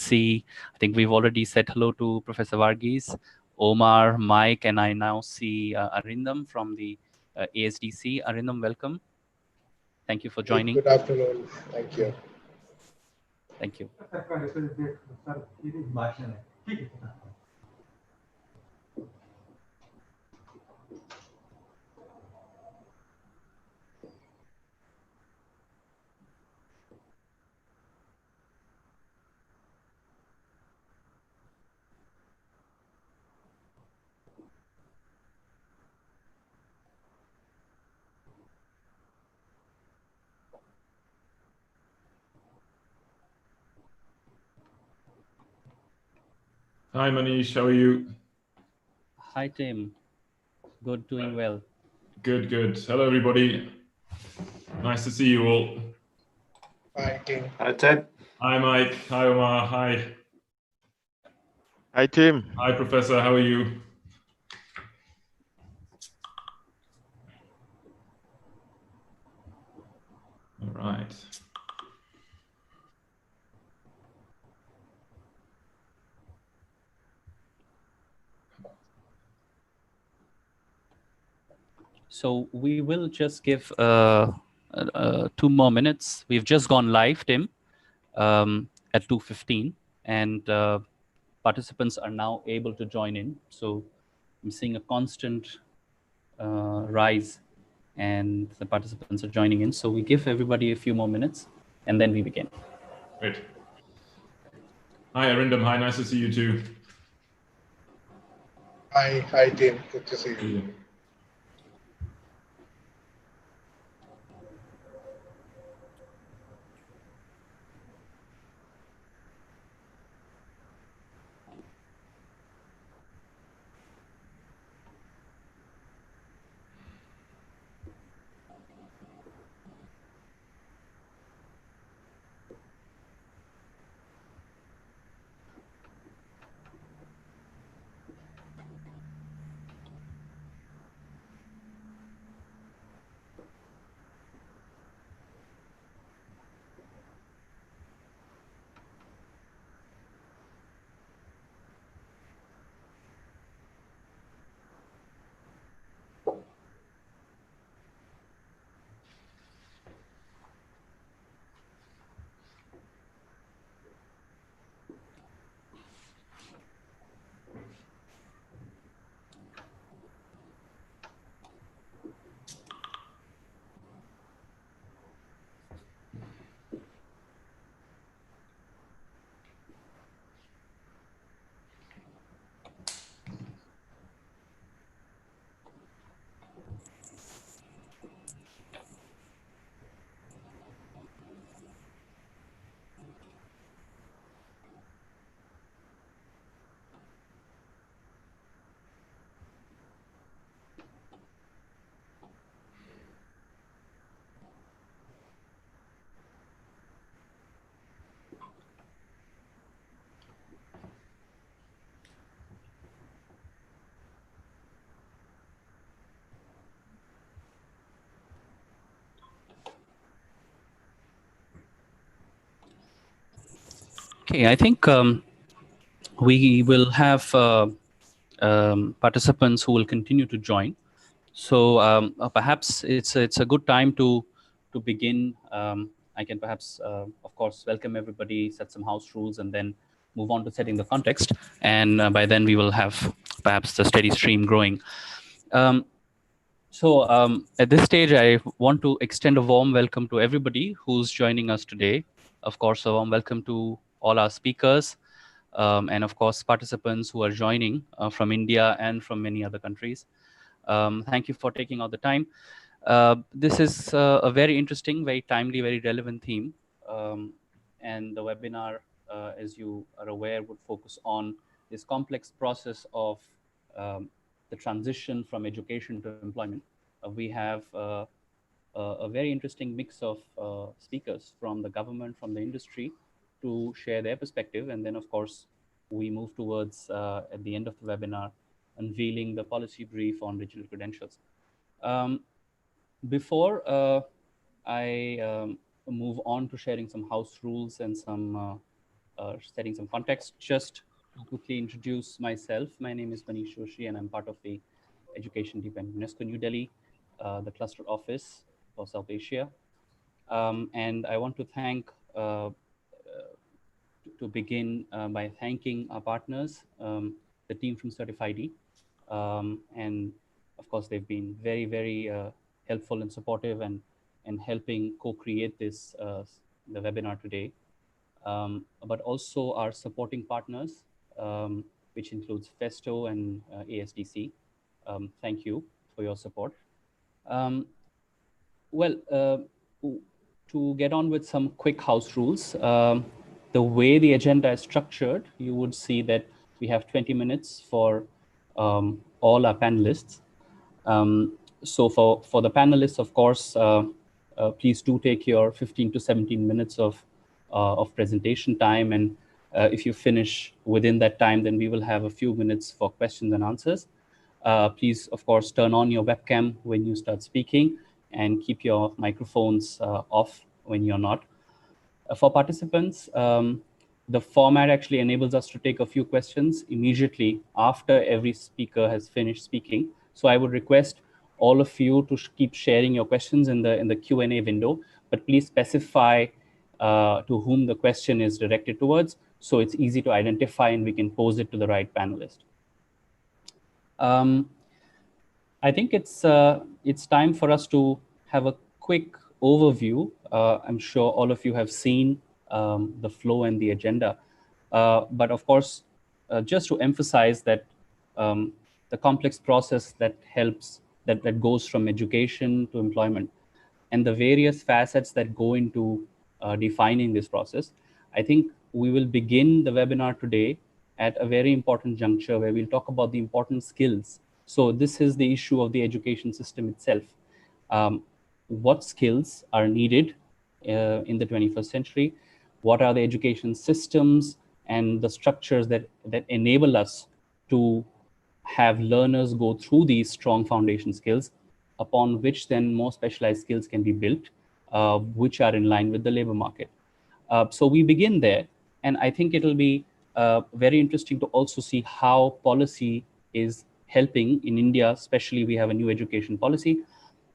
see, I think we've already said hello to Professor Varghese, Omar, Mike, and I now see Arindam from the ASDC. Arindam, welcome. Thank you for joining. Good afternoon. Thank you. Thank you. Hi Manish, how are you? Hi Tim, good, doing well. Good, good. Hello everybody. Nice to see you all. Hi, Tim. Hi, Tim. Hi Mike, hi Omar, hi. Hi, Tim. Hi Professor, how are you? All right. So we will just give 2 more minutes. We've just gone live, Tim, at 2:15, and participants are now able to join in. So I'm seeing a constant rise, and the participants are joining in. So we give everybody a few more minutes, and then we begin. Great. Hi Arindam, hi, nice to see you too. Hi, Tim. Good to see you. Okay, I think we will have participants who will continue to join. So perhaps it's a good time to begin. I can perhaps, of course, welcome everybody, set some house rules, and then move on to setting the context. And by then we will have perhaps the steady stream growing. At this stage, I want to extend a warm welcome to everybody who's joining us today. Of course, a warm welcome to all our speakers, and of course, participants who are joining from India and from many other countries. Thank you for taking out the time. This is a very interesting, very timely, very relevant theme. And the webinar, as you are aware, would focus on this complex process of the transition from education to employment. We have a very interesting mix of speakers from the government, from the industry, to share their perspective. And then, of course, we move towards, at the end of the webinar, unveiling the policy brief on digital credentials. Before I move on to sharing some house rules and some setting some context, just to quickly introduce myself. My name is Manish Joshi, and I'm part of the Education Deep and UNESCO New Delhi, the cluster office for South Asia. And I want to thank, to begin by thanking our partners, the team from Certif-ID. And of course, they've been very, very helpful and supportive and helping co-create this, the webinar today. But also our supporting partners, which includes Festo and ASDC. Thank you for your support. Um, well, to get on with some quick house rules, the way the agenda is structured, you would see that we have 20 minutes for all our panelists. So for the panelists, of course, please do take your 15 to 17 minutes of presentation time. And if you finish within that time, then we will have a few minutes for questions and answers. Please, of course, turn on your webcam when you start speaking and keep your microphones off when you're not. For participants, the format actually enables us to take a few questions immediately after every speaker has finished speaking. So I would request all of you to keep sharing your questions in the Q&A window, but please specify to whom the question is directed towards, so it's easy to identify and we can pose it to the right panelist. I think it's time for us to have a quick overview. I'm sure all of you have seen the flow and the agenda, but of course, just to emphasize that the complex process that that goes from education to employment, and the various facets that go into defining this process, I think we will begin the webinar today at a very important juncture where we'll talk about the important skills. So this is the issue of the education system itself. What skills are needed in the 21st century? What are the education systems and the structures that enable us to have learners go through these strong foundation skills, upon which then more specialized skills can be built, which are in line with the labor market. So we begin there, and I think it'll be very interesting to also see how policy is helping in India. Especially, we have a new education policy.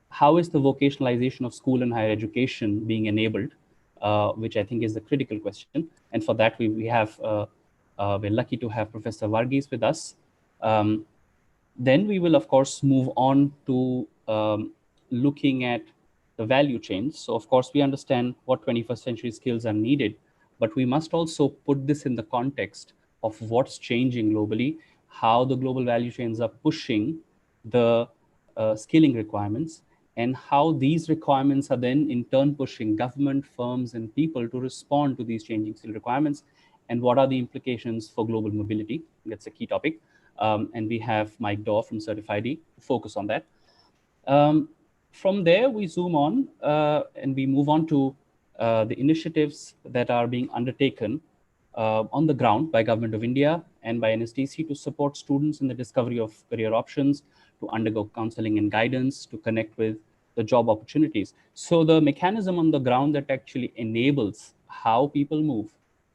How is the vocationalization of school and higher education being enabled, which I think is the critical question. And for that, we're lucky to have Professor Varghese with us. Then we will, of course, move on to looking at the value chains. So, of course, we understand what 21st century skills are needed, but we must also put this in the context of what's changing globally, how the global value chains are pushing the skilling requirements, and how these requirements are then in turn pushing government, firms, and people to respond to these changing skill requirements, and what are the implications for global mobility. That's a key topic. And we have Mike Daw from Certif-ID to focus on that. From there, we zoom on and we move on to the initiatives that are being undertaken on the ground by Government of India and by NSDC to support students in the discovery of career options, to undergo counseling and guidance, to connect with the job opportunities. So the mechanism on the ground that actually enables how people move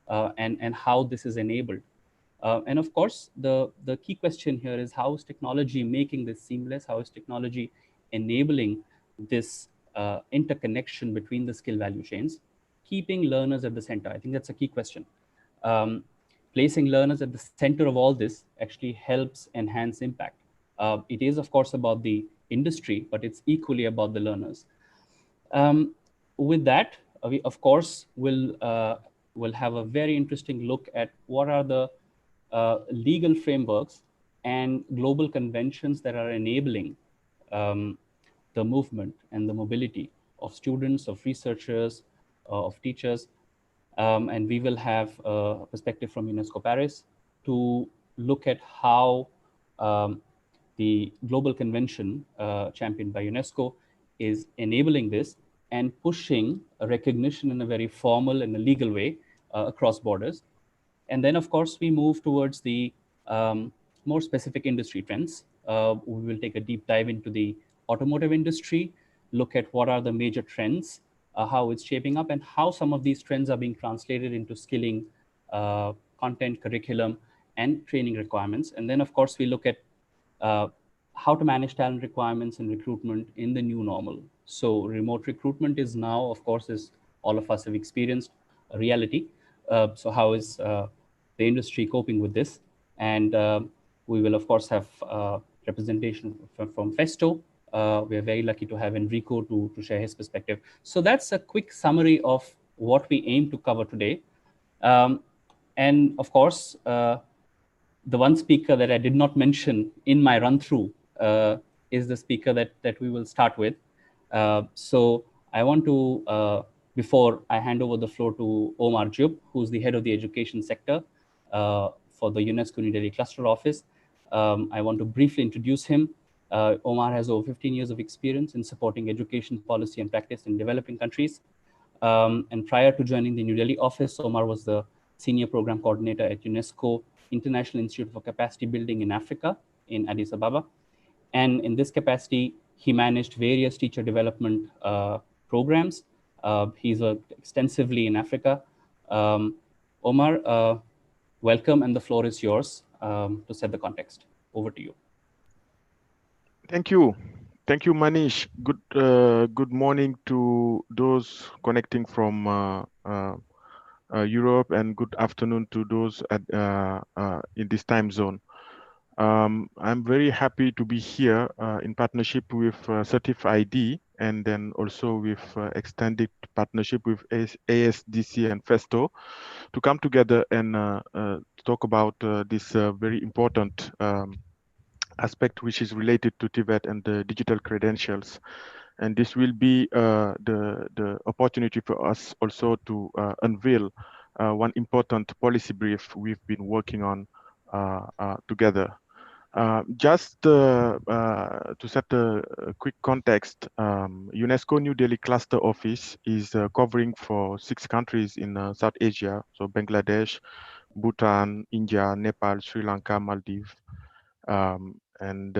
and how this is enabled. And of course, the key question here is, how is technology making this seamless? How is technology enabling this interconnection between the skill value chains, keeping learners at the center? I think that's a key question. Placing learners at the center of all this actually helps enhance impact. It is, of course, about the industry, but it's equally about the learners. With that, we, of course, will have a very interesting look at what are the legal frameworks and global conventions that are enabling the movement and the mobility of students, of researchers, of teachers. And we will have a perspective from UNESCO Paris to look at how the global convention championed by UNESCO is enabling this and pushing a recognition in a very formal and a legal way across borders. And then, of course, we move towards the more specific industry trends. We will take a deep dive into the automotive industry, look at what are the major trends, how it's shaping up, and how some of these trends are being translated into skilling content, curriculum, and training requirements. And then, of course, we look at how to manage talent requirements and recruitment in the new normal. So remote recruitment is now, of course, as all of us have experienced, a reality. So how is the industry coping with this? And we will, of course, have representation from Festo. We are very lucky to have Enrico to share his perspective. So that's a quick summary of what we aim to cover today. And of course, the one speaker that I did not mention in my run through is the speaker that we will start with. So I want to, before I hand over the floor to Omar Jub, who's the head of the education sector for the UNESCO New Delhi Cluster Office, I want to briefly introduce him. Omar has over 15 years of experience in supporting education policy and practice in developing countries. And prior to joining the New Delhi office, Omar was the senior program coordinator at UNESCO International Institute for Capacity Building in Africa in Addis Ababa. And in this capacity, he managed various teacher development programs. He's worked extensively in Africa. Omar, welcome, and the floor is yours to set the context. Over to you. Thank you. Thank you, Manish. Good morning to those connecting from Europe, and good afternoon to those in this time zone. I'm very happy to be here in partnership with Certif-ID, and then also with extended partnership with ASDC and Festo to come together and talk about this very important aspect, which is related to TVET and the digital credentials. And this will be the opportunity for us also to unveil one important policy brief we've been working on together. Just to set a quick context, UNESCO New Delhi Cluster Office is covering for 6 countries in South Asia, so Bangladesh, Bhutan, India, Nepal, Sri Lanka, Maldives. And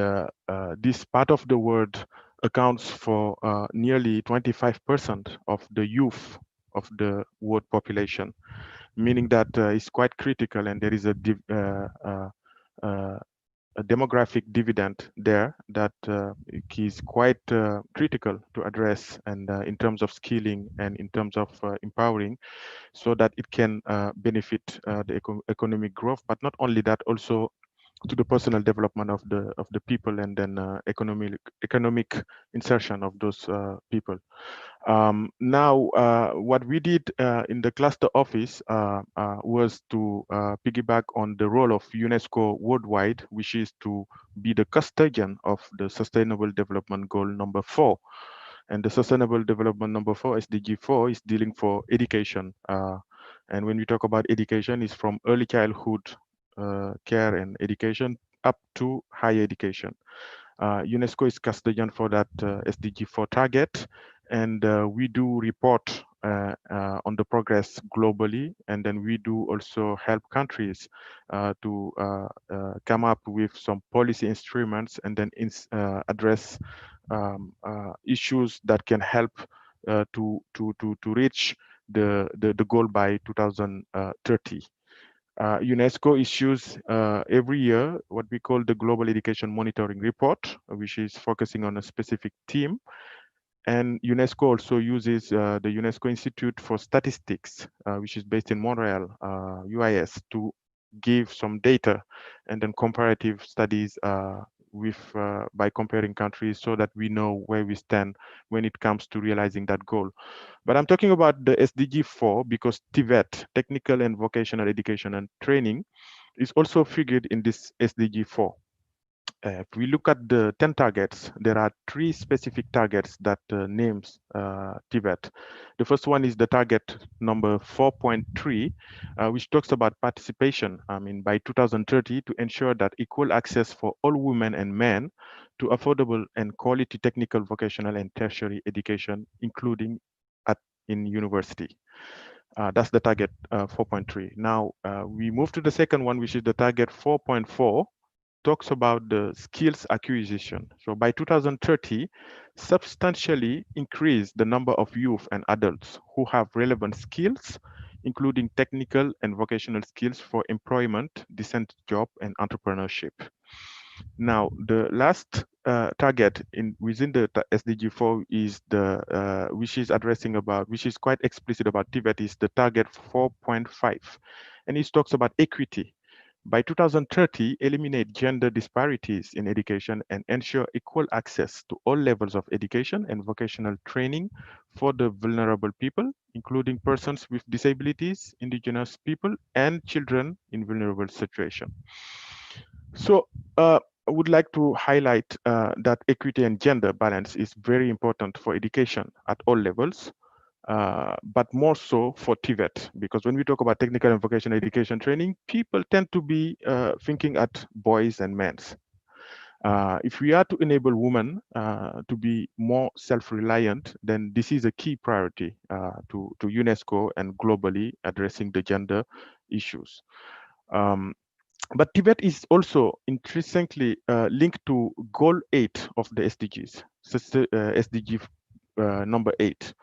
this part of the world accounts for nearly 25% of the youth of the world population, meaning that it's quite critical, and there is a demographic dividend there that is quite critical to address, and in terms of skilling and in terms of empowering, so that it can benefit the economic growth, but not only that, also to the personal development of the people, and then economic insertion of those people. Now, what we did in the cluster office was to piggyback on the role of UNESCO worldwide, which is to be the custodian of the Sustainable Development Goal number 4. And the Sustainable Development number 4, SDG 4, is dealing for education. And when we talk about education, it's from early childhood care and education up to higher education. UNESCO is custodian for that SDG 4 target, and we do report on the progress globally, and then we do also help countries to come up with some policy instruments, and then address issues that can help to reach the goal by 2030. UNESCO issues every year what we call the Global Education Monitoring Report, which is focusing on a specific theme. And UNESCO also uses the UNESCO Institute for Statistics, which is based in Montreal, UIS, to give some data and then comparative studies by comparing countries, so that we know where we stand when it comes to realizing that goal. But I'm talking about the SDG 4 because TVET, Technical and Vocational Education and Training, is also figured in this SDG 4. If we look at the 10 targets, there are 3 specific targets that names TVET. The first one is the target number 4.3, which talks about participation, by 2030, to ensure that equal access for all women and men to affordable and quality technical, vocational, and tertiary education, including in university. That's the target 4.3. Now, we move to the second one, which is the target 4.4, talks about the skills acquisition. So by 2030, substantially increase the number of youth and adults who have relevant skills including technical and vocational skills for employment, decent job, and entrepreneurship. Now, the last target within the SDG 4 is the which is addressing about, which is quite explicit about TVET, is the target 4.5, and it talks about equity. By 2030, eliminate gender disparities in education and ensure equal access to all levels of education and vocational training for the vulnerable people, including persons with disabilities, indigenous people, and children in vulnerable situations. So I would like to highlight that equity and gender balance is very important for education at all levels, but more so for TVET, because when we talk about technical and vocational education training, people tend to be thinking at boys and men's. If we are to enable women to be more self-reliant, then this is a key priority to UNESCO and globally addressing the gender issues. But Tibet is also intrinsically linked to Goal 8 of the SDGs, SDG number 8,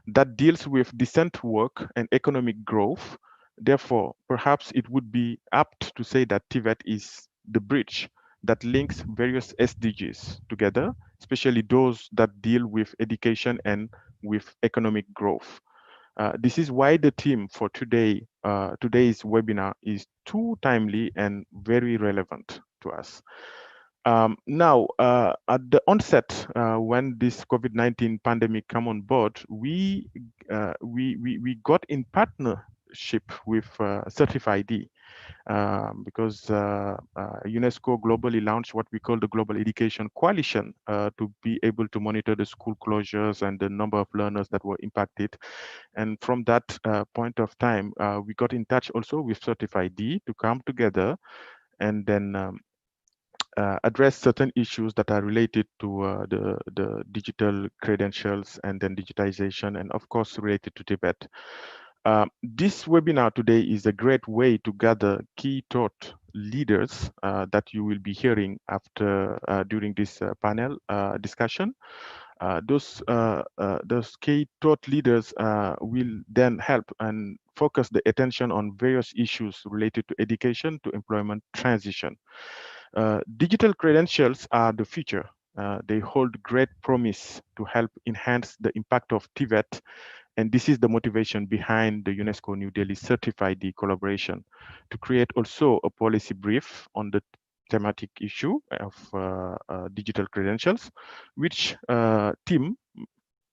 that deals with decent work and economic growth. Therefore, perhaps it would be apt to say that Tibet is the bridge that links various SDGs together, especially those that deal with education and with economic growth. This is why the theme for today's webinar is too timely and very relevant to us. Now, at the onset, when this COVID-19 pandemic came on board, we got in partnership with Certif-ID, because UNESCO globally launched what we call the Global Education Coalition to be able to monitor the school closures and the number of learners that were impacted. And from that point of time, we got in touch also with Certif-ID to come together and then address certain issues that are related to the digital credentials and then digitization, and of course related to Tibet. This webinar today is a great way to gather key thought leaders that you will be hearing after during this panel discussion. Those key thought leaders will then help and focus the attention on various issues related to education to employment transition. Digital credentials are the future. They hold great promise to help enhance the impact of TVET, and this is the motivation behind the UNESCO New Delhi Certif-ID collaboration, to create also a policy brief on the thematic issue of digital credentials, which Tim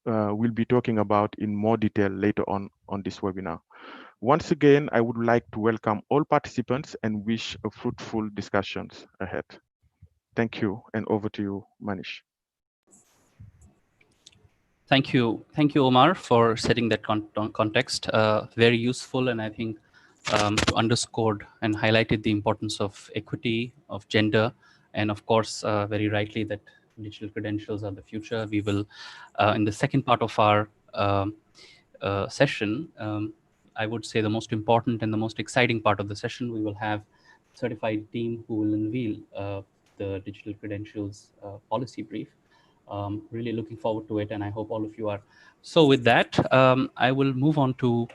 will be talking about in more detail later on this webinar. Once again, I would like to welcome all participants and wish a fruitful discussions ahead. Thank you, and over to you, Manish. Thank you, Omar, for setting that context. Very useful, and I think to underscored and highlighted the importance of equity, of gender, and of course, very rightly that digital credentials are the future. We will, in the second part of our session, I would say the most important and the most exciting part of the session, we will have certified team who will unveil the digital credentials policy brief. Really looking forward to it, and I hope all of you are. So with that, I will move on to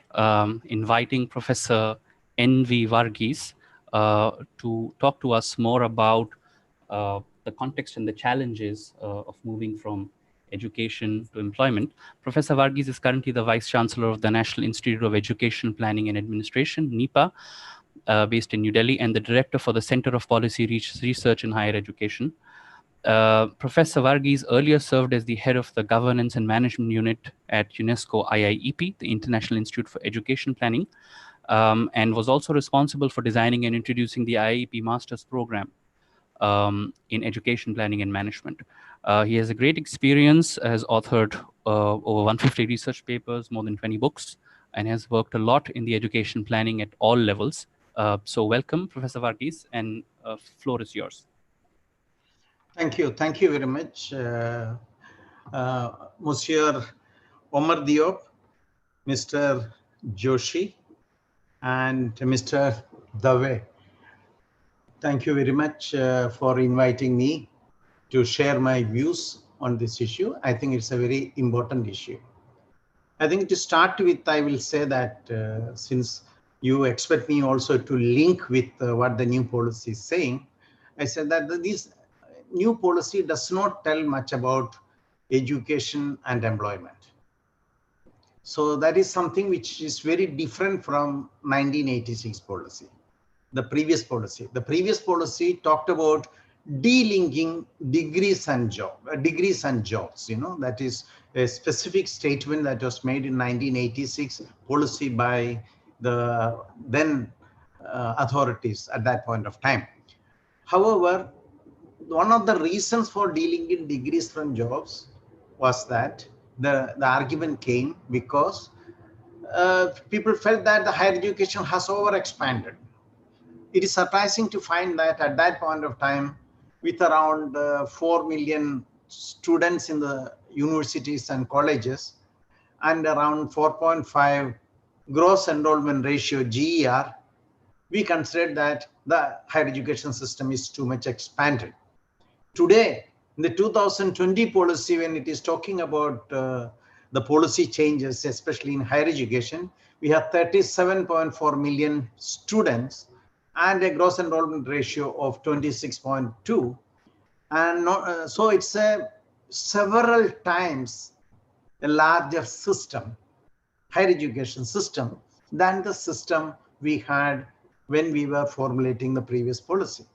inviting Professor N.V. Varghese to talk to us more about the context and the challenges of moving from education to employment. Professor Varghese is currently the Vice Chancellor of the National Institute of Education Planning and Administration, NIPA, based in New Delhi, and the Director for the Center of Policy Research in Higher Education. Professor Varghese earlier served as the head of the Governance and Management Unit at UNESCO IIEP, the International Institute for Education Planning, and was also responsible for designing and introducing the IIEP Master's Program in Education Planning and Management. He has a great experience, has authored over 150 research papers, more than 20 books, and has worked a lot in the education planning at all levels. So welcome, Professor Varghese, and floor is yours. Thank you very much, Monsieur Omar Diop, Mr. Joshi, and Mr. Dave. Thank you very much for inviting me to share my views on this issue. I think it's a very important issue. I think to start with, I will say that since you expect me also to link with what the new policy is saying, I said that this new policy does not tell much about education and employment. So that is something which is very different from 1986 policy, the previous policy. The previous policy talked about delinking degrees and jobs. You know, that is a specific statement that was made in 1986 policy by the then authorities at that point of time. However, one of the reasons for dealing in degrees from jobs was that the argument came because people felt that the higher education has overexpanded. It is surprising to find that at that point of time, with around 4 million students in the universities and colleges and around 4.5 gross enrollment ratio GER, we considered that the higher education system is too much expanded. Today, in the 2020 policy, when it is talking about the policy changes, especially in higher education, we have 37.4 million students and a gross enrollment ratio of 26.2. And so it's a several times a larger system, higher education system, than the system we had when we were formulating the previous policy.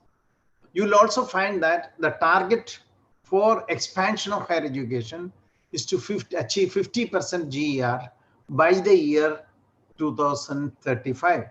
You'll also find that the target for expansion of higher education is to achieve 50% GER by the year 2035.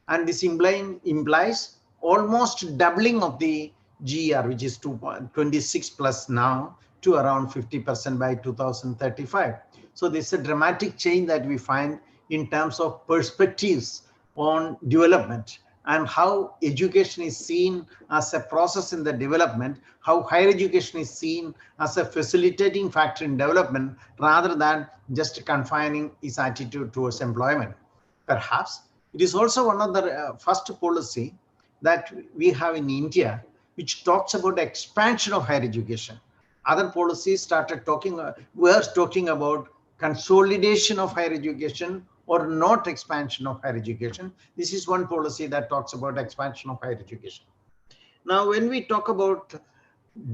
And this implies almost doubling of the GER, which is 26 plus now, to around 50% by 2035. So this is a dramatic change that we find in terms of perspectives on development and how education is seen as a process in the development, how higher education is seen as a facilitating factor in development rather than just confining its attitude towards employment. Perhaps it is also one of the first policy that we have in India, which talks about expansion of higher education. Other policies started were talking about consolidation of higher education or not expansion of higher education. This is one policy that talks about expansion of higher education. Now, when we talk about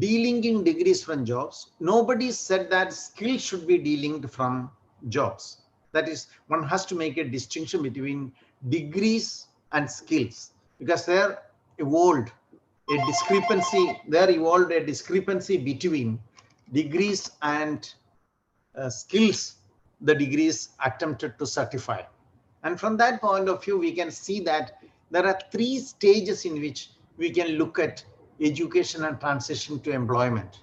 delinking degrees from jobs, nobody said that skills should be delinked from jobs. That is, one has to make a distinction between degrees and skills, because there evolved a discrepancy between degrees and skills the degrees attempted to certify. And from that point of view, we can see that there are 3 stages in which we can look at education and transition to employment.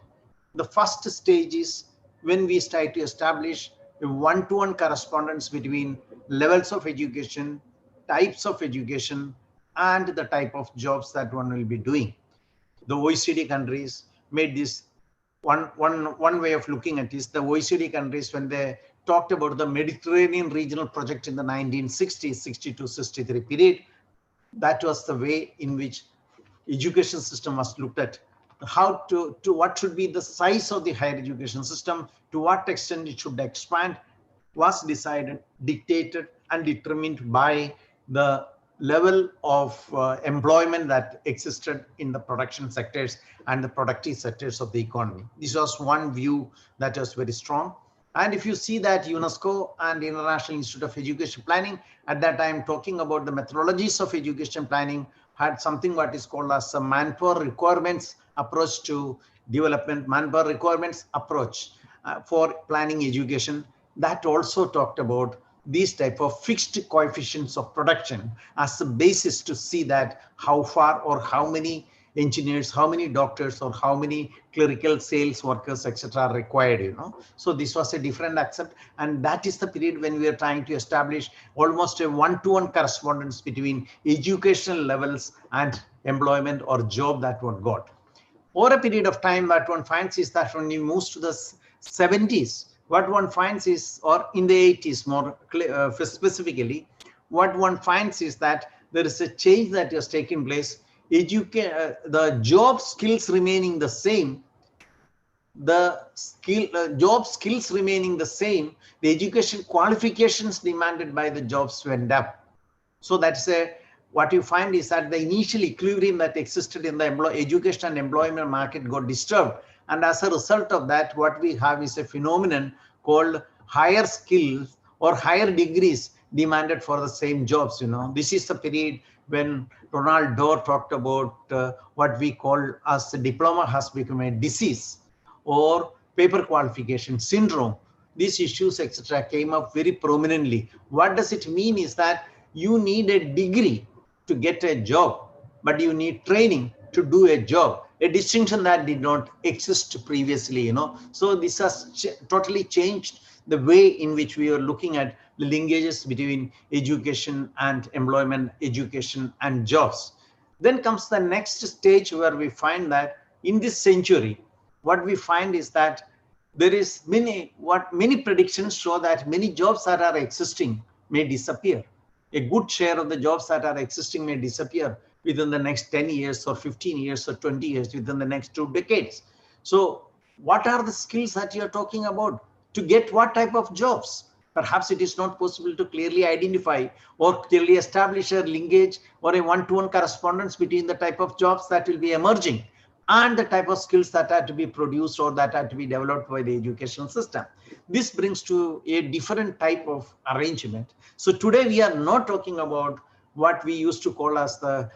The first stage is when we start to establish a one-to-one correspondence between levels of education, types of education, and the type of jobs that one will be doing. The OECD countries made this one way of looking at this. The OECD countries, when they talked about the Mediterranean regional project in the 1960s, 62-63 period, that was the way in which education system was looked at. How to what should be the size of the higher education system, to what extent it should expand, was decided, dictated, and determined by the level of employment that existed in the production sectors and the productive sectors of the economy. This was one view that was very strong. And if you see that UNESCO and International Institute of Education Planning at that time talking about the methodologies of education planning had something what is called as a manpower requirements approach to development, manpower requirements approach for planning education. That also talked about these type of fixed coefficients of production as a basis to see that how far or how many engineers, how many doctors, or how many clerical sales workers, etc. are required, So this was a different accept, and that is the period when we are trying to establish almost a one-to-one correspondence between educational levels and employment or job that one got. Over a period of time, what one finds is that when you move to the 70s, what one finds is, or in the 80s more specifically, what one finds is that there is a change that has taken place. The job skills remaining the same, the job skills remaining the same, the education qualifications demanded by the jobs went up. So that's what you find is that the initial equilibrium that existed in the education and employment market got disturbed. And as a result of that, what we have is a phenomenon called higher skills or higher degrees demanded for the same jobs. This is the period when Ronald Dorr talked about what we call as the diploma has become a disease, or paper qualification syndrome. These issues, etc., came up very prominently. What does it mean is that you need a degree to get a job, but you need training to do a job, a distinction that did not exist previously. So this has totally changed the way in which we are looking at the linkages between education and employment, education and jobs. Then comes the next stage where we find that in this century, what we find is that there is many predictions show that many jobs that are existing may disappear. A good share of the jobs that are existing may disappear within the next 10 years or 15 years or 20 years, within the next 2 decades. So what are the skills that you're talking about to get what type of jobs? Perhaps it is not possible to clearly identify or clearly establish a linkage or a one-to-one correspondence between the type of jobs that will be emerging and the type of skills that are to be produced or that are to be developed by the educational system. This brings to a different type of arrangement. So today we are not talking about what we used to call as the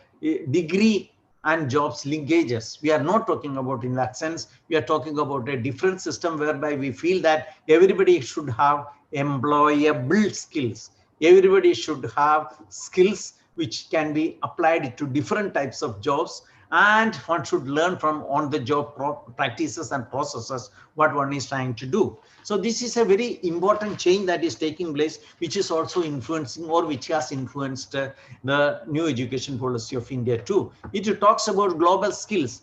degree and jobs linkages. We are not talking about in that sense. We are talking about a different system whereby we feel that everybody should have employable skills. Everybody should have skills which can be applied to different types of jobs, and one should learn from on-the-job practices and processes what one is trying to do. So this is a very important change that is taking place, which is also influencing, or which has influenced the new education policy of India too. It talks about global skills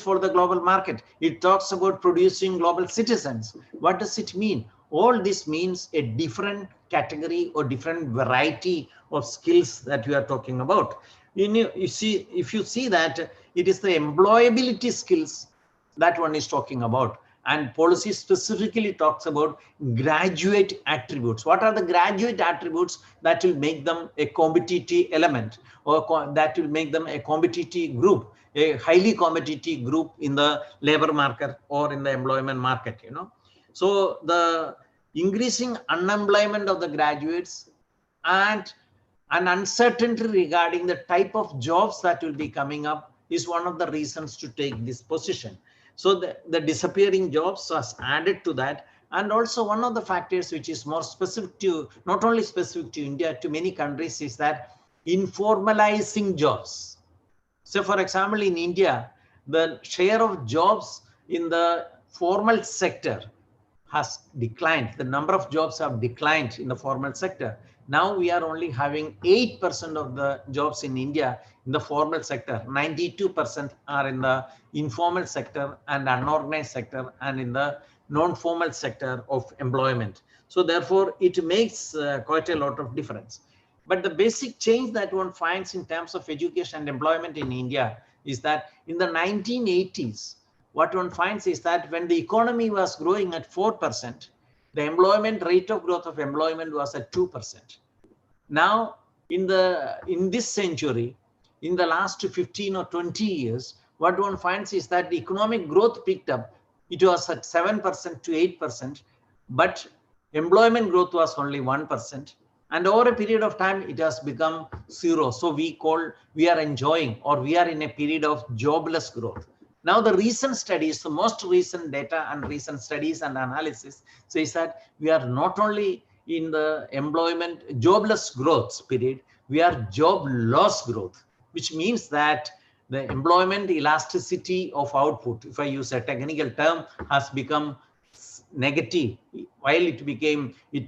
for the global market. It talks about producing global citizens. What does it mean? All this means a different category or different variety of skills that we are talking about. You see, if you see that it is the employability skills that one is talking about, and policy specifically talks about graduate attributes. What are the graduate attributes that will make them a competitive element, or that will make them a competitive group, a highly competitive group in the labor market or in the employment market? So the increasing unemployment of the graduates and an uncertainty regarding the type of jobs that will be coming up is one of the reasons to take this position. So the disappearing jobs has added to that. And also one of the factors which is more specific to, not only specific to India, to many countries, is that informalizing jobs. So for example, in India, the share of jobs in the formal sector has declined. The number of jobs have declined in the formal sector. Now we are only having 8% of the jobs in India in the formal sector. 92% are in the informal sector and unorganized sector and in the non-formal sector of employment. So therefore, it makes quite a lot of difference. But the basic change that one finds in terms of education and employment in India is that in the 1980s, what one finds is that when the economy was growing at 4%, the employment rate of growth of employment was at 2%. Now, in this century, in the last 15 or 20 years, what one finds is that the economic growth picked up. It was at 7% to 8%, but employment growth was only 1%. And over a period of time, it has become zero. So we are enjoying, or we are in a period of jobless growth. Now, the recent studies, the most recent data and recent studies and analysis says that we are not only in the employment jobless growth period, we are job loss growth, which means that the employment elasticity of output, if I use a technical term, has become negative. While it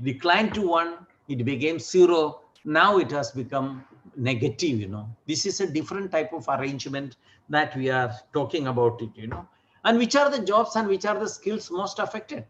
declined to 1, it became 0. Now it has become negative. This is a different type of arrangement that we are talking about it. And which are the jobs and which are the skills most affected?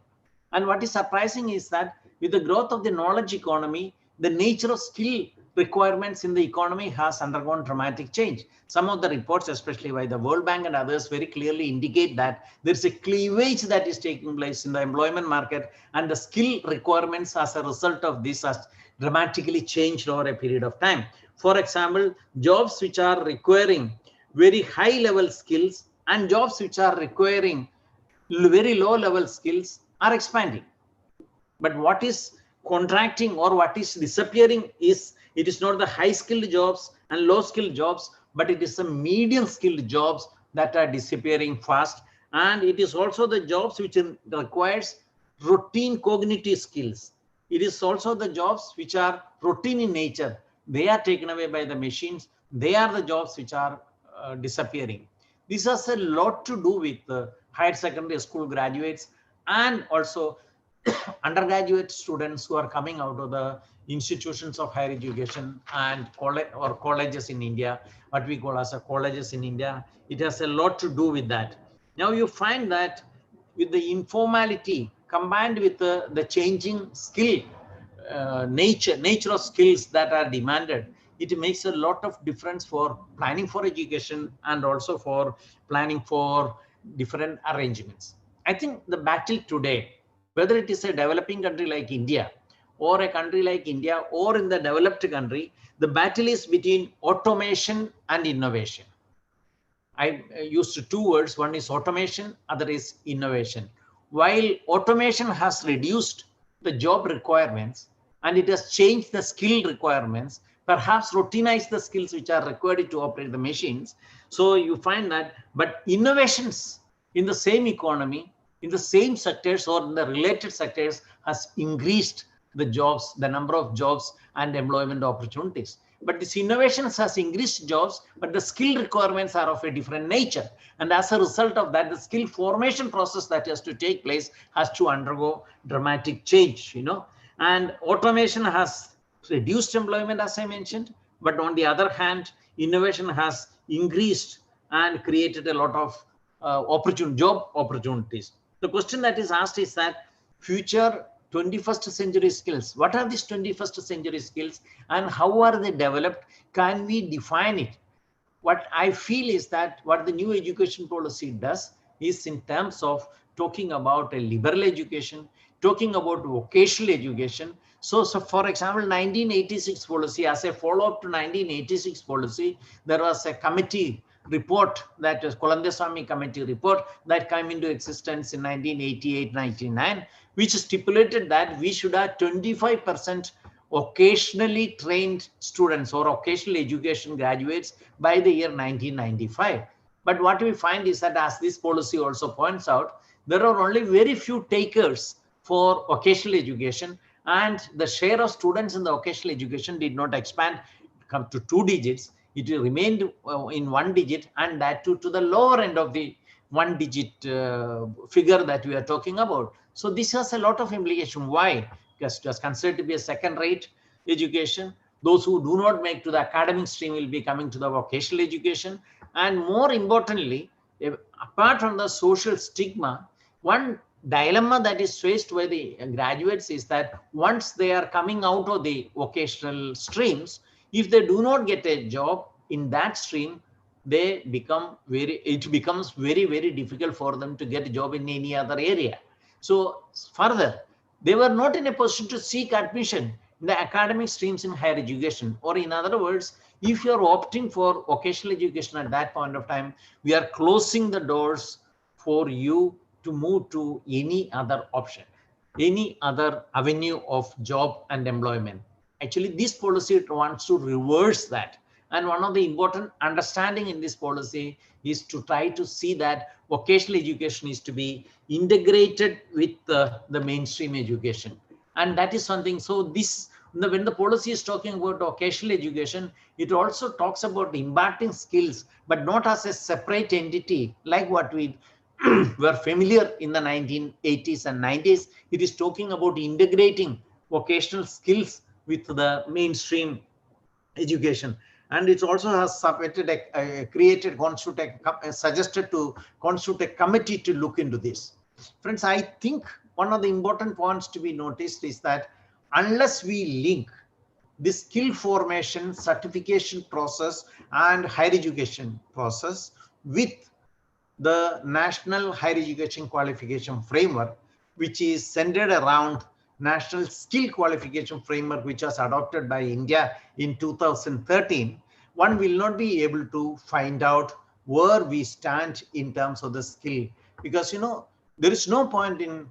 And what is surprising is that with the growth of the knowledge economy, the nature of skill requirements in the economy has undergone dramatic change. Some of the reports, especially by the World Bank and others, very clearly indicate that there's a cleavage that is taking place in the employment market, and the skill requirements as a result of this has dramatically changed over a period of time. For example, jobs which are requiring very high level skills and jobs which are requiring very low level skills are expanding. But what is contracting or what is disappearing is, it is not the high skilled jobs and low skilled jobs, but it is the medium skilled jobs that are disappearing fast. And it is also the jobs which requires routine cognitive skills. It is also the jobs which are routine in nature. They are taken away by the machines. They are the jobs which are disappearing. This has a lot to do with higher secondary school graduates and also undergraduate students who are coming out of the institutions of higher education and colleges in India, what we call as a colleges in India. It has a lot to do with that. Now you find that with the informality combined with the changing skill nature of skills that are demanded, it makes a lot of difference for planning for education and also for planning for different arrangements. I think the battle today, whether it is a developing country like India or a country like India or in the developed country, the battle is between automation and innovation. I used two words. One is automation, other is innovation. While automation has reduced the job requirements and it has changed the skill requirements, perhaps routinized the skills which are required to operate the machines. So you find that, but innovations in the same economy, in the same sectors or in the related sectors has increased the jobs, the number of jobs and employment opportunities. But this innovations has increased jobs, but the skill requirements are of a different nature. And as a result of that, the skill formation process that has to take place has to undergo dramatic change, and automation has reduced employment, as I mentioned, but on the other hand, innovation has increased and created a lot of job opportunities. The question that is asked is that future 21st century skills, what are these 21st century skills and how are they developed? Can we define it? What I feel is that what the new education policy does is in terms of talking about a liberal education, talking about vocational education. So for example, 1986 policy, as a follow-up to 1986 policy, there was a committee report, that is Kulandeswamy committee report, that came into existence in 1988-99, which stipulated that we should have 25% occasionally trained students or occasional education graduates by the year 1995. But what we find is that, as this policy also points out, there are only very few takers for vocational education, and the share of students in the vocational education did not expand, come to 2 digits. It remained in 1 digit, and that too to the lower end of the 1 digit figure that we are talking about. So this has a lot of implication. Why? Because it was considered to be a second-rate education. Those who do not make to the academic stream will be coming to the vocational education. And more importantly, apart from the social stigma, one dilemma that is faced by the graduates is that once they are coming out of the vocational streams, if they do not get a job in that stream, it becomes very, very difficult for them to get a job in any other area. So further, they were not in a position to seek admission in the academic streams in higher education. Or in other words, if you are opting for vocational education at that point of time, we are closing the doors for you to move to any other option, any other avenue of job and employment. Actually, this policy wants to reverse that. And one of the important understanding in this policy is to try to see that vocational education is to be integrated with the mainstream education. And that is something. So this, when the policy is talking about vocational education, it also talks about imparting skills, but not as a separate entity like what we were familiar in the 1980s and 90s. It is talking about integrating vocational skills with the mainstream education. And it also has suggested to constitute a committee to look into this. Friends, I think one of the important points to be noticed is that unless we link the skill formation, certification process and higher education process with the National Higher Education Qualification Framework, which is centered around National Skill Qualification Framework, which was adopted by India in 2013, one will not be able to find out where we stand in terms of the skill. Because, you know, there is no point in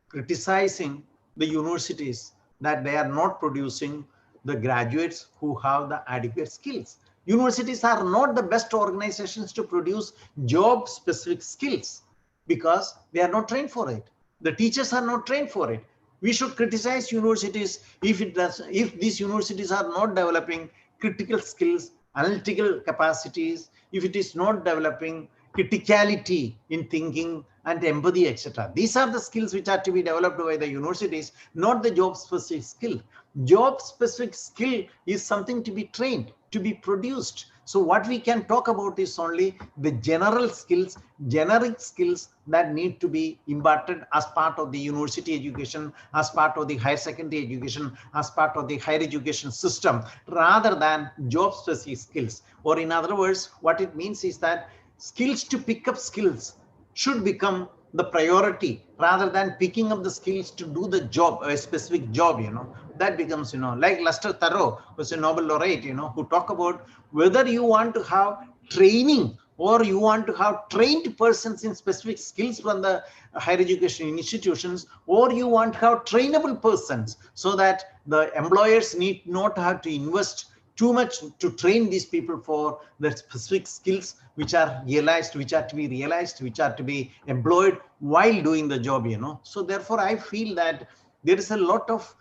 criticizing the universities that they are not producing the graduates who have the adequate skills. Universities are not the best organizations to produce job specific skills because they are not trained for it. The teachers are not trained for it. We should criticize universities if these universities are not developing critical skills, analytical capacities, if it is not developing criticality in thinking and empathy, etc. These are the skills which are to be developed by the universities, not the job specific skill. Job specific skill is something to be trained, to be produced. So what we can talk about is only the general skills, generic skills that need to be imparted as part of the university education, as part of the higher secondary education, as part of the higher education system, rather than job specific skills. Or in other words, what it means is that skills to pick up skills should become the priority rather than picking up the skills to do the job, a specific job, you know. That becomes, you know, like Lester Thurow was a Nobel laureate, you know, who talk about whether you want to have training or you want to have trained persons in specific skills from the higher education institutions, or you want to have trainable persons so that the employers need not have to invest too much to train these people for the specific skills which are realized, which are to be realized, which are to be employed while doing the job, you know. So therefore, I feel that there is a lot of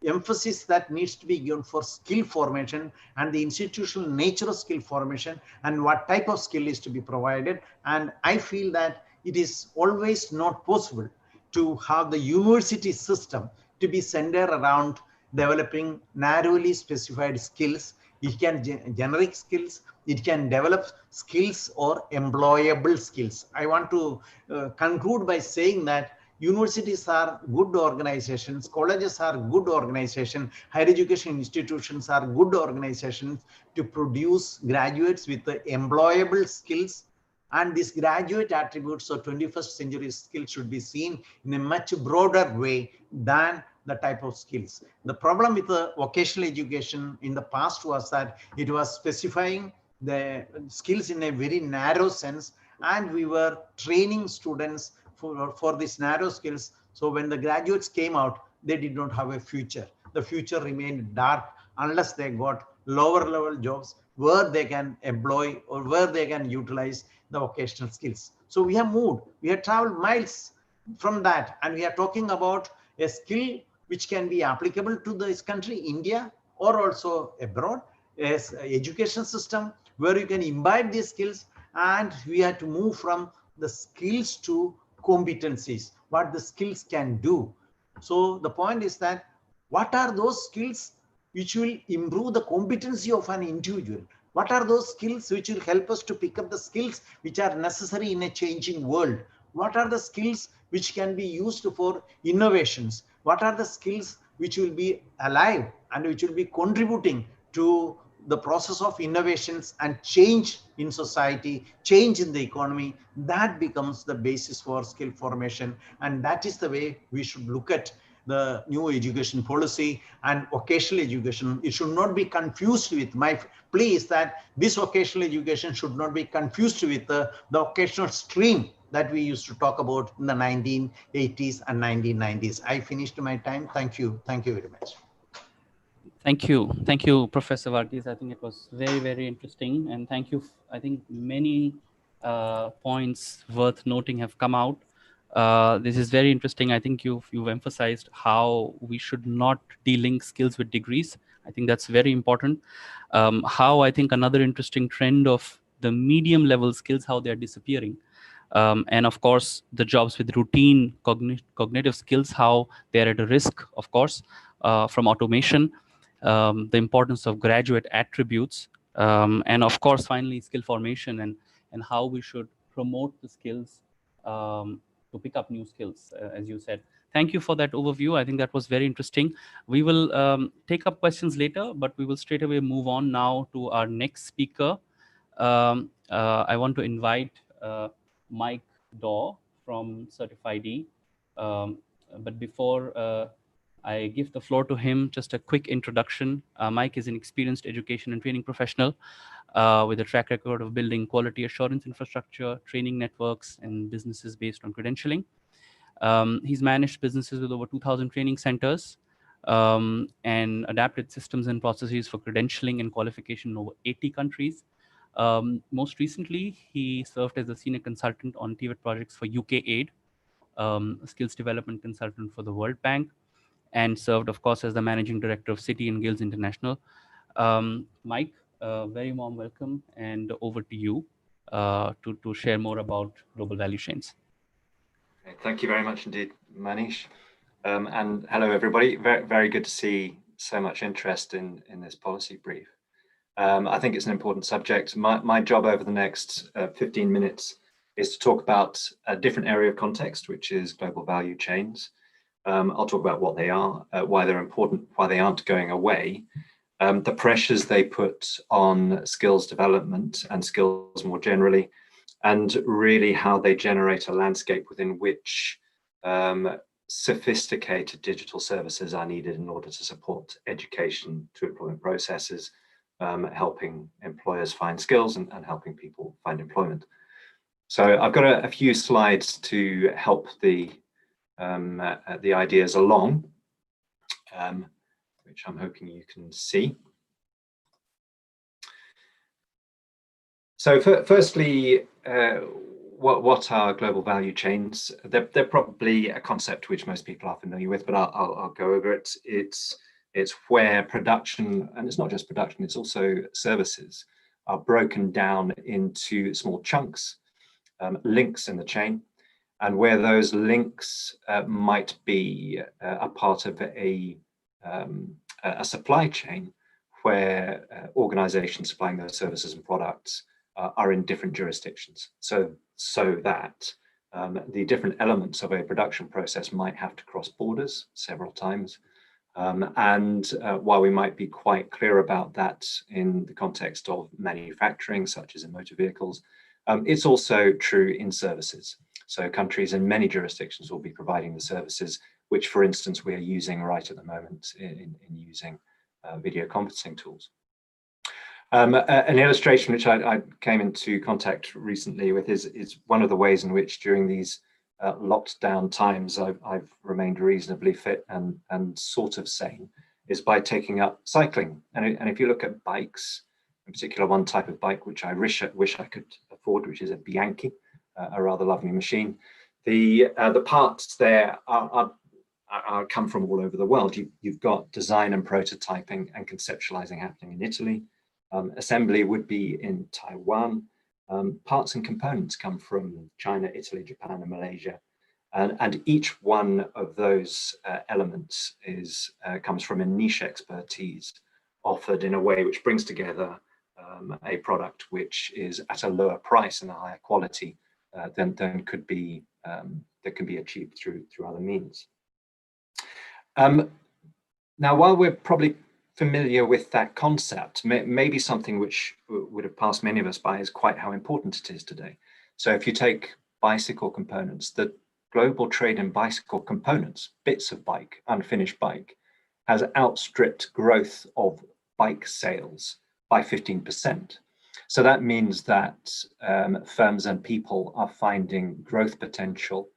emphasis that needs to be given for skill formation and the institutional nature of skill formation and what type of skill is to be provided. And I feel that it is always not possible to have the university system to be centered around developing narrowly specified skills. It can generic skills, it can develop skills or employable skills. I want to conclude by saying that universities are good organizations, colleges are good organizations, higher education institutions are good organizations to produce graduates with the employable skills. And these graduate attributes of 21st century skills should be seen in a much broader way than the type of skills. The problem with the vocational education in the past was that it was specifying the skills in a very narrow sense, and we were training students for these narrow skills. So when the graduates came out, they did not have a future. The future remained dark unless they got lower level jobs where they can employ or where they can utilize the vocational skills. So we have moved, we have traveled miles from that, and we are talking about a skill which can be applicable to this country, India, or also abroad, as an education system where you can imbibe these skills. And we have to move from the skills to competencies, what the skills can do. So the point is that what are those skills which will improve the competency of an individual? What are those skills which will help us to pick up the skills which are necessary in a changing world? What are the skills which can be used for innovations? What are the skills which will be alive and which will be contributing to the process of innovations and change in society, change in the economy? That becomes the basis for skill formation. And that is the way we should look at the new education policy and vocational education. It should not be confused with, my plea is that this vocational education should not be confused with the vocational stream that we used to talk about in the 1980s and 1990s. I finished my time. Thank you. Thank you very much. Thank you. Thank you, Professor Varghese. I think it was very, very interesting. And thank you. I think many points worth noting have come out. This is very interesting. I think you've emphasized how we should not de-link skills with degrees. I think that's very important. How I think another interesting trend of the medium level skills, how they're disappearing. And of course, the jobs with routine cognitive skills, how they're at a risk, of course, from automation. The importance of graduate attributes, and of course, finally, skill formation and how we should promote the skills to pick up new skills, as you said. thank you for that overview. I think that was very interesting. We will take up questions later, but we will straight away move on now to our next speaker. I want to invite Mike Daw from Certif-ID. But before I give the floor to him, just a quick introduction. Mike is an experienced education and training professional with a track record of building quality assurance infrastructure, training networks, and businesses based on credentialing. He's managed businesses with over 2,000 training centers and adapted systems and processes for credentialing and qualification in over 80 countries. Most recently, he served as a senior consultant on TVET projects for UK Aid, a skills development consultant for the World Bank, and served, of course, as the managing director of City and Guilds International. Mike, very warm welcome, and over to you to share more about global value chains. Thank you very much indeed, Manish. And hello, everybody. Very, very good to see so much interest in this policy brief. I think it's an important subject. My job over the next 15 minutes is to talk about a different area of context, which is global value chains. I'll talk about what they are, why they're important, why they aren't going away, the pressures they put on skills development and skills more generally, and really how they generate a landscape within which sophisticated digital services are needed in order to support education to employment processes, helping employers find skills and helping people find employment. So I've got a few slides to help the ideas along, which I'm hoping you can see. So firstly, what are global value chains? They're probably a concept which most people are familiar with, but I'll go over it. It's where production, and it's not just production, it's also services, are broken down into small chunks, links in the chain, and where those links might be a part of a supply chain where organizations supplying those services and products are in different jurisdictions. So that the different elements of a production process might have to cross borders several times. And while we might be quite clear about that in the context of manufacturing, such as in motor vehicles, it's also true in services. So countries in many jurisdictions will be providing the services, which, for instance, we are using right at the moment in using video conferencing tools. An illustration which I came into contact recently with is one of the ways in which during these locked down times I've remained reasonably fit and sort of sane, is by taking up cycling. And if you look at bikes, in particular one type of bike which I wish I could afford, which is a Bianchi, a rather lovely machine, the parts there are come from all over the world. You've got design and prototyping and conceptualizing happening in Italy. Assembly would be in Taiwan. Parts and components come from China, Italy, Japan, and Malaysia. And each one of those elements comes from a niche expertise offered in a way which brings together a product which is at a lower price and a higher quality than could be that can be achieved through other means. Now, while we're probably familiar with that concept, maybe something which would have passed many of us by is quite how important it is today. So if you take bicycle components, the global trade in bicycle components, bits of bike, unfinished bike, has outstripped growth of bike sales by 15%. So that means that firms and people are finding growth potential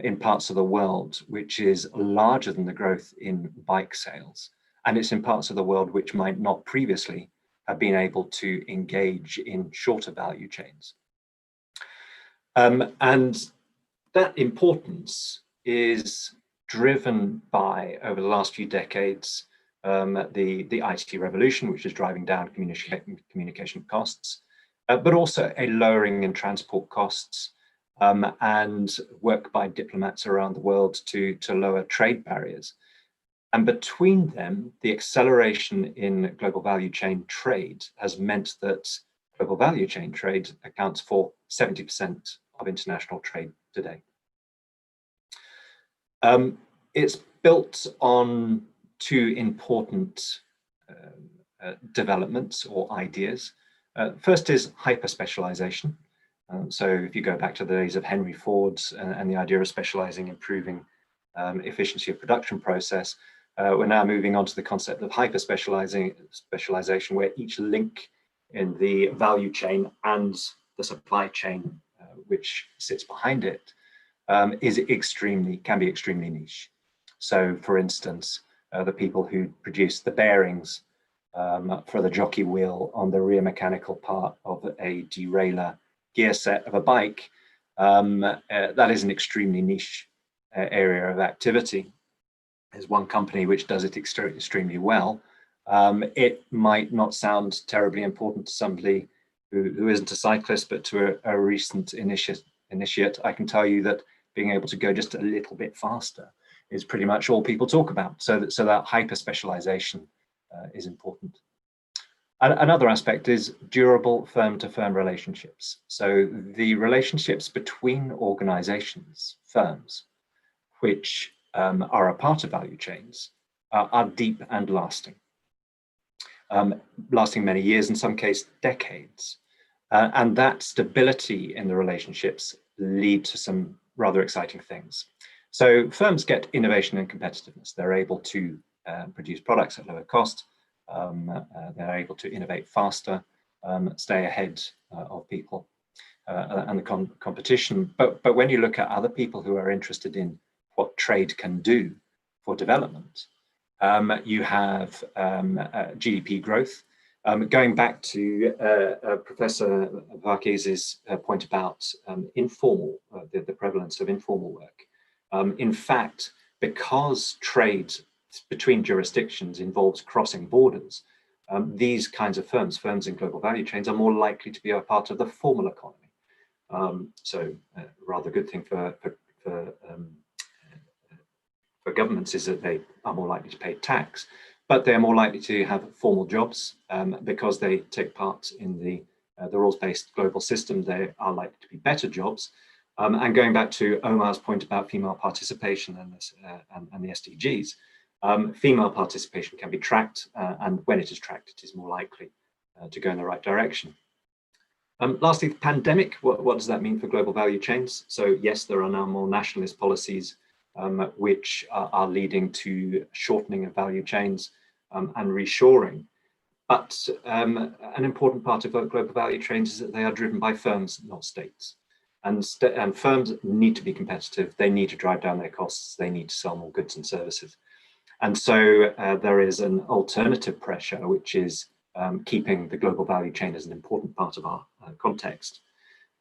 in parts of the world which is larger than the growth in bike sales. And it's in parts of the world which might not previously have been able to engage in shorter value chains. And that importance is driven by, over the last few decades, the IT revolution, which is driving down communication costs, but also a lowering in transport costs and work by diplomats around the world to lower trade barriers. And between them, the acceleration in global value chain trade has meant that global value chain trade accounts for 70% of international trade today. It's built on two important developments or ideas. First is hyper-specialization. So if you go back to the days of Henry Ford's and the idea of specializing, improving efficiency of production process, we're now moving on to the concept of hyper-specialization, where each link in the value chain and the supply chain, which sits behind it, can be extremely niche. So, for instance, the people who produce the bearings for the jockey wheel on the rear mechanical part of a derailleur gear set of a bike, that is an extremely niche area of activity. There's one company which does it extremely well. It might not sound terribly important to somebody who isn't a cyclist, but to a recent initiate, I can tell you that being able to go just a little bit faster is pretty much all people talk about. So that hyper specialization is important. Another aspect is durable firm-to-firm relationships. So the relationships between organizations, firms, which are a part of value chains, are deep and lasting. Lasting many years, in some cases decades. And that stability in the relationships lead to some rather exciting things. So firms get innovation and competitiveness. They're able to produce products at lower cost. They're able to innovate faster, stay ahead of people and the competition. But when you look at other people who are interested in what trade can do for development, you have GDP growth. Going back to Professor Varghese' point about informal, the prevalence of informal work. In fact, because trade between jurisdictions involves crossing borders, these kinds of firms in global value chains are more likely to be a part of the formal economy. So a rather good thing for governments is that they are more likely to pay tax, but they're more likely to have formal jobs because they take part in the rules-based global system. They are likely to be better jobs. And going back to Omar's point about female participation and the SDGs, female participation can be tracked, and when it is tracked, it is more likely to go in the right direction. Lastly, the pandemic, what does that mean for global value chains? So yes, there are now more nationalist policies which are leading to shortening of value chains and reshoring. But an important part of global value chains is that they are driven by firms, not states. And firms need to be competitive. They need to drive down their costs. They need to sell more goods and services. And so there is an alternative pressure, which is keeping the global value chain as an important part of our context.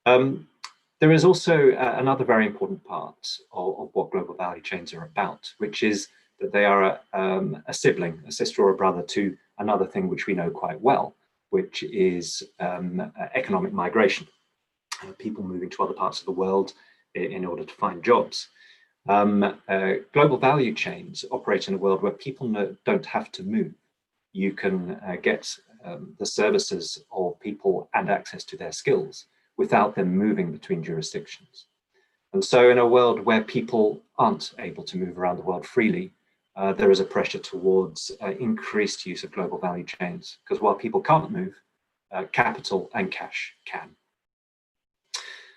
There is also another very important part of what global value chains are about, which is that they are a sibling, a sister or a brother to another thing which we know quite well, which is economic migration, people moving to other parts of the world in order to find jobs. Global value chains operate in a world where people don't have to move. You can get the services of people and access to their skills without them moving between jurisdictions. And so in a world where people aren't able to move around the world freely, there is a pressure towards increased use of global value chains, because while people can't move, capital and cash can.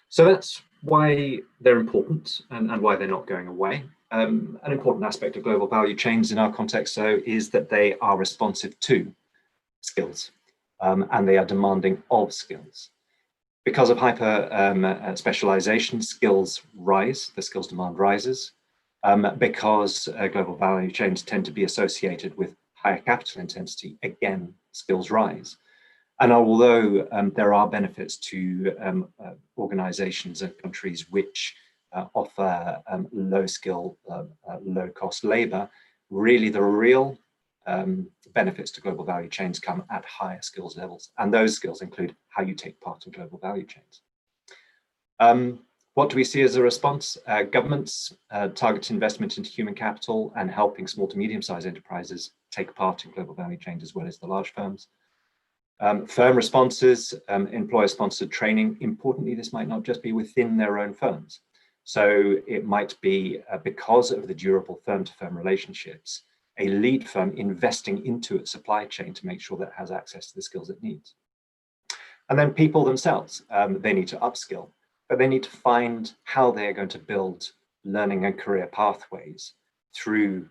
So that's why they're important and why they're not going away. An important aspect of global value chains in our context, though, is that they are responsive to skills and they are demanding of skills. Because of hyper specialization, skills rise, the skills demand rises. Because global value chains tend to be associated with higher capital intensity, again, skills rise. And although there are benefits to organizations and countries which offer low skill, low cost labor, really the real benefits to global value chains come at higher skills levels. And those skills include how you take part in global value chains. What do we see as a response? Governments target investment into human capital and helping small to medium-sized enterprises take part in global value chains as well as the large firms. Firm responses, employer-sponsored training. Importantly, this might not just be within their own firms. So it might be because of the durable firm-to-firm relationships, a lead firm investing into its supply chain to make sure that it has access to the skills it needs. And then people themselves, they need to upskill, but they need to find how they're going to build learning and career pathways through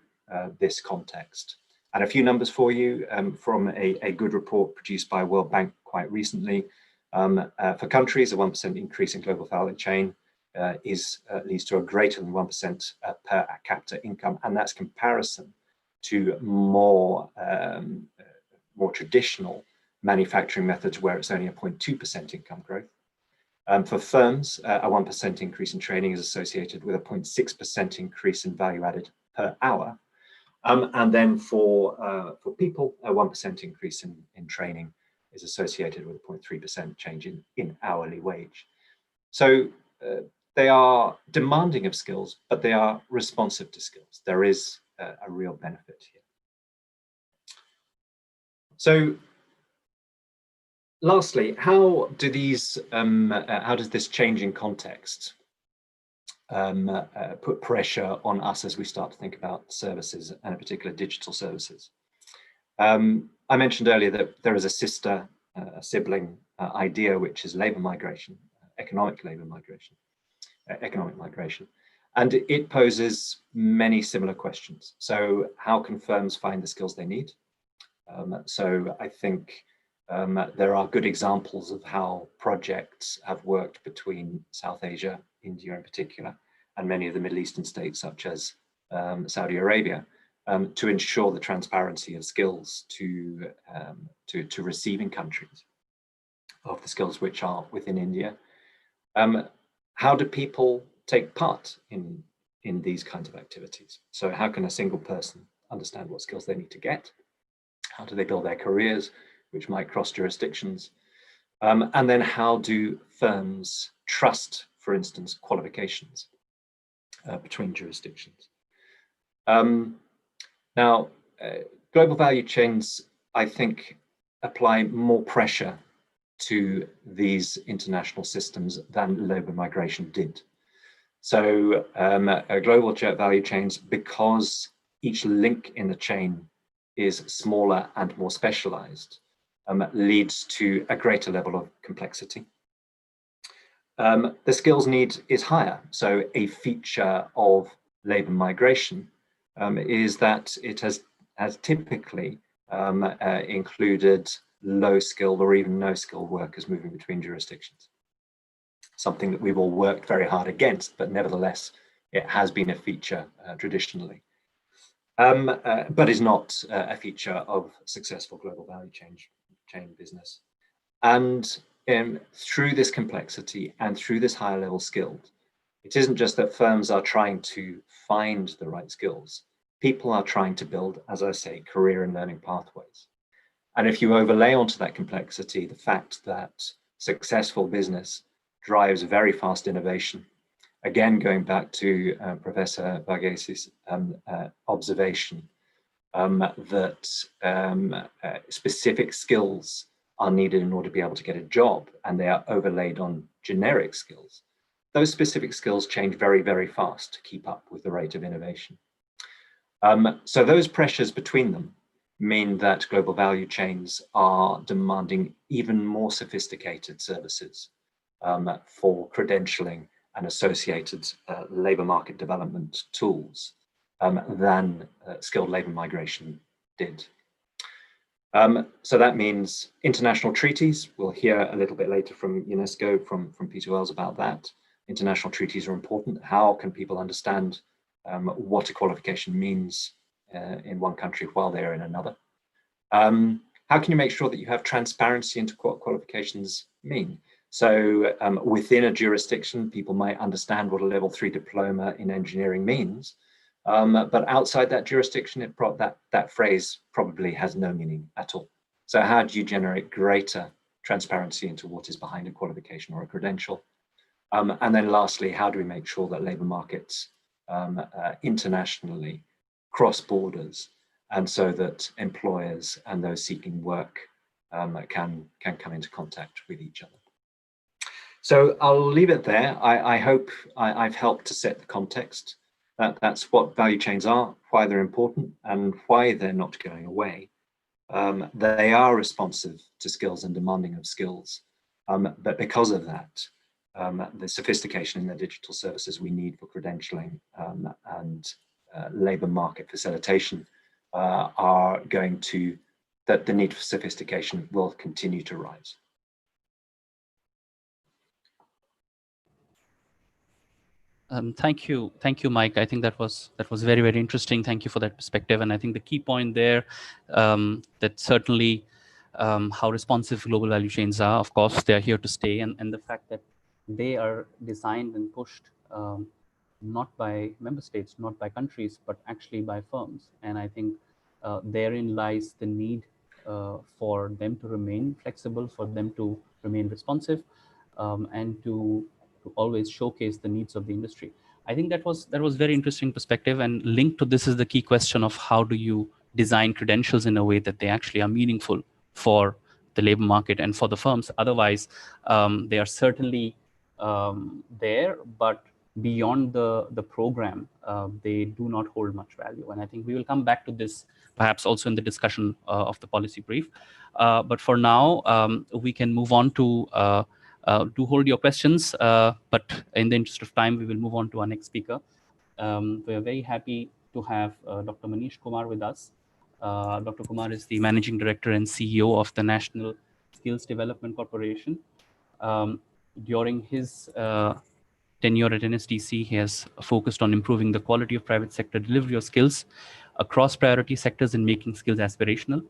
this context. And a few numbers for you from a good report produced by World Bank quite recently. For countries, a 1% increase in global value chain leads to a greater than 1% per capita income, and that's comparison to more traditional manufacturing methods where it's only a 0.2% income growth. For firms, a 1% increase in training is associated with a 0.6% increase in value added per hour. And then for people, a 1% increase in training is associated with a 0.3% change in hourly wage. So they are demanding of skills, but they are responsive to skills. There is a real benefit here. So lastly, how does this changing context put pressure on us as we start to think about services, and in particular digital services? I mentioned earlier that there is a sibling idea, which is labor migration, economic migration. And it poses many similar questions. So how can firms find the skills they need? So I think there are good examples of how projects have worked between South Asia, India in particular, and many of the Middle Eastern states such as Saudi Arabia, to ensure the transparency of skills to receiving countries of the skills which are within India. How do people take part in these kinds of activities? So how can a single person understand what skills they need to get? How do they build their careers, which might cross jurisdictions? And then how do firms trust, for instance, qualifications between jurisdictions? Now, global value chains, I think, apply more pressure to these international systems than labor migration did. So global value chains, because each link in the chain is smaller and more specialized, leads to a greater level of complexity. The skills need is higher. So a feature of labor migration is that it has typically included low-skilled or even no-skilled workers moving between jurisdictions. Something that we've all worked very hard against, but nevertheless, it has been a feature traditionally, but is not a feature of successful global value chain business. And through this complexity and through this higher level skilled, it isn't just that firms are trying to find the right skills. People are trying to build, as I say, career and learning pathways. And if you overlay onto that complexity the fact that successful business drives very fast innovation, again, going back to Professor Varghese' observation that specific skills are needed in order to be able to get a job, and they are overlaid on generic skills, those specific skills change very, very fast to keep up with the rate of innovation. So those pressures between them mean that global value chains are demanding even more sophisticated services for credentialing and associated labor market development tools than skilled labor migration did. So that means international treaties. We'll hear a little bit later from UNESCO, from Peter Wells about that. International treaties are important. How can people understand what a qualification means in one country while they're in another? How can you make sure that you have transparency into what qualifications mean? So within a jurisdiction, people might understand what a level 3 diploma in engineering means, but outside that jurisdiction, that phrase probably has no meaning at all. So how do you generate greater transparency into what is behind a qualification or a credential? And then lastly, how do we make sure that labor markets internationally cross borders, and so that employers and those seeking work can come into contact with each other? So I'll leave it there. I hope I've helped to set the context. That's what value chains are, why they're important, and why they're not going away. They are responsive to skills and demanding of skills. But because of that, the sophistication in the digital services we need for credentialing and labour market facilitation are going to, that the need for sophistication will continue to rise. Thank you, Mike. I think that was very, very interesting. Thank you for that perspective. And I think the key point there, that certainly how responsive global value chains are. Of course, they are here to stay, and the fact that they are designed and pushed not by member states, not by countries, but actually by firms. And I think therein lies the need for them to remain flexible, for them to remain responsive, and to always showcase the needs of the industry. I think that was very interesting perspective, and linked to this is the key question of how do you design credentials in a way that they actually are meaningful for the labor market and for the firms. Otherwise, they are certainly there, but beyond the program, they do not hold much value. And I think we will come back to this perhaps also in the discussion of the policy brief. But for now, we can move on to do hold your questions, but in the interest of time, we will move on to our next speaker. We are very happy to have Dr. Manish Kumar with us. Dr. Kumar is the Managing Director and CEO of the National Skills Development Corporation. During his tenure at NSDC, he has focused on improving the quality of private sector delivery of skills across priority sectors and making skills aspirational.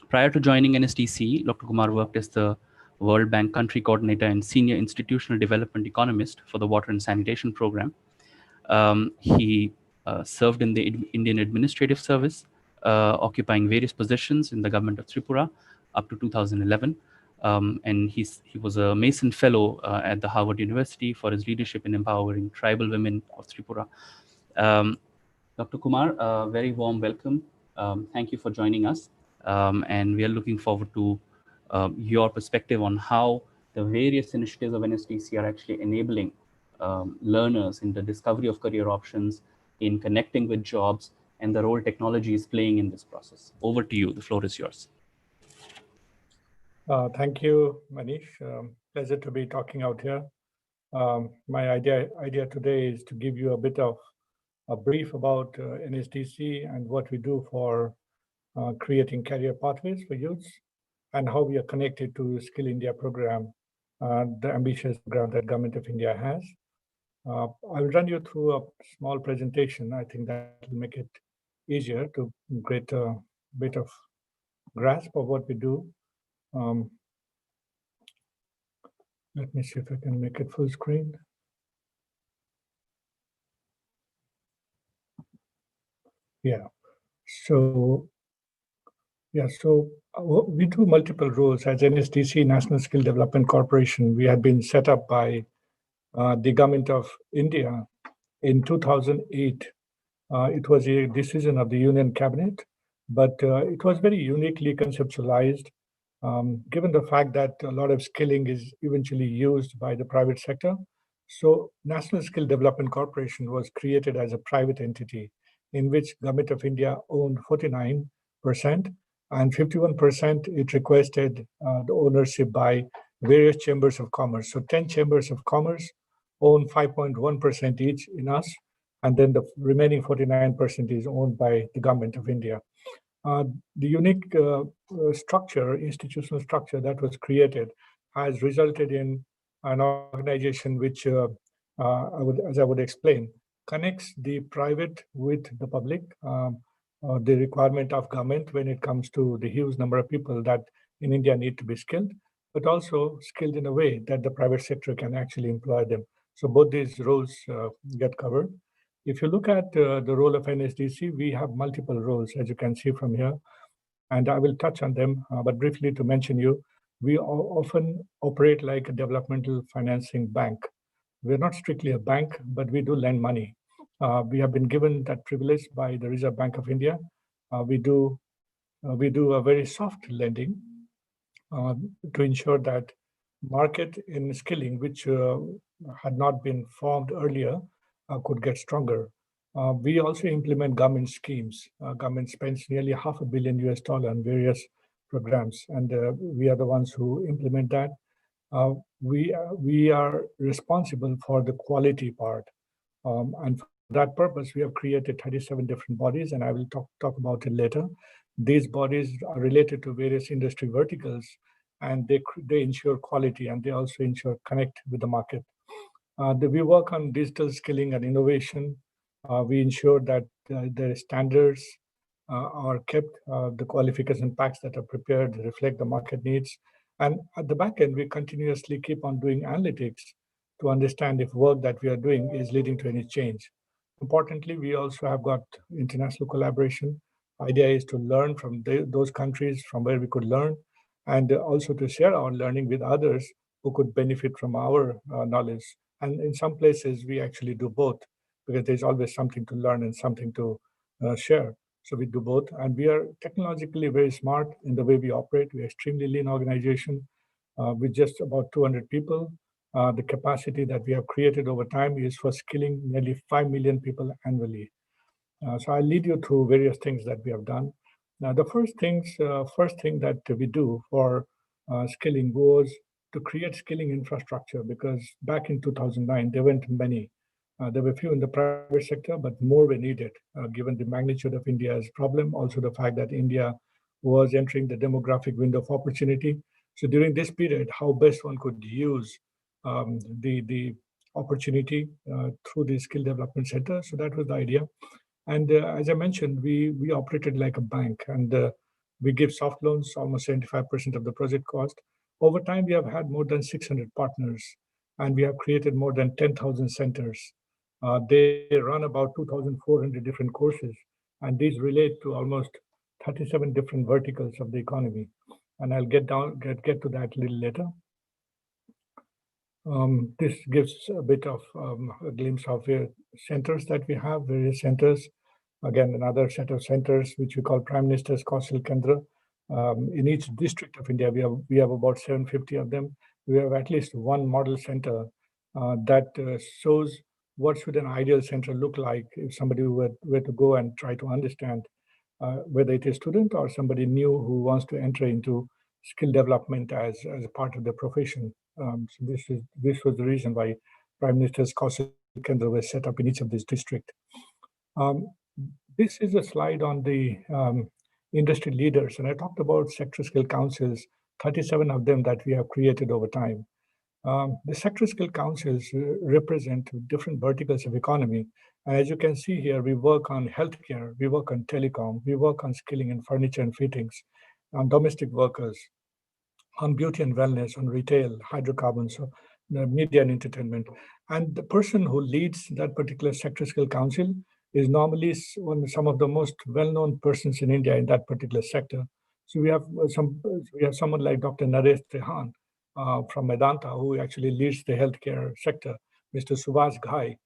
Prior to joining NSDC, Dr. Kumar worked as the World Bank Country Coordinator and Senior Institutional Development Economist for the Water and Sanitation Program. He served in the Indian Administrative Service, occupying various positions in the government of Tripura up to 2011. And he was a Mason Fellow at the Harvard University for his leadership in empowering tribal women of Tripura. Dr. Kumar, a very warm welcome. Thank you for joining us. And we are looking forward to your perspective on how the various initiatives of NSDC are actually enabling learners in the discovery of career options, in connecting with jobs, and the role technology is playing in this process. Over to you. The floor is yours. Thank you, Manish. Pleasure to be talking out here. My idea today is to give you a bit of a brief about NSDC and what we do for creating career pathways for youths, and how we are connected to Skill India program, the ambitious program that Government of India has. I'll run you through a small presentation. I think that will make it easier to get a bit of grasp of what we do. Let me see if I can make it full screen. Yeah. So we do multiple roles as NSDC, National Skill Development Corporation. We had been set up by the Government of India in 2008. It was a decision of the Union Cabinet, but it was very uniquely conceptualized, given the fact that a lot of skilling is eventually used by the private sector. So National Skill Development Corporation was created as a private entity in which Government of India owned 49%, and 51% it requested the ownership by various chambers of commerce. So 10 chambers of commerce own 5.1% each in us, and then the remaining 49% is owned by the Government of India. The unique institutional structure that was created has resulted in an organization which, as I would explain, connects the private with the public, the requirement of government when it comes to the huge number of people that in India need to be skilled, but also skilled in a way that the private sector can actually employ them. So both these roles get covered. If you look at the role of NSDC, we have multiple roles, as you can see from here, and I will touch on them, but briefly to mention you, we often operate like a developmental financing bank. We're not strictly a bank, but we do lend money. We have been given that privilege by the Reserve Bank of India. We do a very soft lending to ensure that market in skilling, which had not been formed earlier, could get stronger. We also implement government schemes. Government spends nearly $500 million on various programs, and we are the ones who implement that. We are responsible for the quality part. And for that purpose, we have created 37 different bodies, and I will talk about it later. These bodies are related to various industry verticals, and they ensure quality, and they also ensure connect with the market. We work on digital skilling and innovation. We ensure that the standards are kept, the qualification packs that are prepared reflect the market needs. And at the back end, we continuously keep on doing analytics to understand if work that we are doing is leading to any change. Importantly, we also have got international collaboration. Idea is to learn from those countries from where we could learn, and also to share our learning with others who could benefit from our knowledge. And in some places, we actually do both, because there's always something to learn and something to share. So we do both, and we are technologically very smart in the way we operate. We're extremely lean organization with just about 200 people. The capacity that we have created over time is for skilling nearly 5 million people annually. So I'll lead you through various things that we have done. Now, the first thing that we do for skilling was to create skilling infrastructure, because back in 2009, there weren't many. There were few in the private sector, but more were needed, given the magnitude of India's problem, also the fact that India was entering the demographic window of opportunity. So during this period, how best one could use the opportunity through the skill development center. So that was the idea. And as I mentioned, we operated like a bank, and we give soft loans, almost 75% of the project cost. Over time, we have had more than 600 partners, and we have created more than 10,000 centers. They run about 2,400 different courses, and these relate to almost 37 different verticals of the economy. And I'll get to that a little later. This gives a bit of a glimpse of centers that we have, various centers. Again, another set of centers, which we call Prime Minister's Kaushal Kendra. In each district of India, we have about 750 of them. We have at least one model center that shows what should an ideal center look like if somebody were to go and try to understand whether it is a student or somebody new who wants to enter into skill development as a part of the profession. So this was the reason why Prime Minister's Kaushal Kendra was set up in each of these districts. This is a slide on the industry leaders, and I talked about sector skill councils, 37 of them that we have created over time. The sector skill councils represent different verticals of economy. And as you can see here, we work on healthcare, we work on telecom, we work on skilling in furniture and fittings, on domestic workers, on beauty and wellness, on retail, hydrocarbons, so the media and entertainment. And the person who leads that particular sector skill council is normally some of the most well-known persons in India in that particular sector. So we have someone like Dr. Naresh Trehan from Medanta, who actually leads the healthcare sector. Mr. Subhash Ghai,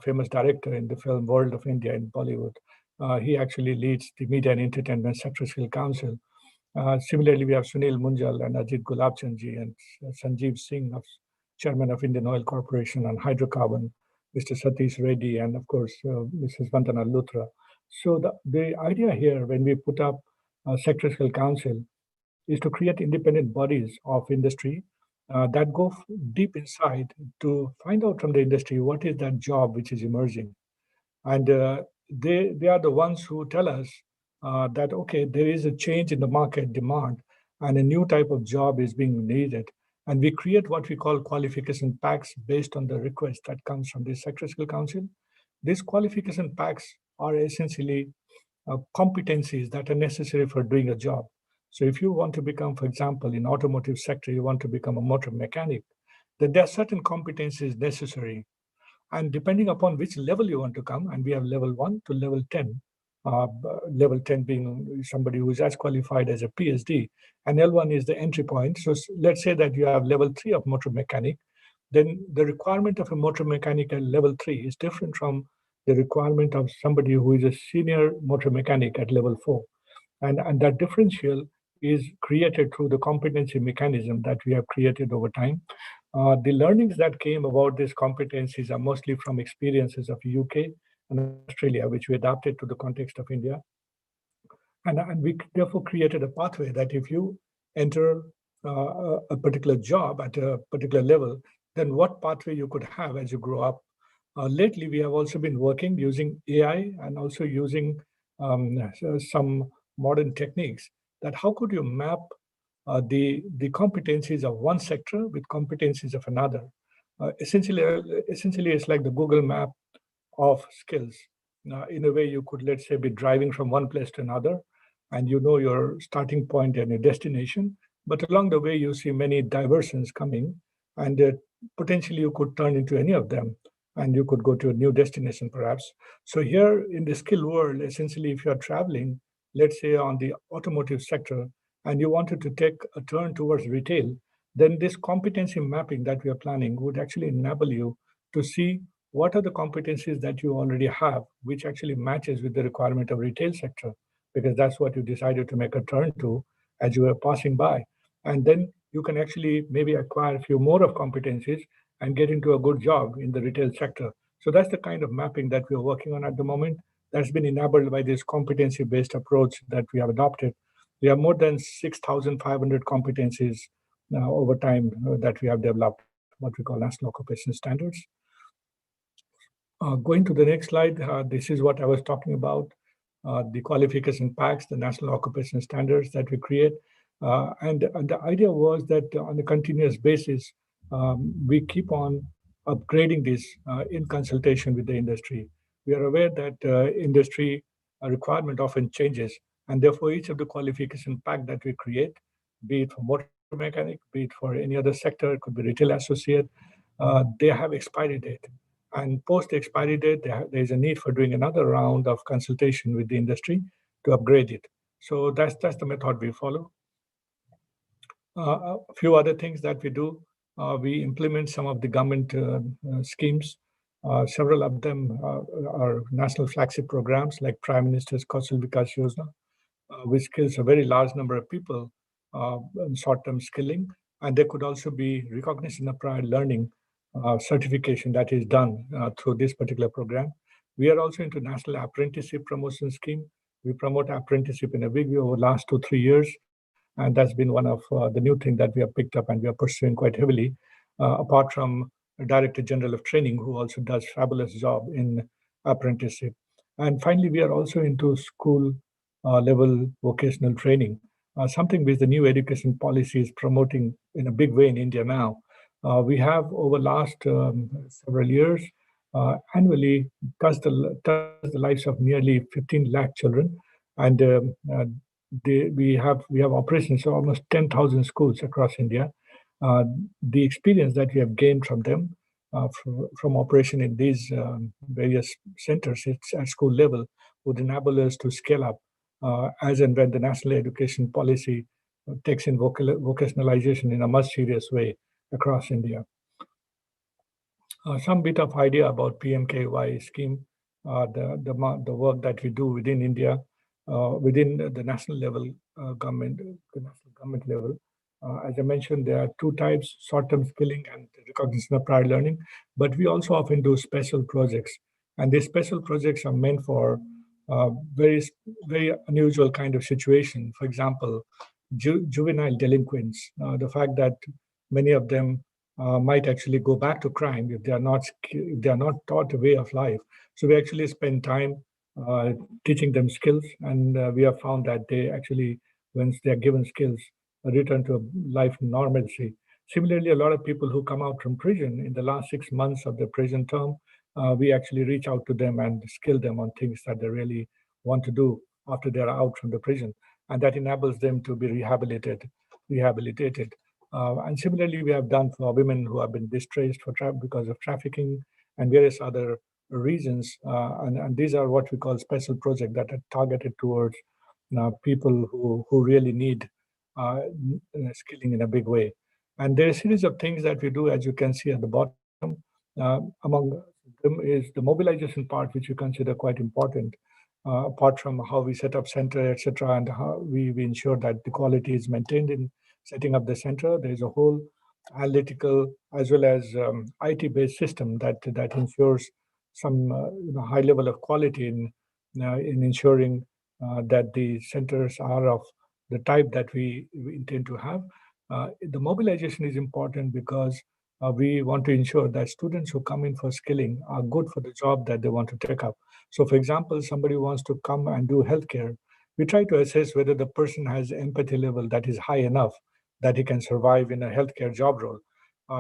famous director in the film world of India in Bollywood. He actually leads the media and entertainment sector skill council. Similarly, we have Sunil Munjal and Ajit Gulabchandji and Sanjeev Singh, chairman of Indian Oil Corporation on hydrocarbon, Mr. Satish Reddy, and of course, Mrs. Vandana Luthra. So the idea here, when we put up a sector skill council, is to create independent bodies of industry that go deep inside to find out from the industry what is that job which is emerging. And they are the ones who tell us that, okay, there is a change in the market demand and a new type of job is being needed. And we create what we call qualification packs based on the request that comes from the Sector Skill Council. These qualification packs are essentially competencies that are necessary for doing a job. So if you want to become, for example, in automotive sector, you want to become a motor mechanic, then there are certain competencies necessary. And depending upon which level you want to come, and we have level 1 to level 10, level 10 being somebody who is as qualified as a PhD, and L1 is the entry point. So let's say that you have level 3 of motor mechanic, then the requirement of a motor mechanic at level 3 is different from the requirement of somebody who is a senior motor mechanic at level 4. And that differential is created through the competency mechanism that we have created over time. The learnings that came about these competencies are mostly from experiences of UK and Australia, which we adapted to the context of India. And we therefore created a pathway that if you enter a particular job at a particular level, then what pathway you could have as you grow up. Lately, we have also been working using AI and also using some modern techniques that how could you map the competencies of one sector with competencies of another. Essentially, it's like the Google map of skills. In a way, you could, let's say, be driving from one place to another, and you know your starting point and your destination. But along the way, you see many diversions coming, and potentially you could turn into any of them, and you could go to a new destination perhaps. So here in the skill world, essentially, if you're traveling, let's say on the automotive sector, and you wanted to take a turn towards retail, then this competency mapping that we are planning would actually enable you to see what are the competencies that you already have, which actually matches with the requirement of retail sector, because that's what you decided to make a turn to as you were passing by. And then you can actually maybe acquire a few more of competencies and get into a good job in the retail sector. So that's the kind of mapping that we're working on at the moment. That's been enabled by this competency-based approach that we have adopted. We have more than 6,500 competencies over time that we have developed, what we call national occupational standards. Going to the next slide, this is what I was talking about, the qualification packs, the national occupational standards that we create. And the idea was that on a continuous basis, we keep on upgrading this in consultation with the industry. We are aware that industry requirement often changes, and therefore each of the qualification pack that we create, be it for motor mechanic, be it for any other sector, it could be retail associate, they have expiry date. And post the expiry date, there is a need for doing another round of consultation with the industry to upgrade it. So that's the method we follow. A few other things that we do, we implement some of the government schemes. Several of them are national flagship programs like Prime Minister's Kaushal Vikas Yojana, which skills a very large number of people in short-term skilling. And there could also be recognition of prior learning certification that is done through this particular program. We are also into National Apprenticeship Promotion Scheme. We promote apprenticeship in a big way over the last 2-3 years. And that's been one of the new things that we have picked up and we are pursuing quite heavily, apart from the Director General of Training, who also does fabulous job in apprenticeship. And finally, we are also into school level vocational training, something which the new education policy is promoting in a big way in India now. We have over last several years annually touched the lives of nearly 15 lakh children, and we have operations of almost 10,000 schools across India. The experience that we have gained from them, from operation in these various centers at school level, would enable us to scale up as and when the national education policy takes in vocationalization in a much serious way across India. Some bit of idea about PMKY scheme, the work that we do within India, within the national level government, the national government level. As I mentioned, there are two types: short-term skilling and recognition of prior learning. But we also often do special projects, and these special projects are meant for very unusual kind of situation. For example, juvenile delinquents. The fact that many of them might actually go back to crime if they are not taught a way of life. So we actually spend time teaching them skills, and we have found that they actually, once they are given skills, return to a life normalcy. Similarly, a lot of people who come out from prison in the last 6 months of their prison term, we actually reach out to them and skill them on things that they really want to do after they're out from the prison, and that enables them to be rehabilitated. And similarly, we have done for women who have been distressed because of trafficking and various other reasons. And these are what we call special projects that are targeted towards people who really need skilling in a big way. And there are a series of things that we do, as you can see at the bottom. Among them is the mobilization part, which we consider quite important. apart from how we set up center, etc., and how we ensure that the quality is maintained in setting up the center. There's a whole analytical as well as IT-based system that ensures some high level of quality in ensuring that the centers are of the type that we intend to have. The mobilization is important because we want to ensure that students who come in for skilling are good for the job that they want to take up. So, for example, somebody wants to come and do healthcare. We try to assess whether the person has empathy level that is high enough that he can survive in a healthcare job role.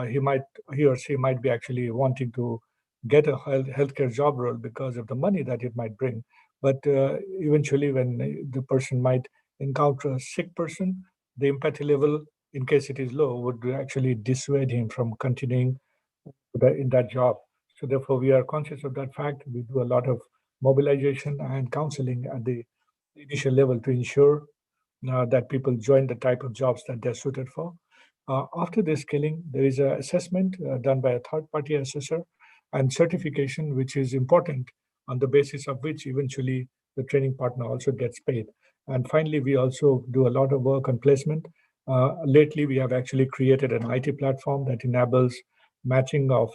He or she might be actually wanting to get a healthcare job role because of the money that it might bring. But eventually, when the person might encounter a sick person, the empathy level, in case it is low, would actually dissuade him from continuing in that job. So therefore, we are conscious of that fact. We do a lot of mobilization and counseling at the initial level to ensure that people join the type of jobs that they're suited for. After the skilling, there is an assessment done by a third-party assessor and certification, which is important, on the basis of which eventually the training partner also gets paid. And finally, we also do a lot of work on placement. Lately, we have actually created an IT platform that enables matching of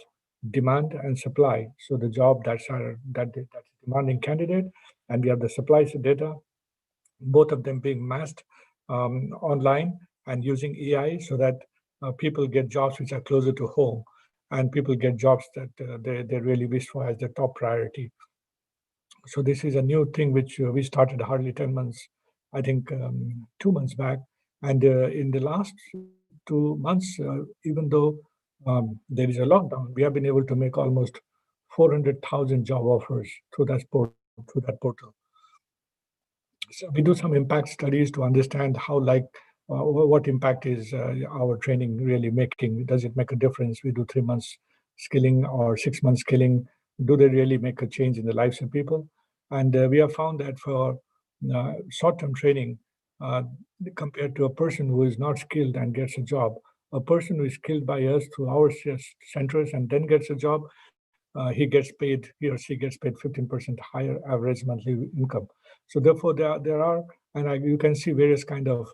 demand and supply. So the job that's demanding candidate, and we have the supply data, both of them being masked online and using AI so that people get jobs which are closer to home, and people get jobs that they really wish for as their top priority. So this is a new thing which we started hardly 10 months, I think 2 months back. And in the last 2 months, even though there is a lockdown, we have been able to make almost 400,000 job offers through that portal. So we do some impact studies to understand how, what impact is our training really making? Does it make a difference? We do 3 months skilling or 6 months skilling. Do they really make a change in the lives of people? And we have found that for short-term training, compared to a person who is not skilled and gets a job, a person who is skilled by us through our centers and then gets a job, he or she gets paid 15% higher average monthly income. So therefore, there are, and you can see various kind of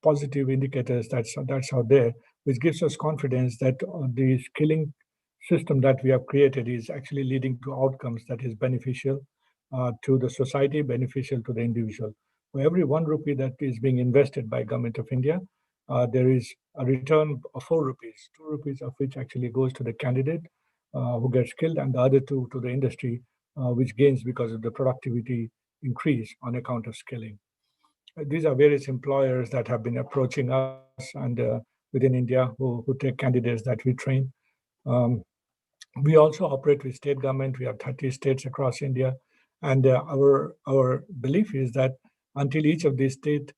positive indicators that's out there, which gives us confidence that the skilling system that we have created is actually leading to outcomes that is beneficial to the society, beneficial to the individual. For every 1 rupee that is being invested by Government of India, there is a return of 4 rupees, 2 rupees of which actually goes to the candidate who gets skilled, and the other 2 to the industry, which gains because of the productivity increase on account of skilling. These are various employers that have been approaching us and within India who take candidates that we train. We also operate with state government. We have 30 states across India. And our belief is that until each of these states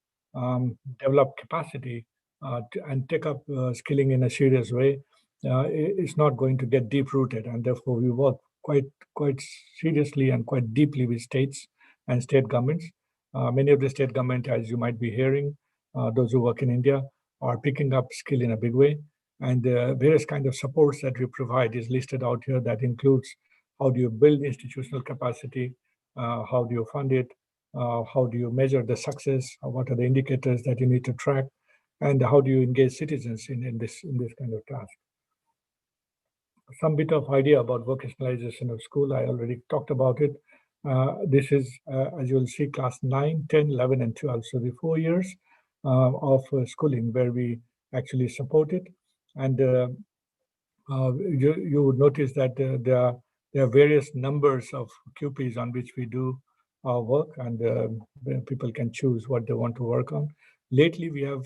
develop capacity and take up skilling in a serious way, it's not going to get deep rooted. And therefore, we work quite seriously and quite deeply with states and state governments. Many of the state government, as you might be hearing, those who work in India, are picking up skill in a big way. And various kind of supports that we provide is listed out here. That includes how do you build institutional capacity, how do you fund it, how do you measure the success, what are the indicators that you need to track, and how do you engage citizens in this kind of task. Some bit of idea about vocationalization of school, I already talked about it. This is, as you'll see, class 9, 10, 11, and 12. So the 4 years of schooling where we actually support it. And you would notice that there are various numbers of QPs on which we do our work, and people can choose what they want to work on. Lately, we have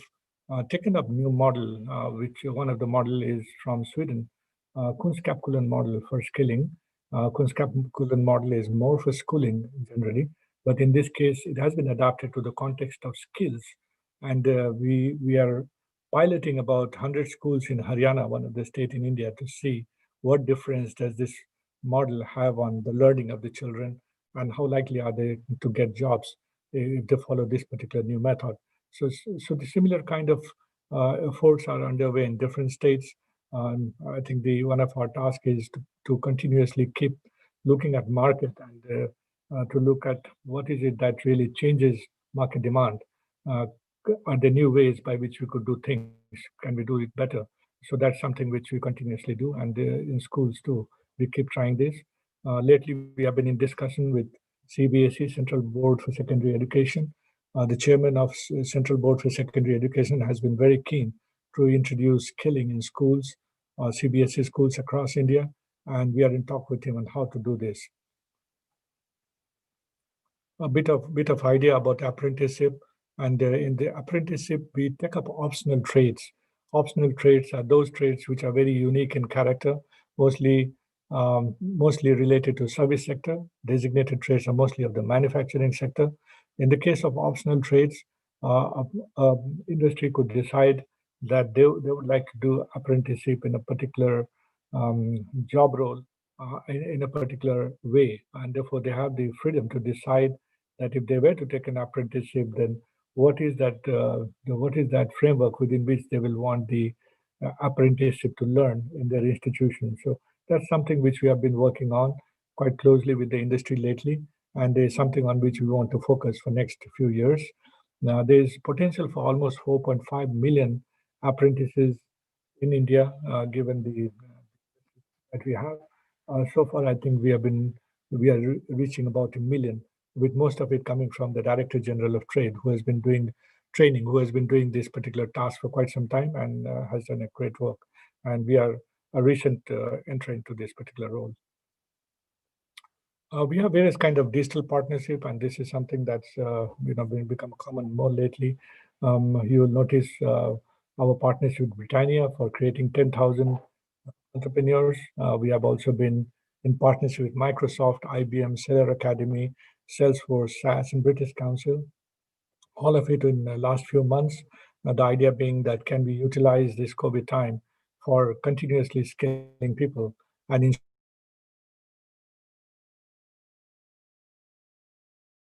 taken up new model, which one of the model is from Sweden, Kunskapsskolan model for skilling. Kunskapsskolan model is more for schooling generally, but in this case, it has been adapted to the context of skills, and we are piloting about 100 schools in Haryana, one of the state in India, to see what difference does this model have on the learning of the children and how likely are they to get jobs if they follow this particular new method. So the similar kind of efforts are underway in different states. I think one of our tasks is to continuously keep looking at market and to look at what is it that really changes market demand. Are there new ways by which we could do things? Can we do it better? So that's something which we continuously do, and in schools too, we keep trying this. Lately, we have been in discussion with CBSE, Central Board for Secondary Education. The chairman of Central Board for Secondary Education has been very keen to introduce skilling in schools, CBSE schools across India, and we are in talk with him on how to do this. A bit of idea about apprenticeship, and in the apprenticeship we take up optional trades. Optional trades are those trades which are very unique in character, mostly related to service sector. Designated trades are mostly of the manufacturing sector. In the case of optional trades, industry could decide that they would like to do apprenticeship in a particular job role, in a particular way, and therefore they have the freedom to decide that if they were to take an apprenticeship, then what is that framework within which they will want the apprenticeship to learn in their institution. So that's something which we have been working on quite closely with the industry lately, and there's something on which we want to focus for next few years. Now, there's potential for almost 4.5 million apprentices in India, given the that we have. So far, I think we are reaching about 1 million, with most of it coming from the Director General of Trade, who has been doing training, who has been doing this particular task for quite some time and has done a great work. And we are a recent entry into this particular role. We have various kind of digital partnership, and this is something that's become common more lately. You will notice our partnership with Britannia for creating 10,000 entrepreneurs. We have also been in partnership with Microsoft, IBM, Seller Academy, Salesforce, SAS, and British Council. All of it in the last few months. The idea being that can we utilize this COVID time for continuously scaling people and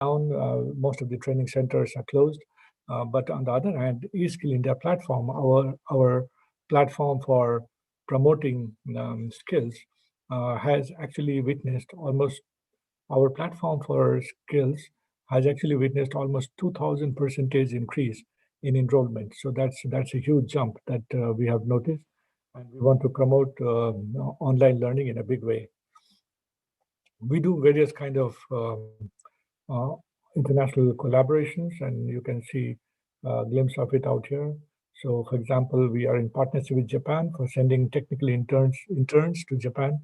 most of the training centers are closed. But on the other hand, eSkill India platform, our platform for promoting skills, has actually witnessed almost, our platform for skills has actually witnessed almost 2,000% increase in enrollment. So that's a huge jump that we have noticed, and we want to promote online learning in a big way. We do various kind of uh, international collaborations, and you can see a glimpse of it out here. So, for example, we are in partnership with Japan for sending technical interns to Japan,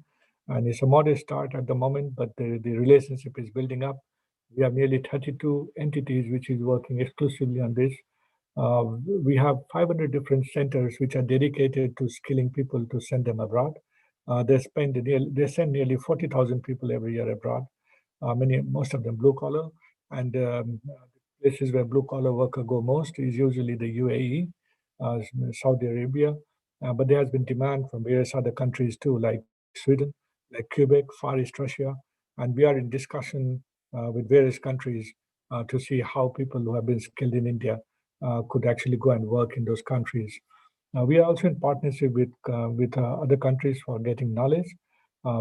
and it's a modest start at the moment, but the relationship is building up. We have nearly 32 entities which is working exclusively on this. We have 500 different centers which are dedicated to skilling people to send them abroad. They send nearly 40,000 people every year abroad. Most of them blue collar, and places where blue collar worker go most is usually the UAE, Saudi Arabia, but there has been demand from various other countries too, like Sweden, like Quebec, Far East Russia, and we are in discussion with various countries to see how people who have been skilled in India could actually go and work in those countries. We are also in partnership with other countries for getting knowledge.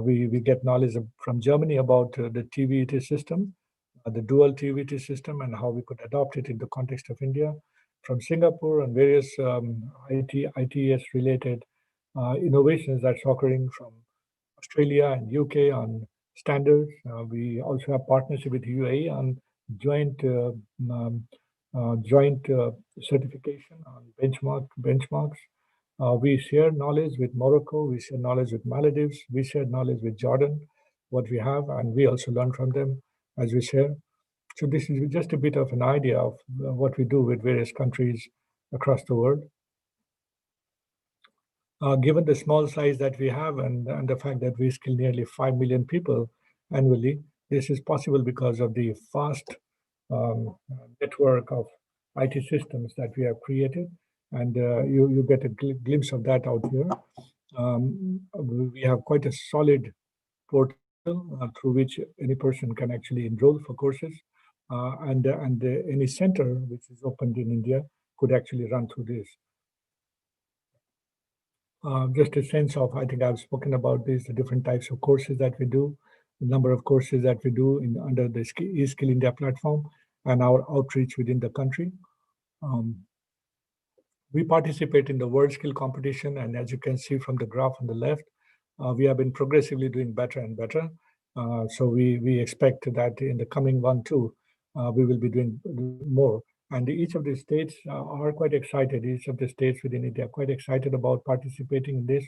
We get knowledge from Germany about the TVET system, the dual TVET system, and how we could adopt it in the context of India. From Singapore and various ITS related innovations that's occurring from Australia and UK on standards. We also have partnership with UAE on joint certification on benchmarks. We share knowledge with Morocco, we share knowledge with Maldives, we share knowledge with Jordan, what we have, and we also learn from them as we share. So this is just a bit of an idea of what we do with various countries across the world. Given the small size that we have and the fact that we skill nearly 5 million people annually, this is possible because of the fast network of IT systems that we have created. And you get a glimpse of that out here. We have quite a solid portal through which any person can actually enroll for courses. And any center which is opened in India could actually run through this. Just a sense of, I think I've spoken about this, the different types of courses that we do. the number of courses that we do under the eSkill India platform and our outreach within the country. We participate in the World Skill Competition, and as you can see from the graph on the left, we have been progressively doing better and better. So we expect that in the coming 1-2, we will be doing more. And each of the states are quite excited. Each of the states within India are quite excited about participating in this.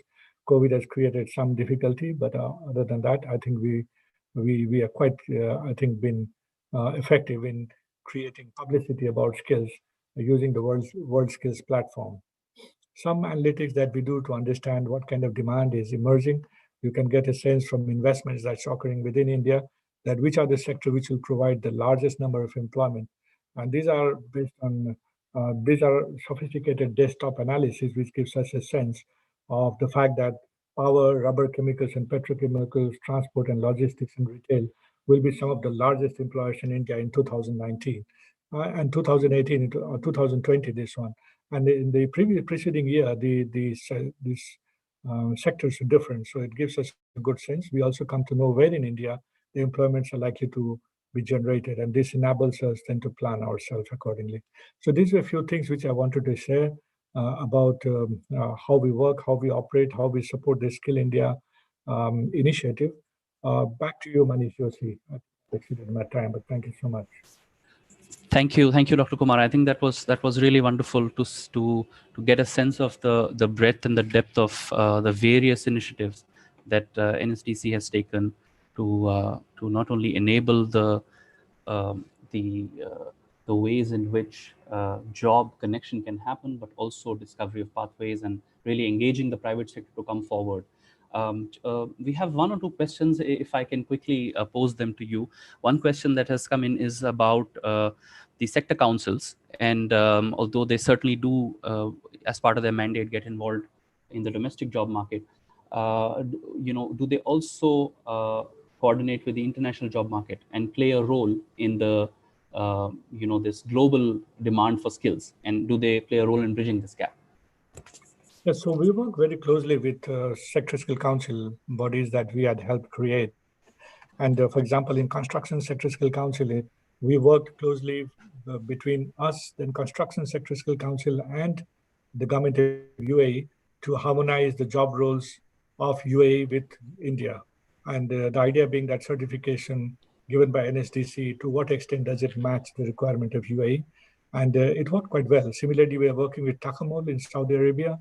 COVID has created some difficulty, but other than that, I think we are quite, I think, been effective in creating publicity about skills using the World Skills platform. Some analytics that we do to understand what kind of demand is emerging. You can get a sense from investments that's occurring within India that which are the sector which will provide the largest number of employment. And these are based on, these are sophisticated desktop analysis, which gives us a sense of the fact that power, rubber, chemicals, and petrochemicals, transport and logistics and retail will be some of the largest employers in India in 2019. And 2018 or 2020, this one. And in the preceding year, these sectors are different. So it gives us a good sense. We also come to know where in India the employments are likely to be generated. And this enables us then to plan ourselves accordingly. So these are a few things which I wanted to share about how we work, how we operate, how we support the Skill India initiative. Back to you, Manish Joshi. I exceeded my time, but thank you so much. Thank you, Dr. Kumar. I think that was really wonderful to get a sense of the breadth and the depth of the various initiatives that NSDC has taken to not only enable the ways in which job connection can happen, but also discovery of pathways and really engaging the private sector to come forward. We have one or two questions, if I can quickly pose them to you. One question that has come in is about the sector councils, and although they certainly do, as part of their mandate, get involved in the domestic job market, do they also coordinate with the international job market and play a role in the this global demand for skills, and do they play a role in bridging this gap? Yes, so we work very closely with sector skill council bodies that we had helped create. And for example, in construction sector skill council, we worked closely between us, then construction sector skill council, and the government of UAE to harmonize the job roles of UAE with India. And the idea being that certification given by NSDC, to what extent does it match the requirement of UAE? And it worked quite well. Similarly, we are working with Takamul in Saudi Arabia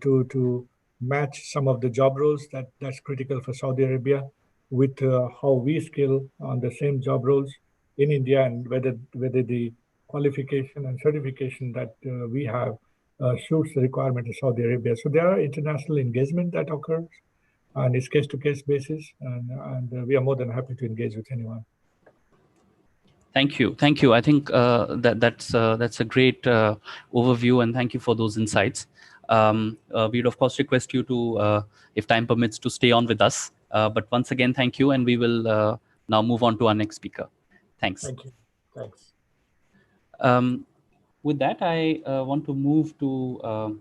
to match some of the job roles that's critical for Saudi Arabia with how we skill on the same job roles in India, and whether the qualification and certification that we have suits the requirement of Saudi Arabia. So there are international engagement that occurs, and it's case-to-case basis, and we are more than happy to engage with anyone. Thank you. I think that's a great overview, and thank you for those insights. We'd of course request you to, if time permits, to stay on with us. But once again, thank you, and we will now move on to our next speaker. Thanks. Thank you. Thanks. With that, I want to move to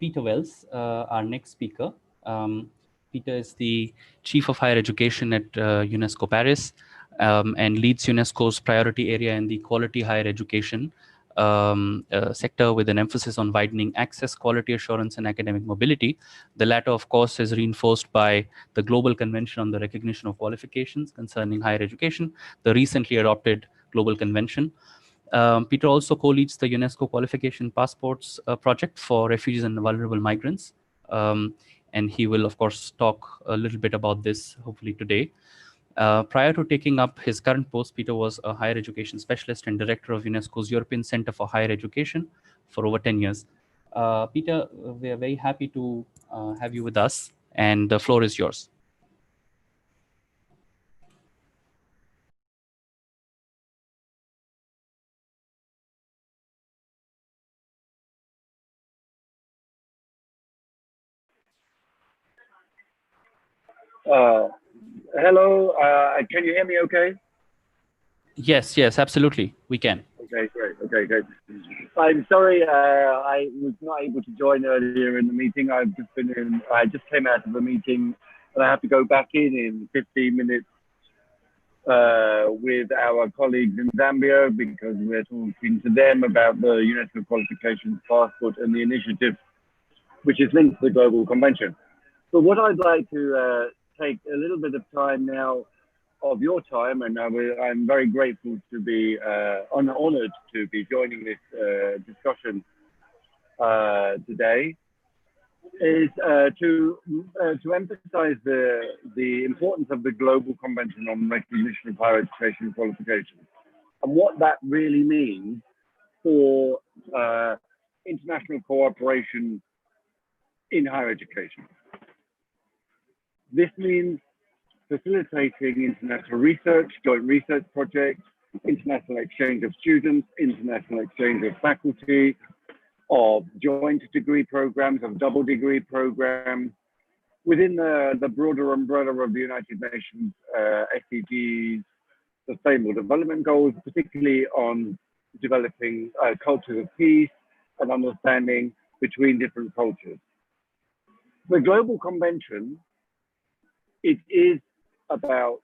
Peter Wells, our next speaker. Peter is the Chief of Higher Education at UNESCO Paris, and leads UNESCO's priority area in the quality higher education sector, with an emphasis on widening access, quality assurance, and academic mobility. The latter, of course, is reinforced by the Global Convention on the Recognition of Qualifications Concerning Higher Education, the recently adopted Global Convention. Peter also co-leads the UNESCO Qualification Passports project for refugees and vulnerable migrants. And he will, of course, talk a little bit about this, hopefully today. Prior to taking up his current post, Peter was a higher education specialist and director of UNESCO's European Center for Higher Education for over 10 years. Peter, we are very happy to have you with us, and the floor is yours. Hello, can you hear me okay? Yes, absolutely, we can. Okay, great. Okay, great. I'm sorry, I was not able to join earlier in the meeting. I just came out of a meeting and I have to go back in 15 minutes. with our colleagues in Zambia, because we're talking to them about the UNESCO Qualification Passport and the initiative which is linked to the Global Convention. But what I'd like to take a little bit of time now of your time, and I'm very grateful to be honored to be joining this discussion today, is to emphasize the importance of the Global Convention on Recognition of Higher Education Qualifications and what that really means for international cooperation in higher education. This means facilitating international research, joint research projects, international exchange of students, international exchange of faculty, of joint degree programs, of double degree programs, within the broader umbrella of the United Nations SDGs, Sustainable Development Goals, particularly on developing cultures of peace and understanding between different cultures. The Global Convention, it is about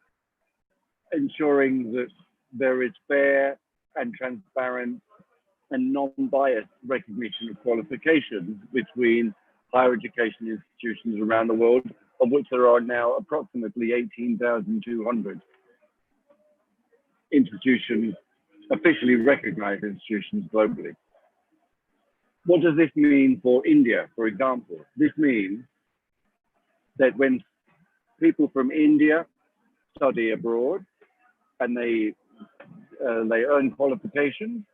ensuring that there is fair and transparent and non-biased recognition of qualifications between higher education institutions around the world, of which there are now approximately 18,200 institutions, officially recognized institutions globally. What does this mean for India, for example? This means that when people from India study abroad and they earn qualifications,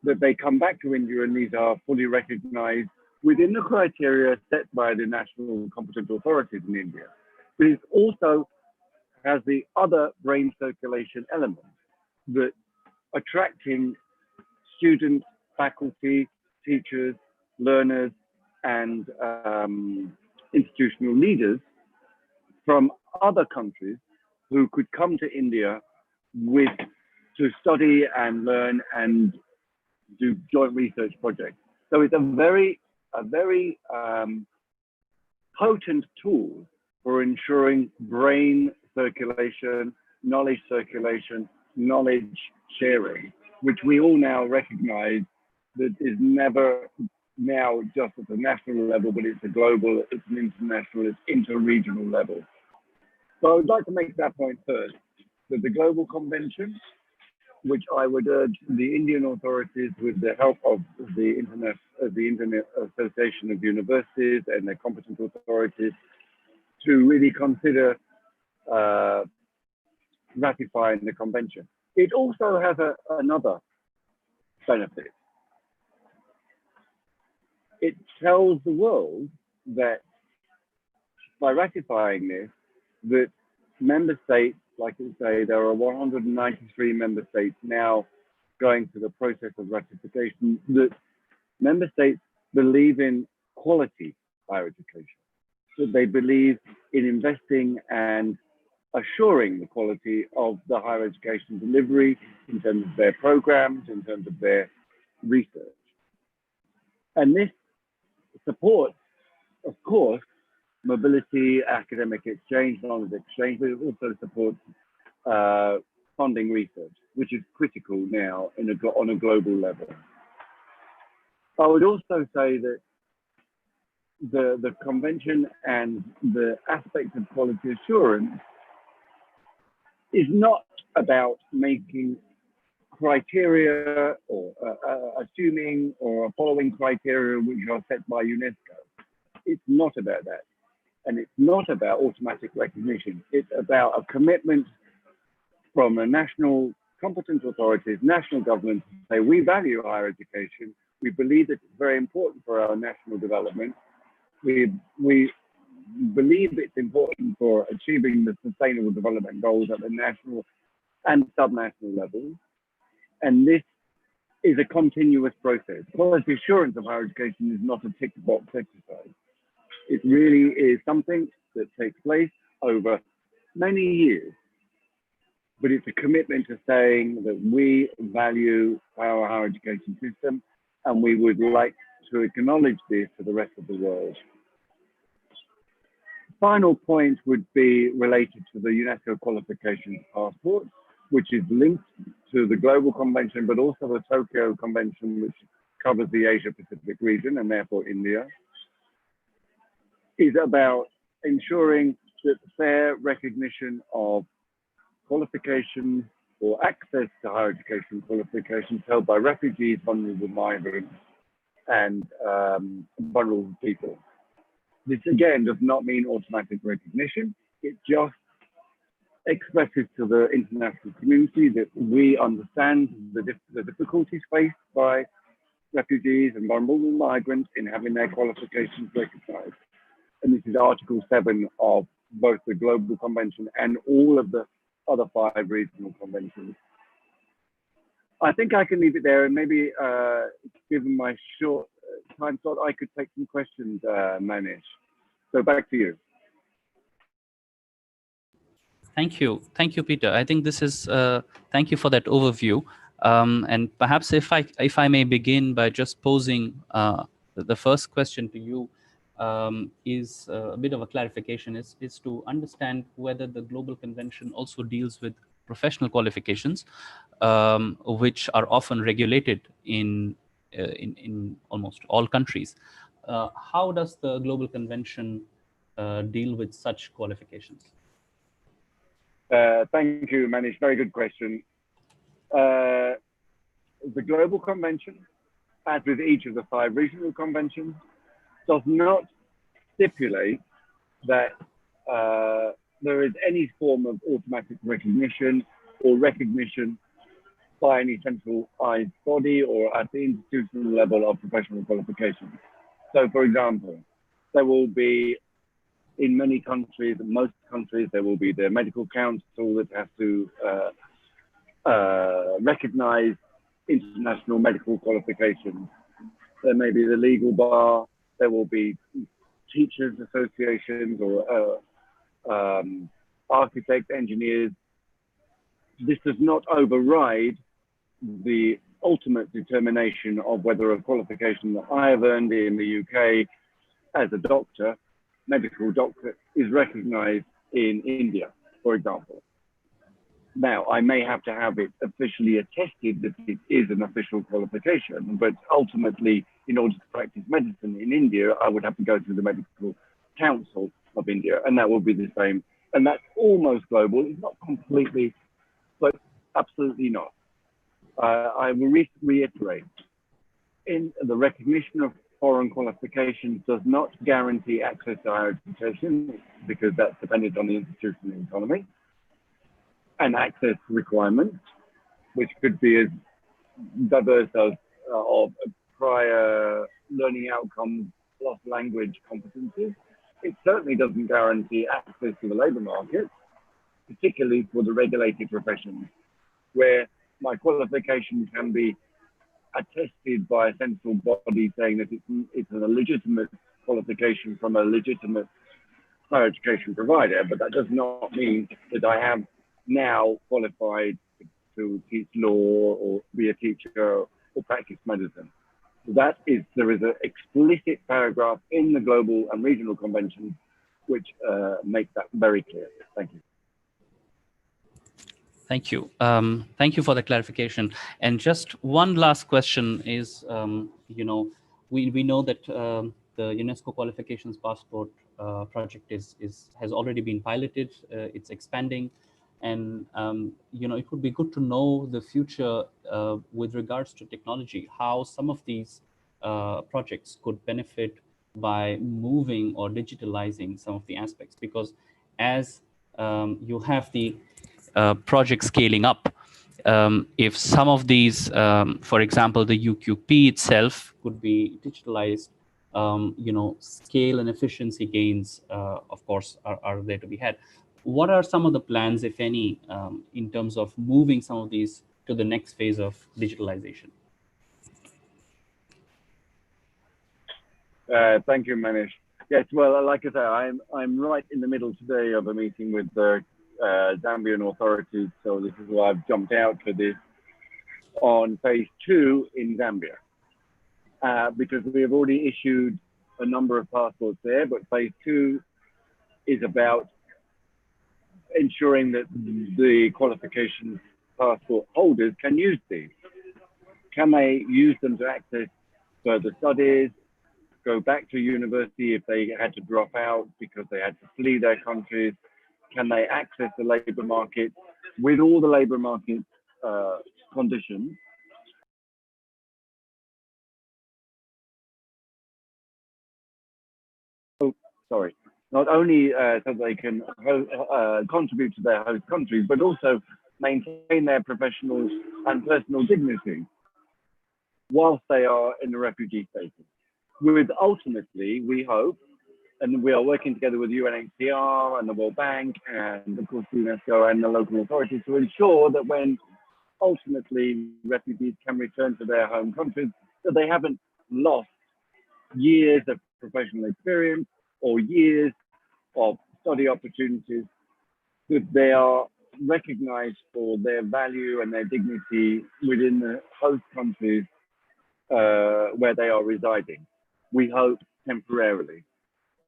that they come back to India and these are fully recognized within the criteria set by the national competent authorities in India. But it also has the other brain circulation element, that attracting students, faculty, teachers, learners, and institutional leaders from other countries who could come to India to study and learn and do joint research projects. So it's a very potent tool for ensuring brain circulation, knowledge sharing, which we all now recognize that is never now just at the national level, but it's a global, it's an international, it's inter-regional level. So I would like to make that point first, that the Global Convention, which I would urge the Indian authorities, with the help of the Internet Association of Universities and their competent authorities, to really consider ratifying the convention. It also has another benefit. It tells the world that by ratifying this, that member states, like I say, there are 193 member states now going through the process of ratification, that member states believe in quality higher education, that they believe in investing and assuring the quality of the higher education delivery in terms of their programs, in terms of their research. And this supports, of course, mobility, academic exchange, knowledge exchange, but it also supports funding research, which is critical now on a global level. I would also say that the convention and the aspect of quality assurance is not about making criteria or assuming or following criteria which are set by UNESCO. It's not about that. And it's not about automatic recognition. It's about a commitment from the national competent authorities, national governments, to say we value higher education. We believe that it's very important for our national development. We believe it's important for achieving the Sustainable Development Goals at the national and subnational levels. And this is a continuous process. Quality assurance of higher education is not a tick box exercise. It really is something that takes place over many years, but it's a commitment to saying that we value our higher education system and we would like to acknowledge this to the rest of the world. Final point would be related to the UNESCO Qualification Passport. which is linked to the Global Convention, but also the Tokyo Convention, which covers the Asia-Pacific region and therefore India, is about ensuring that fair recognition of qualification or access to higher education qualifications held by refugees, vulnerable migrants, and vulnerable people. This again does not mean automatic recognition. It just expresses to the international community that we understand the difficulties faced by refugees and vulnerable migrants in having their qualifications recognized. And this is Article 7 of both the Global Convention and all of the other 5 regional conventions. I think I can leave it there, and maybe given my short time slot, I could take some questions, Manish. So back to you. Thank you, Peter. I think this is thank you for that overview. And perhaps if I may begin by just posing the first question to you, is a bit of a clarification, is to understand whether the Global Convention also deals with professional qualifications, which are often regulated in almost all countries. How does the Global Convention deal with such qualifications? Thank you, Manish. Very good question. The Global Convention, as with each of the 5 regional conventions, does not stipulate that there is any form of automatic recognition or recognition by any centralized body or at the institutional level of professional qualifications. So, for example, there will be, in many countries, most countries, there will be the medical council that has to recognize international medical qualifications. There may be the legal bar, there will be teachers associations or architects, engineers. This does not override the ultimate determination of whether a qualification that I have earned in the UK as a doctor, medical doctor, is recognized in India, for example. Now, I may have to have it officially attested that it is an official qualification, but ultimately, in order to practice medicine in India, I would have to go through the Medical Council of India, and that will be the same. And that's almost global. It's not completely, but absolutely not. I will reiterate, in the recognition of foreign qualifications does not guarantee access to higher education, because that's dependent on the institution and economy, and access requirements, which could be as diverse as of prior learning outcomes plus language competencies. It certainly doesn't guarantee access to the labor market, particularly for the regulated professions, where my qualification can be attested by a central body saying that it's a legitimate qualification from a legitimate higher education provider, but that does not mean that I have now qualified to teach law or be a teacher or practice medicine. So there is an explicit paragraph in the global and regional conventions which make that very clear. Thank you. Thank you. Thank you for the clarification. And just one last question is, we know that the UNESCO Qualifications Passport project has already been piloted. It's expanding, and it would be good to know the future with regards to technology, how some of these projects could benefit by moving or digitalizing some of the aspects, because as you have the project scaling up, if some of these, for example, the UQP itself could be digitalized, scale and efficiency gains, of course, are there to be had. What are some of the plans, if any, in terms of moving some of these to the next phase of digitalization? Thank you, Manish. Yes, well, like I say, I'm right in the middle today of a meeting with the Zambian authorities, so this is why I've jumped out for this on phase 2 in Zambia, because we have already issued a number of passports there, but phase 2 is about ensuring that the qualifications passport holders can use these. Can they use them to access further studies, go back to university if they had to drop out because they had to flee their countries? Can they access the labour market with all the labour market conditions? Oh, sorry. Not only so they can contribute to their host countries, but also maintain their professional and personal dignity whilst they are in the refugee status. With ultimately, we hope, and we are working together with UNHCR and the World Bank and of course UNESCO and the local authorities to ensure that when ultimately refugees can return to their home countries, that they haven't lost years of professional experience or years of study opportunities, that they are recognized for their value and their dignity within the host countries where they are residing. We hope temporarily.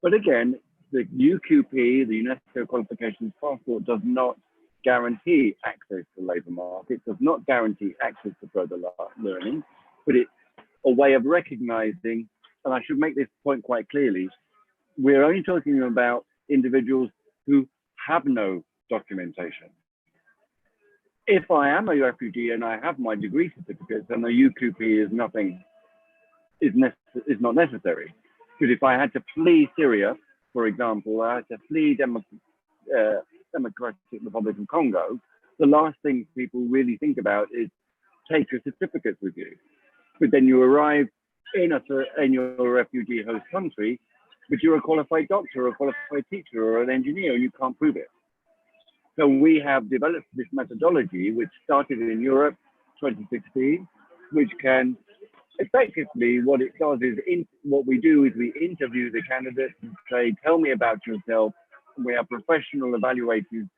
But again, the UQP, the UNESCO Qualifications Passport, does not guarantee access to the labour market, does not guarantee access to further learning, but it's a way of recognizing, and I should make this point quite clearly, we're only talking about individuals who have no documentation. If I am a refugee and I have my degree certificates, then the UQP is not necessary. Because if I had to flee Syria, for example, I had to flee Democratic Republic of Congo, the last thing people really think about is take your certificates with you. But then you arrive in your refugee host country, but you're a qualified doctor, or a qualified teacher, or an engineer, and you can't prove it. So we have developed this methodology, which started in Europe 2016, which can effectively, what it does is, what we do is we interview the candidates and say, tell me about yourself. We have professional evaluators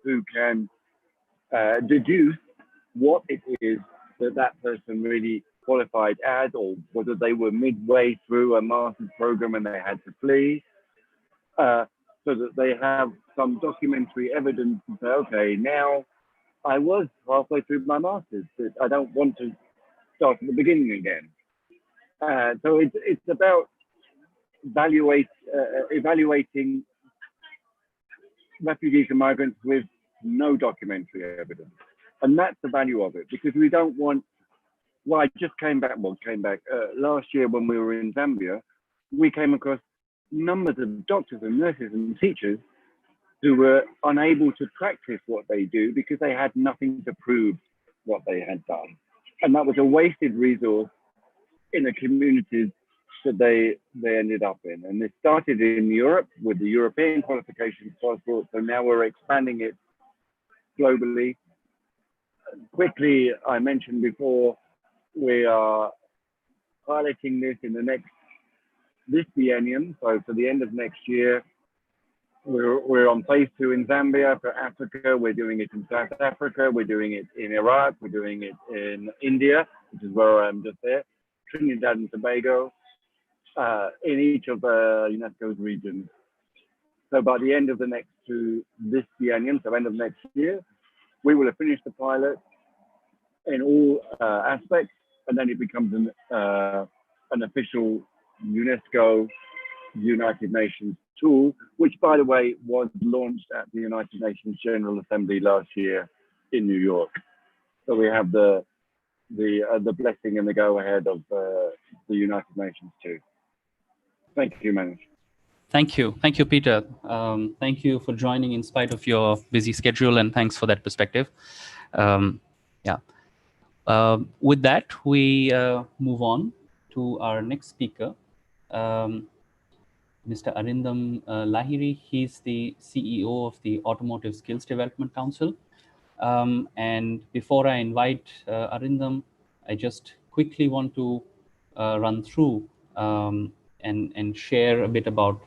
who can deduce what it is that person really qualified as, or whether they were midway through a master's program and they had to flee, so that they have some documentary evidence to say, okay, now I was halfway through my master's, but I don't want to start at the beginning again. So it's about evaluating refugees and migrants with no documentary evidence. And that's the value of it, because we don't want, well, I just came back last year when we were in Zambia, we came across numbers of doctors and nurses and teachers who were unable to practice what they do because they had nothing to prove what they had done. And that was a wasted resource in the communities that they ended up in. And this started in Europe with the European Qualifications Passport. So now we're expanding it globally. Quickly, I mentioned before, we are piloting this in this biennium. So for the end of next year, we're on phase 2 in Zambia. For Africa, we're doing it in South Africa, we're doing it in Iraq, we're doing it in India, which is where I'm just there, Trinidad and Tobago, in each of UNESCO's regions. So by the end of this biennium, so end of next year, we will have finished the pilot in all aspects, and then it becomes an official UNESCO United Nations tool, which, by the way, was launched at the United Nations General Assembly last year in New York. So we have the blessing and the go-ahead of the United Nations too. Thank you, Manish. Thank you, Peter. Thank you for joining in spite of your busy schedule, and thanks for that perspective. With that, we move on to our next speaker, Mr. Arindam Lahiri. He's the CEO of the Automotive Skills Development Council. And before I invite Arindam, I just quickly want to run through and share a bit about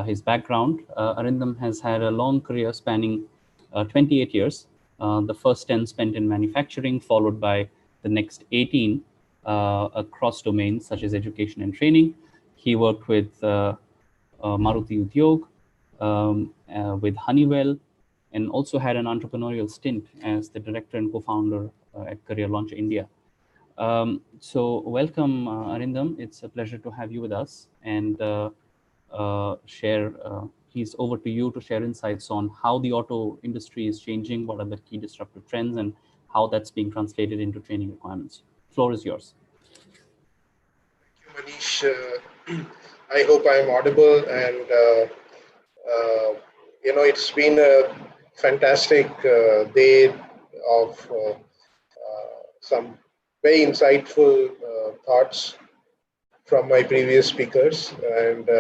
his background. Arindam has had a long career spanning 28 years, the first 10 spent in manufacturing, followed by the next 18 across domains such as education and training. He worked with Maruti Udyog, with Honeywell, and also had an entrepreneurial stint as the director and co-founder at Career Launch India. So welcome, Arindam. It's a pleasure to have you with us and share. Please, over to you to share insights on how the auto industry is changing, what are the key disruptive trends, and how that's being translated into training requirements. Floor is yours. Thank you, Manish. I hope I'm audible, and it's been a fantastic day of some very insightful thoughts from my previous speakers, and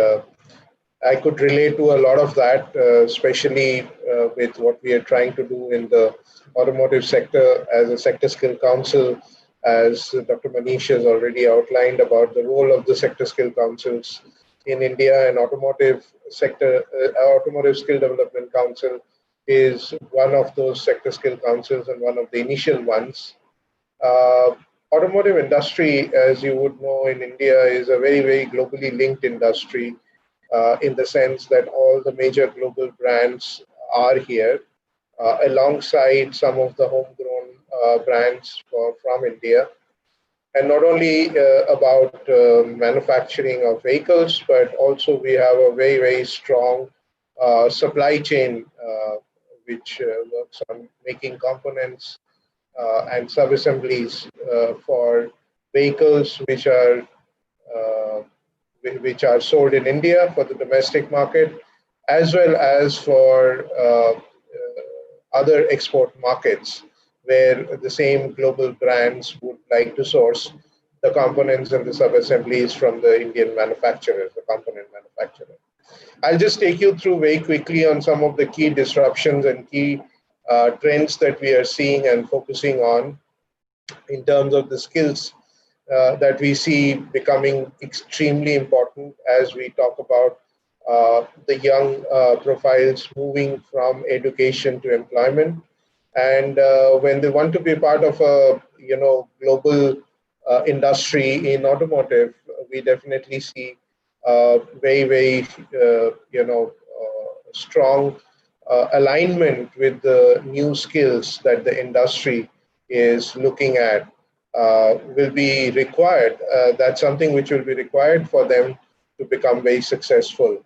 I could relate to a lot of that, especially with what we are trying to do in the automotive sector as a sector skill council, as Dr. Manish has already outlined about the role of the sector skill councils in India. And automotive skill development council is one of those sector skill councils and one of the initial ones. Automotive industry, as you would know, in India is a very, very globally linked industry. In the sense that all the major global brands are here, alongside some of the homegrown brands from India. And not only about manufacturing of vehicles, but also we have a very, very strong supply chain which works on making components and sub-assemblies for vehicles which are sold in India for the domestic market, as well as for other export markets, where the same global brands would like to source the components and the sub-assemblies from the Indian manufacturers, the component manufacturer. I'll just take you through very quickly on some of the key disruptions and key trends that we are seeing and focusing on in terms of the skills that we see becoming extremely important as we talk about the young profiles moving from education to employment. And when they want to be part of a global industry in automotive, we definitely see very, very strong alignment with the new skills that the industry is looking at. Will be required. That's something which will be required for them to become very successful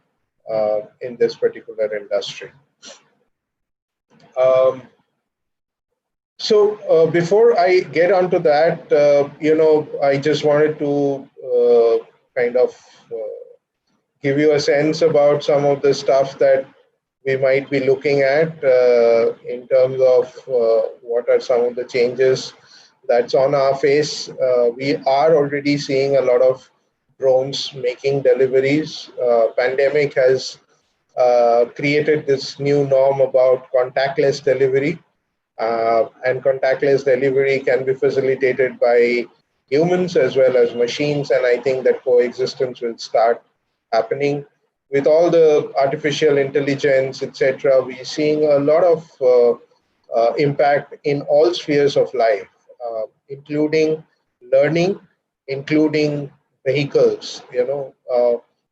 in this particular industry. So before I get onto that, I just wanted to kind of give you a sense about some of the stuff that we might be looking at in terms of what are some of the changes that's on our face. We are already seeing a lot of drones making deliveries. Pandemic has created this new norm about contactless delivery. And contactless delivery can be facilitated by humans as well as machines. And I think that coexistence will start happening. With all the artificial intelligence, etc., we're seeing a lot of impact in all spheres of life, including learning, including vehicles.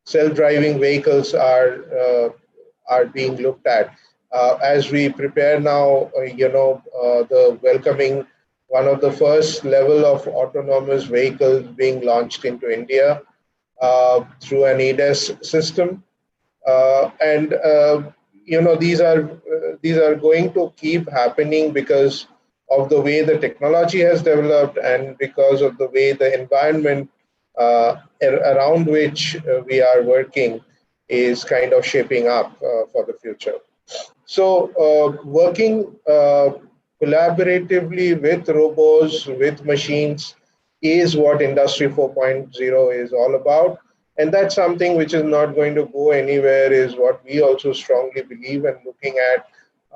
Self-driving vehicles are being looked at. As we prepare now, the welcoming one of the first level of autonomous vehicles being launched into India through an ADAS system. And these are going to keep happening because of the way the technology has developed and because of the way the environment around which we are working is kind of shaping up for the future. So working collaboratively with robots, with machines, is what Industry 4.0 is all about. And that's something which is not going to go anywhere, is what we also strongly believe, and looking at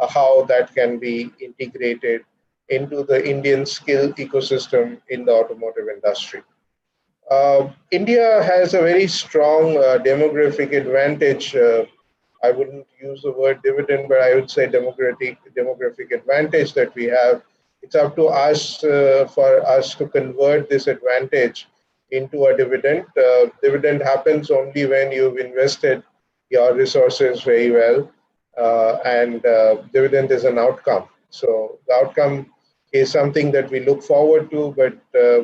how that can be integrated into the Indian skill ecosystem in the automotive industry. India has a very strong demographic advantage. I wouldn't use the word dividend, but I would say demographic advantage that we have. It's up to us for us to convert this advantage into a dividend. Dividend happens only when you've invested your resources very well. and dividend is an outcome. So the outcome is something that we look forward to, but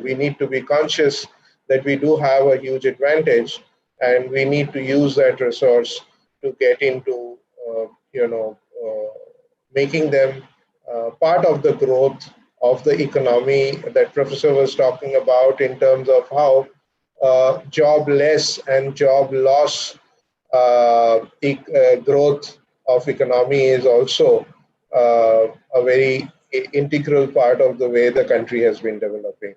we need to be conscious that we do have a huge advantage, and we need to use that resource to get into, making them part of the growth of the economy that Professor was talking about in terms of how jobless and job loss growth of economy is also a very integral part of the way the country has been developing.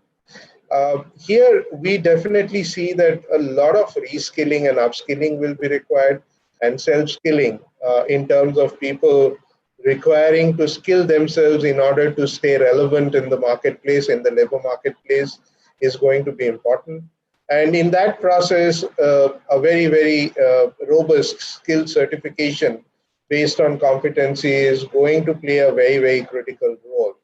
Here, we definitely see that a lot of reskilling and upskilling will be required, and self-skilling in terms of people requiring to skill themselves in order to stay relevant in the marketplace, in the labor marketplace, is going to be important. And in that process, a very, very robust skill certification based on competency is going to play a very, very critical role.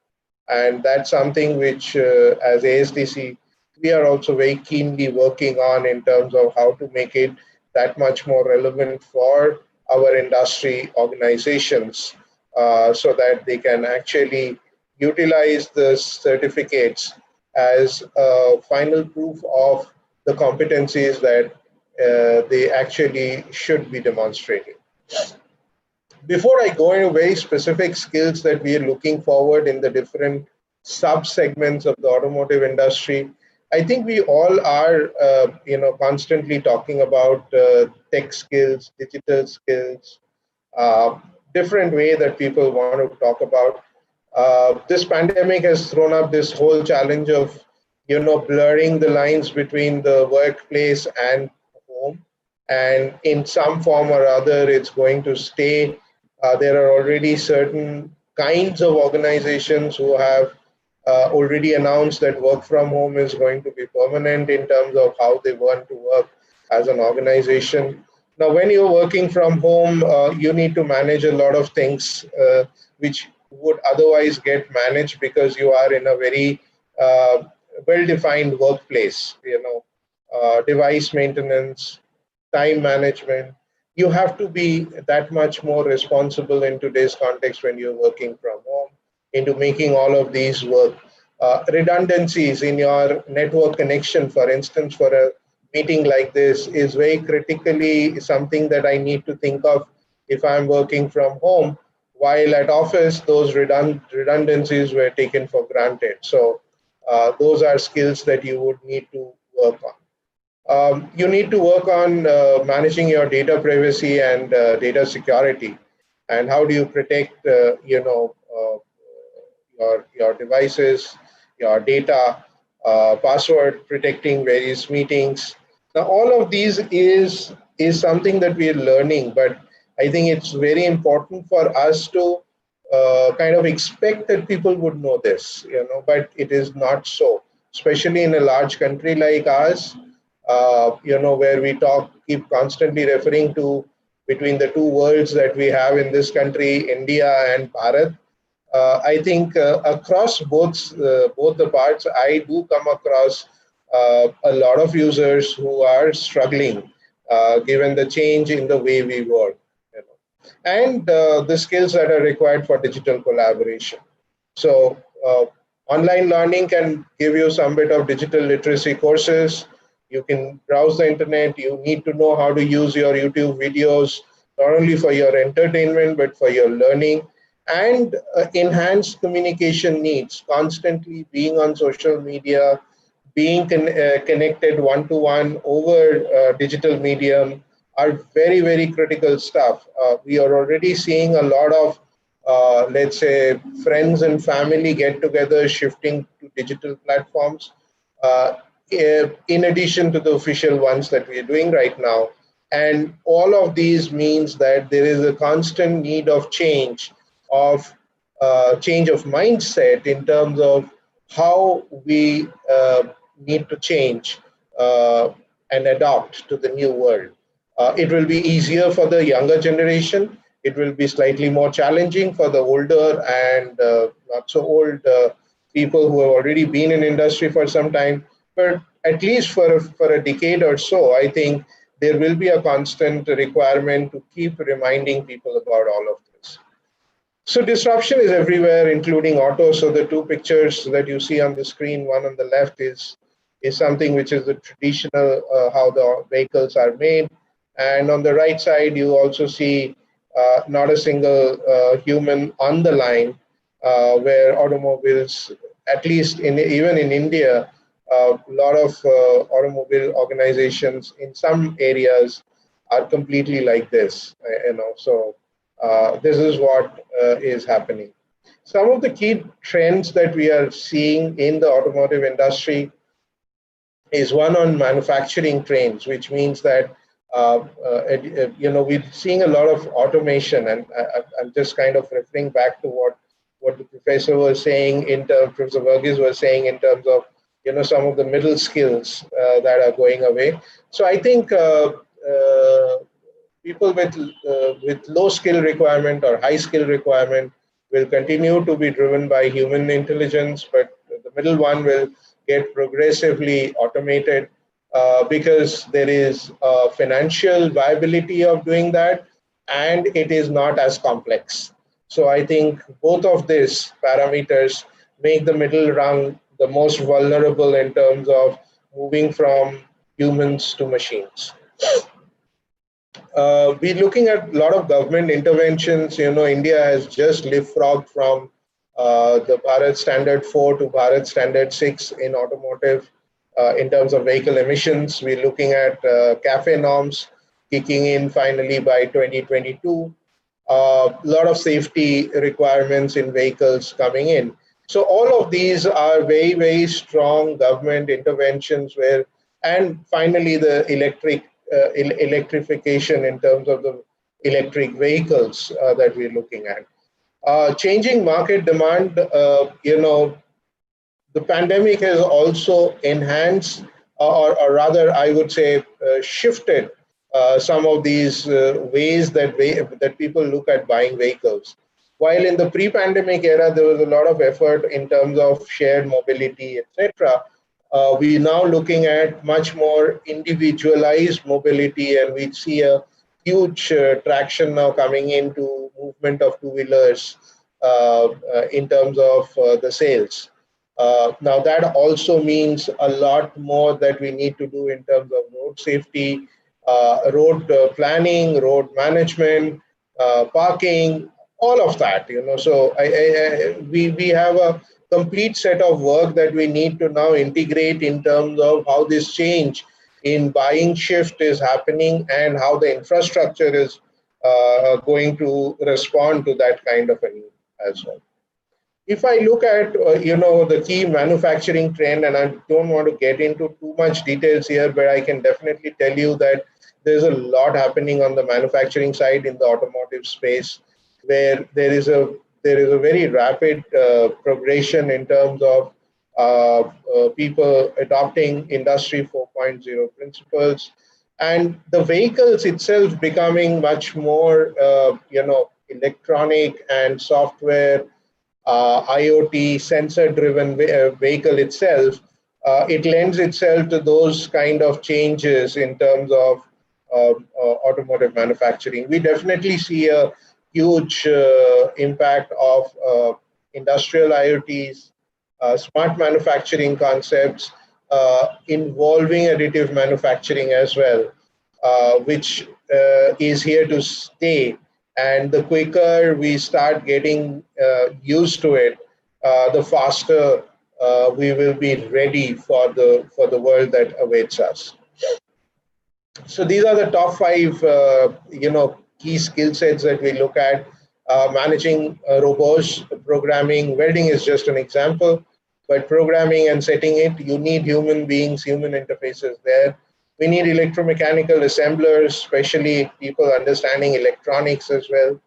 And that's something which, as ASDC, we are also very keenly working on in terms of how to make it that much more relevant for our industry organizations so that they can actually utilize the certificates as a final proof of the competencies that they actually should be demonstrating. Before I go into very specific skills that we are looking forward in the different sub-segments of the automotive industry, I think we all are, constantly talking about tech skills, digital skills, different way that people want to talk about. This pandemic has thrown up this whole challenge of, blurring the lines between the workplace and home. And in some form or other, it's going to stay. There are already certain kinds of organizations who have already announced that work from home is going to be permanent in terms of how they want to work as an organization. Now, when you're working from home, you need to manage a lot of things which would otherwise get managed because you are in a very well-defined workplace, device maintenance, time management. You have to be that much more responsible in today's context when you're working from home into making all of these work. Redundancies in your network connection, for instance, for a meeting like this is very critically something that I need to think of if I'm working from home, while at office, those redundancies were taken for granted. So those are skills that you would need to work on. You need to work on managing your data privacy and data security, and how do you protect, your devices, your data, password protecting various meetings. Now, all of these is something that we are learning, but I think it's very important for us to kind of expect that people would know this, but it is not so, especially in a large country like ours, where we keep constantly referring to between the two worlds that we have in this country, India and Bharat. I think across both the parts, I do come across a lot of users who are struggling given the change in the way we work, and the skills that are required for digital collaboration. So online learning can give you some bit of digital literacy courses. You can browse the internet. You need to know how to use your YouTube videos, not only for your entertainment, but for your learning. And enhanced communication needs, constantly being on social media, being connected one-to-one over digital medium are very, very critical stuff. We are already seeing a lot of, let's say, friends and family get-together shifting to digital platforms, in addition to the official ones that we are doing right now. And all of these means that there is a constant need of change of mindset in terms of how we need to change and adapt to the new world. It will be easier for the younger generation. It will be slightly more challenging for the older and not so old people who have already been in industry for some time. But at least for a decade or so, I think there will be a constant requirement to keep reminding people about all of this. So disruption is everywhere, including auto. So the two pictures that you see on the screen, one on the left is something which is the traditional how the vehicles are made, and on the right side you also see not a single human on the line, where automobiles, at least even in India, a lot of automobile organizations in some areas are completely like this, So this is what is happening. Some of the key trends that we are seeing in the automotive industry is one on manufacturing trends, which means that we're seeing a lot of automation, and I'm just kind of referring back to what the professor was saying Professor Verghese was saying in terms of some of the middle skills that are going away. So I think people with low skill requirement or high skill requirement will continue to be driven by human intelligence, but the middle one will get progressively automated because there is financial viability of doing that, and it is not as complex. So I think both of these parameters make the middle rung the most vulnerable in terms of moving from humans to machines. We're looking at a lot of government interventions. India has just leapfrogged from the Bharat Standard 4 to Bharat Standard 6 in automotive in terms of vehicle emissions. We're looking at CAFE norms kicking in finally by 2022. A lot of safety requirements in vehicles coming in. So all of these are very, very strong government interventions and finally the electrification in terms of the electric vehicles that we're looking at. Changing market demand, the pandemic has also enhanced, or rather, I would say, shifted some of these ways that people look at buying vehicles. While in the pre-pandemic era, there was a lot of effort in terms of shared mobility, etc. We're now looking at much more individualized mobility, and we see a huge traction now coming into movement of two-wheelers in terms of the sales. Now that also means a lot more that we need to do in terms of road safety, road planning, road management, parking, all of that. So we have a complete set of work that we need to now integrate in terms of how this change in buying shift is happening and how the infrastructure is going to respond to that kind of a need as well. If I look at the key manufacturing trend, and I don't want to get into too much details here, but I can definitely tell you that there's a lot happening on the manufacturing side in the automotive space, where there is a very rapid progression in terms of people adopting Industry 4.0 principles, and the vehicles itself becoming much more electronic and software. IoT sensor-driven vehicle itself, it lends itself to those kind of changes in terms of automotive manufacturing. We definitely see a huge impact of industrial IoTs, smart manufacturing concepts, involving additive manufacturing as well, which is here to stay. And the quicker we start getting used to it, the faster we will be ready for the world that awaits us. So these are the top 5, key skill sets that we look at. Managing robots, programming, welding is just an example, but programming and setting it, you need human beings, human interfaces there. We need electromechanical assemblers, especially people understanding electronics as well.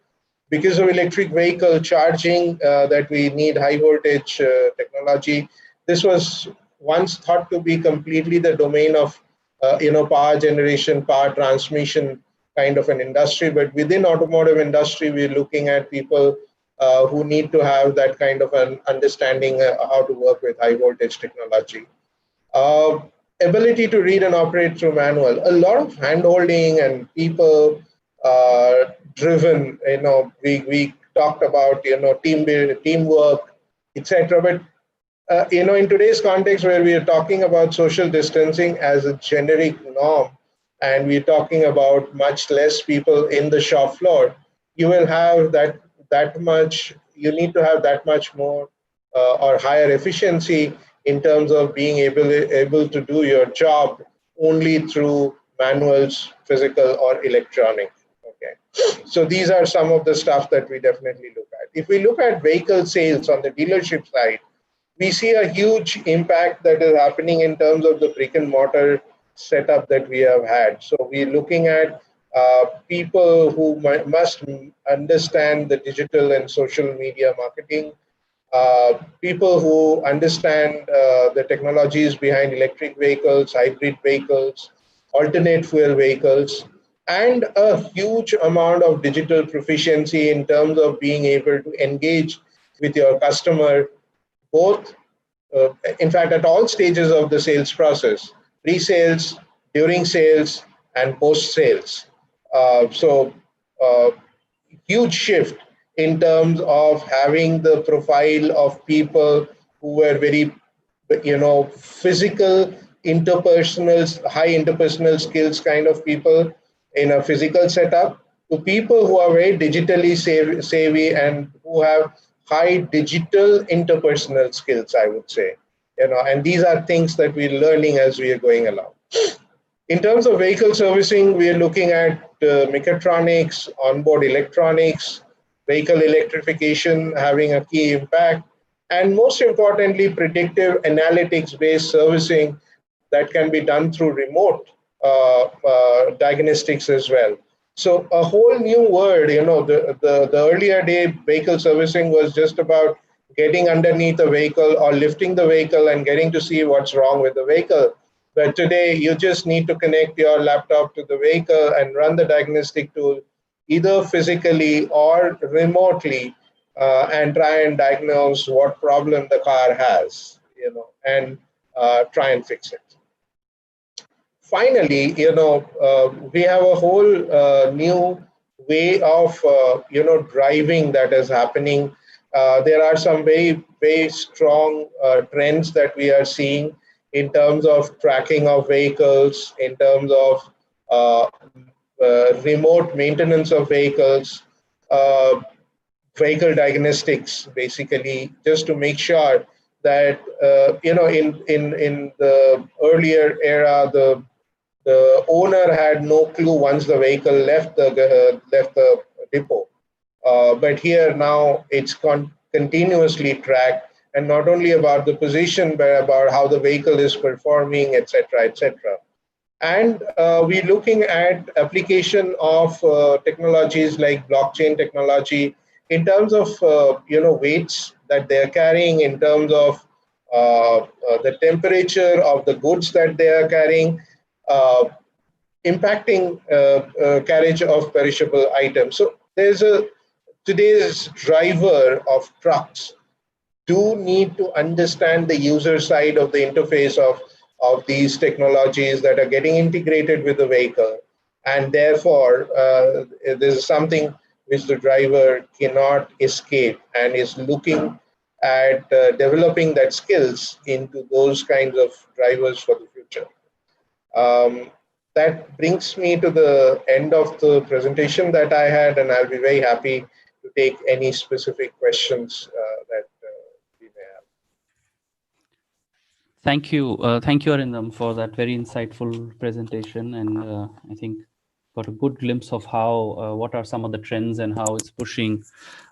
Because of electric vehicle charging, that we need high voltage technology. This was once thought to be completely the domain of power generation, power transmission kind of an industry. But within automotive industry, we're looking at people who need to have that kind of an understanding how to work with high voltage technology. ability to read and operate through manual. A lot of hand-holding and people driven, we talked about, teamwork, etc. But in today's context where we are talking about social distancing as a generic norm, and we're talking about much less people in the shop floor, you will have that much, you need to have that much more or higher efficiency in terms of being able to do your job only through manuals, physical or electronic. Okay, so these are some of the stuff that we definitely look at. If we look at vehicle sales on the dealership side, we see a huge impact that is happening in terms of the brick and mortar setup that we have had. So we're looking at people who must understand the digital and social media marketing, people who understand the technologies behind electric vehicles, hybrid vehicles, alternate fuel vehicles, and a huge amount of digital proficiency in terms of being able to engage with your customer, both, in fact, at all stages of the sales process, pre-sales, during sales, and post-sales. So huge shift in terms of having the profile of people who were very, physical, interpersonal, high interpersonal skills kind of people in a physical setup, to people who are very digitally savvy and who have high digital interpersonal skills, I would say. And these are things that we're learning as we are going along. In terms of vehicle servicing, we are looking at mechatronics, onboard electronics, vehicle electrification having a key impact, and most importantly, predictive analytics-based servicing that can be done through remote diagnostics as well. So a whole new world, the earlier day vehicle servicing was just about getting underneath a vehicle or lifting the vehicle and getting to see what's wrong with the vehicle. But today, you just need to connect your laptop to the vehicle and run the diagnostic tool, either physically or remotely, and try and diagnose what problem the car has, and try and fix it. Finally, we have a whole new way of, driving that is happening. There are some very, very strong trends that we are seeing in terms of tracking of vehicles, in terms of remote maintenance of vehicles, vehicle diagnostics, basically, just to make sure that, in the earlier era, the owner had no clue once the vehicle left the depot. But here now it's continuously tracked, and not only about the position, but about how the vehicle is performing, etc., etc. And we're looking at application of technologies like blockchain technology in terms of weights that they're carrying, in terms of the temperature of the goods that they are carrying, impacting carriage of perishable items. So today's driver of trucks do need to understand the user side of the interface of these technologies that are getting integrated with the vehicle. And therefore, this is something which the driver cannot escape, and is looking at developing that skills into those kinds of drivers for the future. That brings me to the end of the presentation that I had, and I'll be very happy to take any specific questions that we may have. Thank you, Arindam, for that very insightful presentation, and I think got a good glimpse of how what are some of the trends and how it's pushing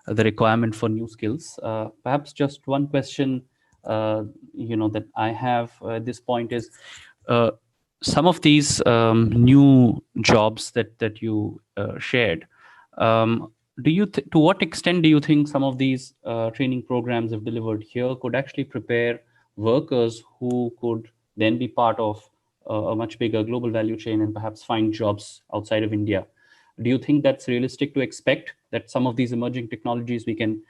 the requirement for new skills. Perhaps just one question, that I have at this point is, some of these new jobs that you shared. To what extent do you think some of these training programs have delivered here could actually prepare workers who could then be part of a much bigger global value chain and perhaps find jobs outside of India? Do you think that's realistic to expect that some of these emerging technologies we can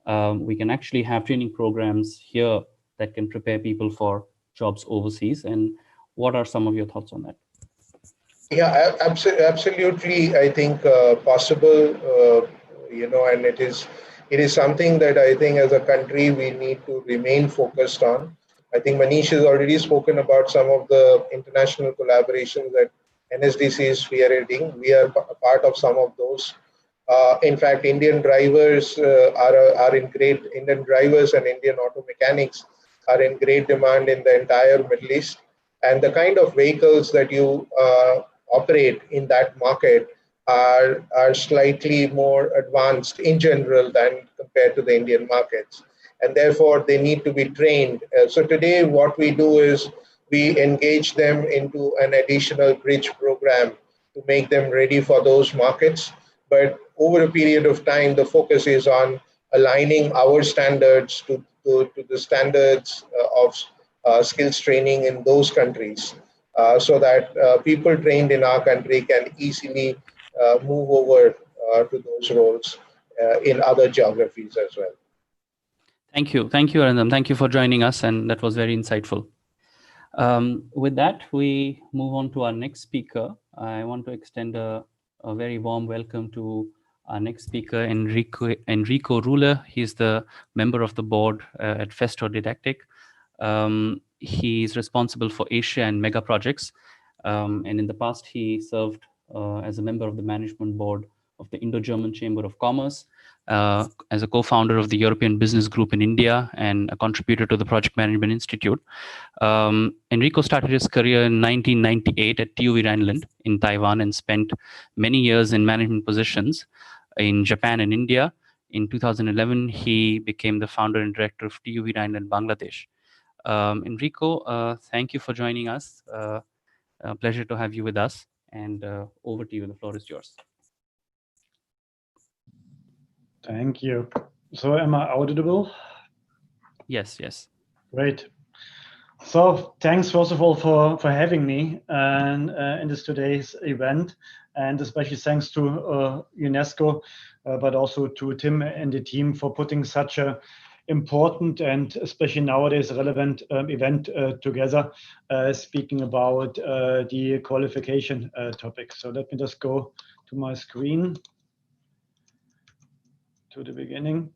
actually have training programs here that can prepare people for jobs overseas? And What are some of your thoughts on that? Yeah, absolutely. I think possible, and it is something that I think as a country we need to remain focused on. I think Manish has already spoken about some of the international collaborations that NSDC is spearheading. We are a part of some of those. In fact, Indian drivers Indian drivers and Indian auto mechanics are in great demand in the entire Middle East. And the kind of vehicles that you operate in that market are slightly more advanced in general than compared to the Indian markets. And therefore, they need to be trained. So today, what we do is we engage them into an additional bridge program to make them ready for those markets. But over a period of time, the focus is on aligning our standards to the standards of skills training in those countries, so that people trained in our country can easily move over to those roles in other geographies as well. Thank you, Arindam. Thank you for joining us, and that was very insightful. With that, we move on to our next speaker. I want to extend a very warm welcome to our next speaker, Enrico Ruler. He's the member of the board at Festo Didactic. He's responsible for Asia and mega projects. And in the past, he served as a member of the management board of the Indo-German Chamber of Commerce, as a co-founder of the European Business Group in India, and a contributor to the Project Management Institute. Enrico started his career in 1998 at TÜV Rheinland in Taiwan and spent many years in management positions in Japan and India. In 2011, he became the founder and director of TÜV Rheinland Bangladesh. Enrico, thank you for joining us. A pleasure to have you with us. And over to you. The floor is yours. Thank you. So am I audible? Yes, yes. Great. So thanks, first of all, for having me and in this today's event, and especially thanks to UNESCO, but also to Tim and the team for putting such a important and especially nowadays relevant event together, speaking about the qualification topic. So let me just go to my screen to the beginning.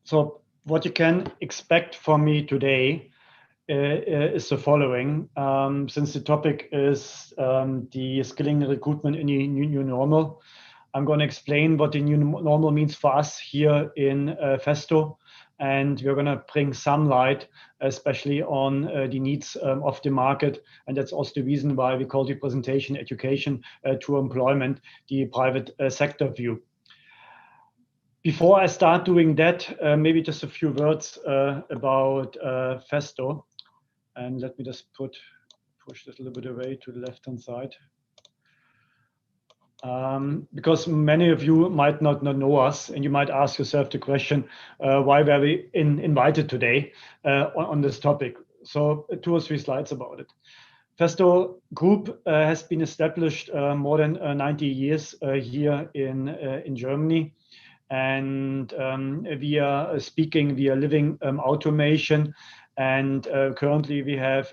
So what you can expect from me today is the following. Since the topic is the skilling recruitment in the new normal, I'm going to explain what the new normal means for us here in Festo, and we're going to bring some light, especially on the needs of the market, and that's also the reason why we call the presentation Education to Employment, the private sector view. Before I start doing that, maybe just a few words about Festo. And let me just push this a little bit away to the left-hand side. Because many of you might not know us, and you might ask yourself the question, why were we invited today on this topic? So 2 or 3 slides about it. Festo Group has been established more than 90 years here in Germany. And we are living automation. And currently we have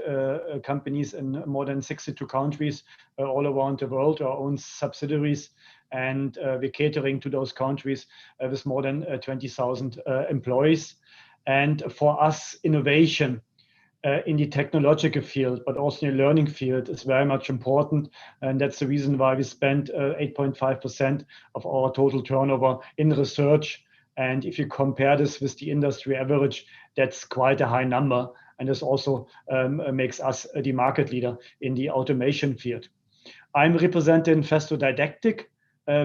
companies in more than 62 countries all around the world, our own subsidiaries. And we're catering to those countries with more than 20,000 employees. And for us, innovation in the technological field, but also in the learning field is very much important. And that's the reason why we spend 8.5% of our total turnover in research. And if you compare this with the industry average, that's quite a high number. And this also makes us the market leader in the automation field. I'm representing Festo Didactic,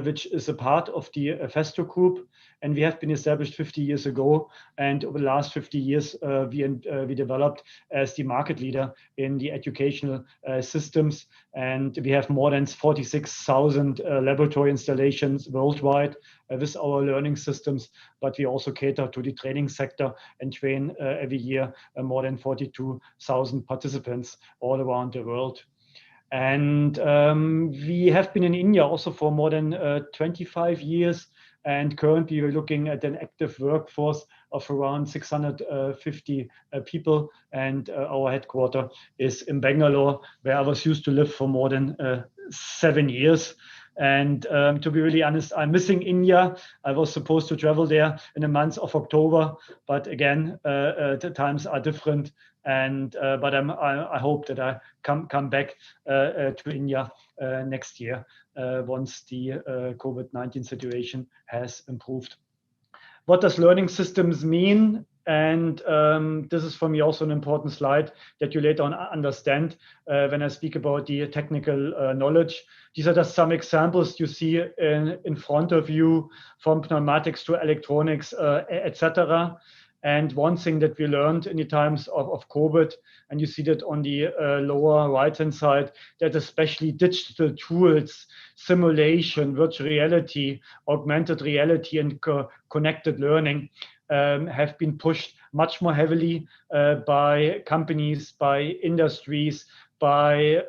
which is a part of the Festo Group. And we have been established 50 years ago. And over the last 50 years, we developed as the market leader in the educational systems. And we have more than 46,000 laboratory installations worldwide with our learning systems. But we also cater to the training sector and train every year more than 42,000 participants all around the world. And we have been in India also for more than 25 years. And currently we're looking at an active workforce of around 650 people. And our headquarters is in Bangalore, where I was used to live for more than 7 years. And to be really honest, I'm missing India. I was supposed to travel there in the month of October, but again, the times are different. And but I hope that I come back to India next year once the COVID-19 situation has improved. What does learning systems mean? And this is for me also an important slide that you later on understand when I speak about the technical knowledge. These are just some examples you see in front of you, from pneumatics to electronics, etc. And one thing that we learned in the times of COVID, and you see that on the lower right-hand side, that especially digital tools, simulation, virtual reality, augmented reality, and connected learning have been pushed much more heavily by companies, by industries, by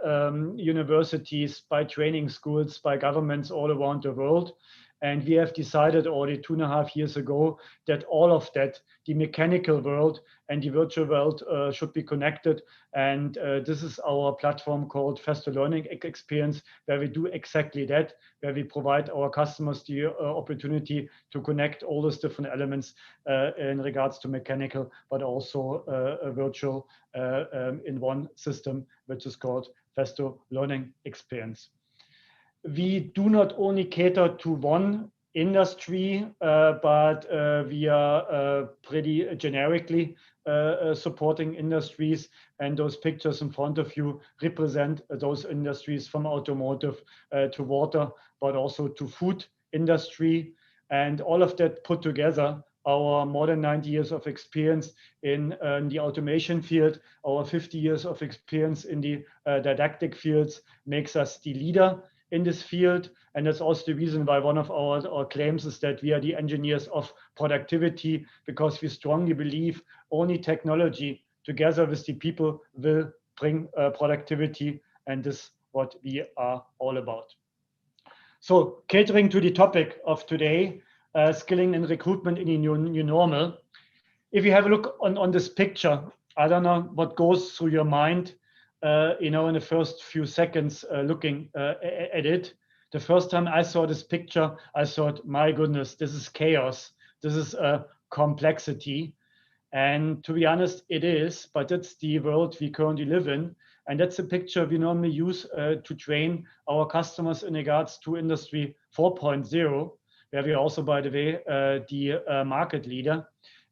universities, by training schools, by governments all around the world. And we have decided already 2.5 years ago that all of that, the mechanical world and the virtual world, should be connected. And this is our platform called Faster Learning Experience, where we do exactly that, where we provide our customers the opportunity to connect all those different elements in regards to mechanical, but also virtual in one system, which is called Faster Learning Experience. We do not only cater to one industry, but we are pretty generically supporting industries, and those pictures in front of you represent those industries, from automotive to water, but also to food industry. And all of that put together, our more than 90 years of experience in the automation field, our 50 years of experience in the didactic fields, makes us the leader in this field. And that's also the reason why one of our claims is that we are the engineers of productivity, because we strongly believe only technology together with the people will bring productivity, and this is what we are all about. So catering to the topic of today, skilling and recruitment in the new normal. If you have a look on this picture, I don't know what goes through your mind in the first few seconds looking at it. The first time I saw this picture, I thought, my goodness, this is chaos. This is complexity. And to be honest, it is, but that's the world we currently live in. And that's a picture we normally use to train our customers in regards to Industry 4.0, where we are also, by the way, the market leader.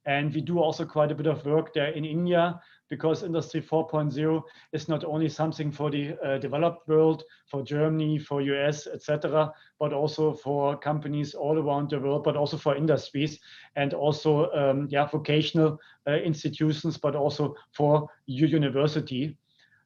And we do also quite a bit of work there in India, because Industry 4.0 is not only something for the developed world, for Germany, for US, etc., but also for companies all around the world, but also for industries, and also vocational institutions, but also for university.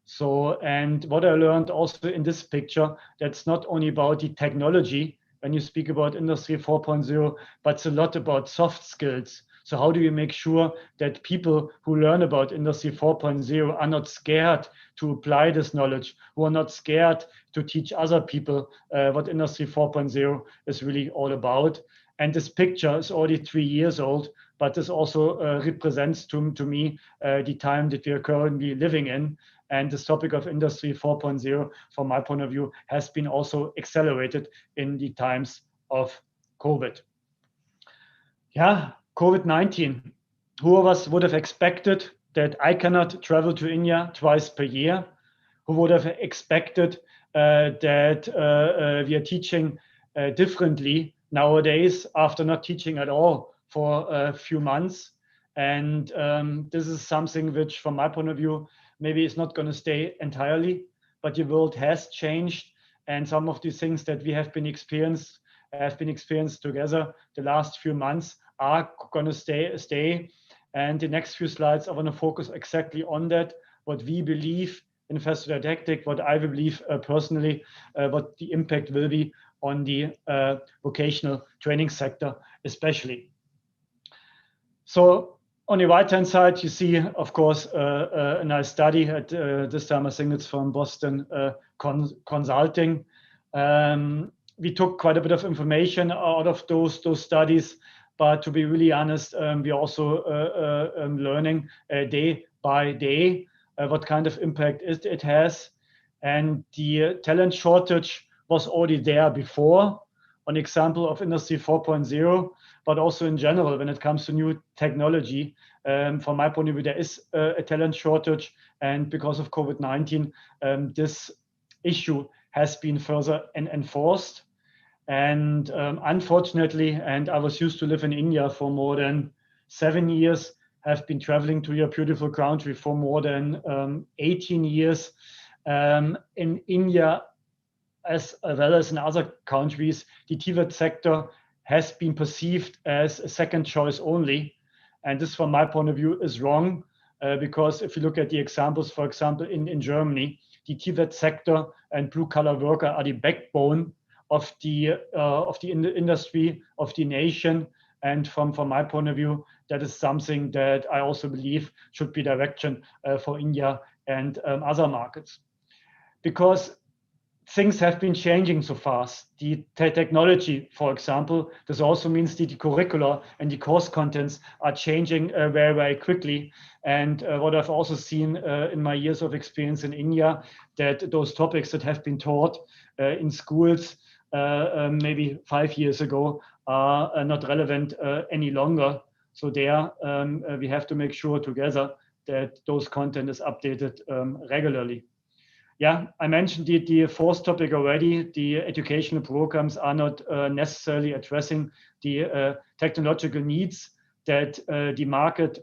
So, and what I learned also in this picture, that's not only about the technology when you speak about Industry 4.0, but it's a lot about soft skills. So how do you make sure that people who learn about Industry 4.0 are not scared to apply this knowledge, who are not scared to teach other people what Industry 4.0 is really all about? And this picture is already 3 years old, but this also represents to me the time that we are currently living in. And this topic of Industry 4.0, from my point of view, has been also accelerated in the times of COVID. Yeah, COVID-19. Who of us would have expected that I cannot travel to India twice per year? Who would have expected that we are teaching differently nowadays after not teaching at all for a few months? And this is something which, from my point of view, maybe is not going to stay entirely, but the world has changed, and some of these things that we have been experienced together the last few months are going to stay. And the next few slides, I want to focus exactly on that, what we believe in Faster Didactic, what I believe personally, what the impact will be on the vocational training sector, especially. So on the right-hand side, you see, of course, a nice study. At this time, I think it's from Boston Consulting. we took quite a bit of information out of those studies, but to be really honest, we're also learning day by day what kind of impact it has. And the talent shortage was already there before, an example of Industry 4.0, but also in general, when it comes to new technology, from my point of view, there is a talent shortage. And because of COVID-19, this issue has been further enforced. And unfortunately, and I was used to live in India for more than 7 years, have been traveling to your beautiful country for more than 18 years. In India, as well as in other countries, the TVET sector has been perceived as a second choice only. And this, from my point of view, is wrong, because if you look at the examples, for example, in Germany, the TVET sector and blue-collar worker are the backbone of the industry, of the nation. And from my point of view, that is something that I also believe should be direction for India and other markets. Because things have been changing so fast. The technology, for example, this also means the curricula and the course contents are changing very, very quickly. And what I've also seen in my years of experience in India, that those topics that have been taught in schools maybe 5 years ago are not relevant any longer. So there we have to make sure together that those content is updated regularly. Yeah, I mentioned the fourth topic already. The educational programs are not necessarily addressing the technological needs that the market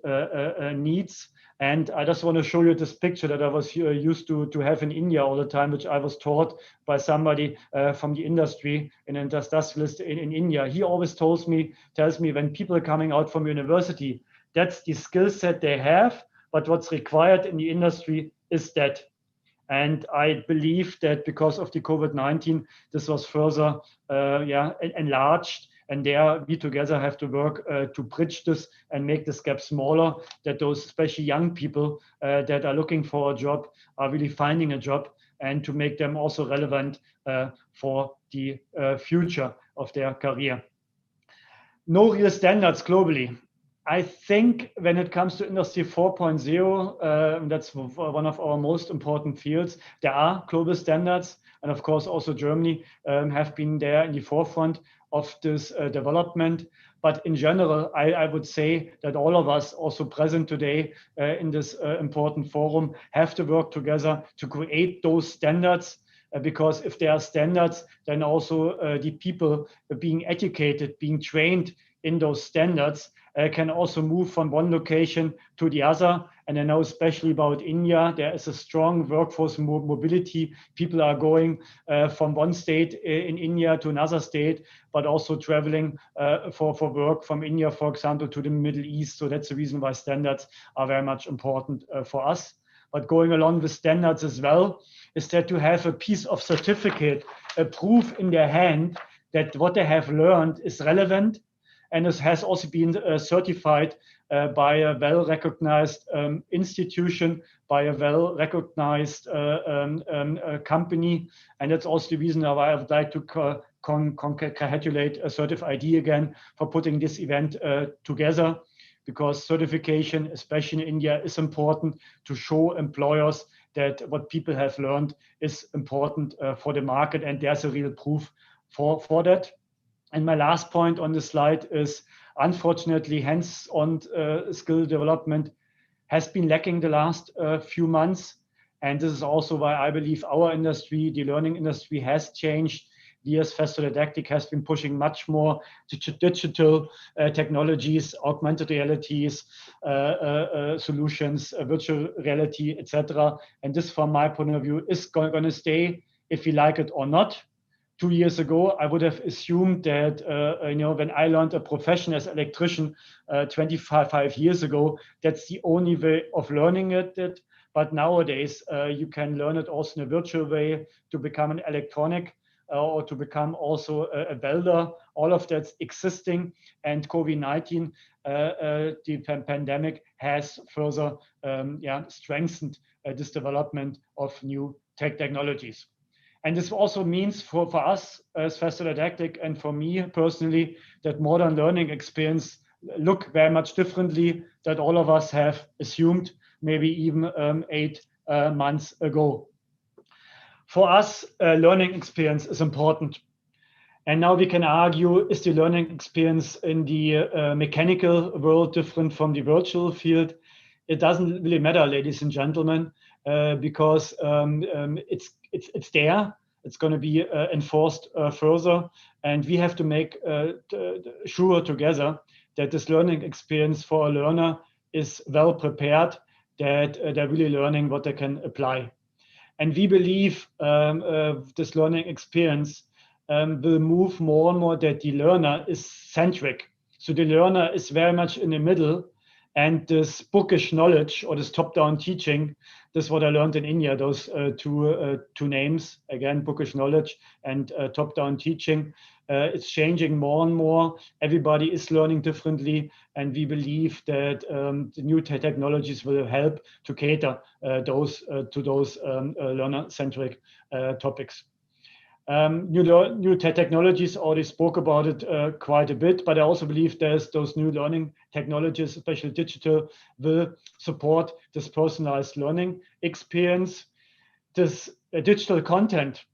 needs. And I just want to show you this picture that I was used to have in India all the time, which I was taught by somebody from the industry, an industrialist in India. He always tells me when people are coming out from university, that's the skill set they have, but what's required in the industry is that. And I believe that because of the COVID-19, this was further enlarged. And there we together have to work to bridge this and make this gap smaller, that those especially young people that are looking for a job are really finding a job, and to make them also relevant for the future of their career. No real standards globally. I think when it comes to Industry 4.0, that's one of our most important fields. There are global standards, and of course also Germany have been there in the forefront of this development. But in general, I would say that all of us also present today in this important forum have to work together to create those standards. Because if there are standards, then also the people being educated, being trained in those standards can also move from one location to the other. And I know especially about India, there is a strong workforce mobility. People are going from one state in India to another state, but also traveling for work from India, for example, to the Middle East. So that's the reason why standards are very much important for us. But going along with standards as well is that to have a piece of certificate, a proof in their hand that what they have learned is relevant, and it has also been certified by a well-recognized institution, by a well-recognized company. And that's also the reason why I would like to congratulate Certif-ID again for putting this event together, because certification, especially in India, is important to show employers that what people have learned is important for the market, and there's a real proof for that. And my last point on the slide is, unfortunately, hands-on skill development has been lacking the last few months. And this is also why I believe our industry, the learning industry, has changed. We as Didactic has been pushing much more digital technologies, augmented realities, solutions, virtual reality, etc. And this, from my point of view, is going to stay if we like it or not. 2 years ago, I would have assumed that, when I learned a profession as an electrician 25 years ago, that's the only way of learning it. But nowadays, you can learn it also in a virtual way to become an electronic or to become also a welder. All of that's existing, and COVID-19, the pandemic, has further strengthened this development of new technologies. And this also means for us as Faster Didactic and for me personally that modern learning experience look very much differently that all of us have assumed maybe even 8 months ago. For us, learning experience is important. And now we can argue, is the learning experience in the mechanical world different from the virtual field? It doesn't really matter, ladies and gentlemen, because it's there. It's going to be enforced further. And we have to make sure together that this learning experience for a learner is well prepared, that they're really learning what they can apply. And we believe this learning experience will move more and more that the learner is centric. So the learner is very much in the middle, and this bookish knowledge or this top-down teaching, this is what I learned in India, those two names, again, bookish knowledge and top-down teaching. It's changing more and more. Everybody is learning differently, and we believe that the new technologies will help to cater to those learner-centric topics. New technologies, already spoke about it quite a bit, but I also believe there's those new learning technologies, especially digital, will support this personalized learning experience. This digital content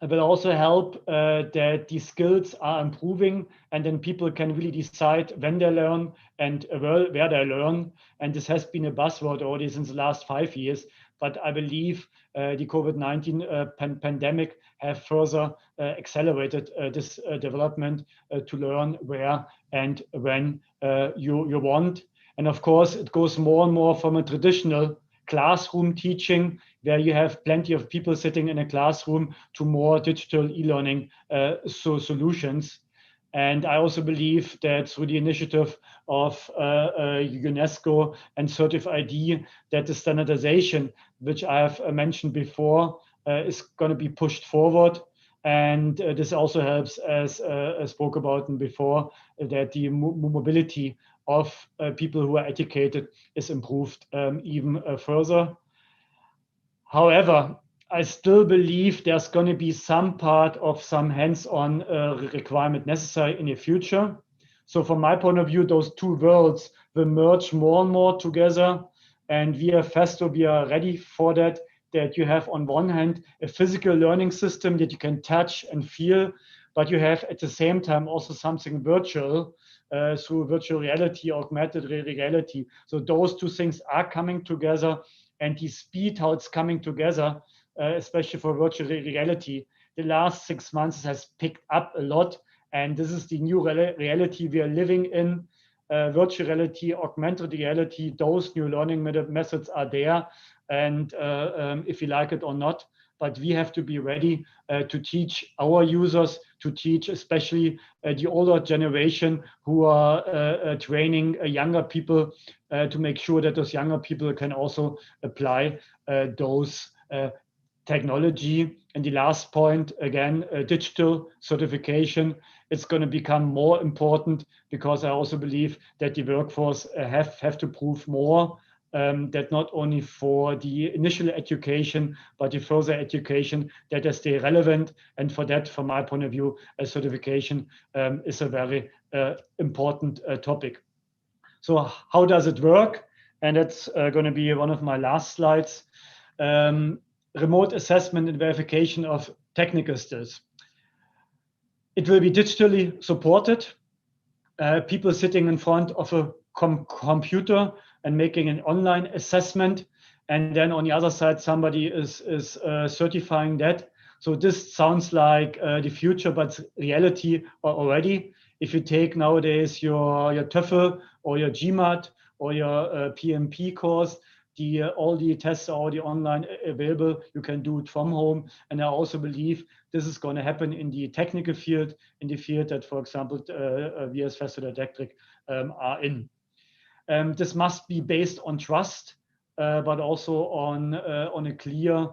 will also help that the skills are improving, and then people can really decide when they learn and where they learn. And this has been a buzzword already since the last 5 years. But I believe the COVID-19 pandemic have further accelerated this development to learn where and when you want. And of course, it goes more and more from a traditional classroom teaching, where you have plenty of people sitting in a classroom, to more digital e-learning solutions. And I also believe that through the initiative of UNESCO and Certif-ID, that the standardization, which I have mentioned before, is going to be pushed forward. And this also helps, as I spoke about before, that the mobility of people who are educated is improved even further. However, I still believe there's going to be some part of some hands-on requirement necessary in the future. So from my point of view, those two worlds will merge more and more together. And we at Festo, we are ready for that, that you have on one hand a physical learning system that you can touch and feel, but you have at the same time also something virtual through virtual reality, augmented reality. So those two things are coming together, and the speed how it's coming together, especially for virtual reality, the last 6 months has picked up a lot. And this is the new reality we are living in. Virtual reality, augmented reality, those new learning methods are there. And if you like it or not, but we have to be ready to teach our users, to teach especially the older generation who are training younger people to make sure that those younger people can also apply those technology. And the last point, again, digital certification, it's going to become more important, because I also believe that the workforce have to prove more, that not only for the initial education, but the further education, that they stay relevant. And for that, from my point of view, a certification is a very important topic. So how does it work? And that's going to be one of my last slides. Remote assessment and verification of technical skills. It will be digitally supported. People sitting in front of a computer and making an online assessment. And then on the other side, somebody is certifying that. So this sounds like the future, but reality already. If you take nowadays your TOEFL or your GMAT or your PMP course, all the tests are already online available. You can do it from home. And I also believe this is going to happen in the technical field, in the field that, for example, we as Faster Didactic are in. This must be based on trust, but also on a clear,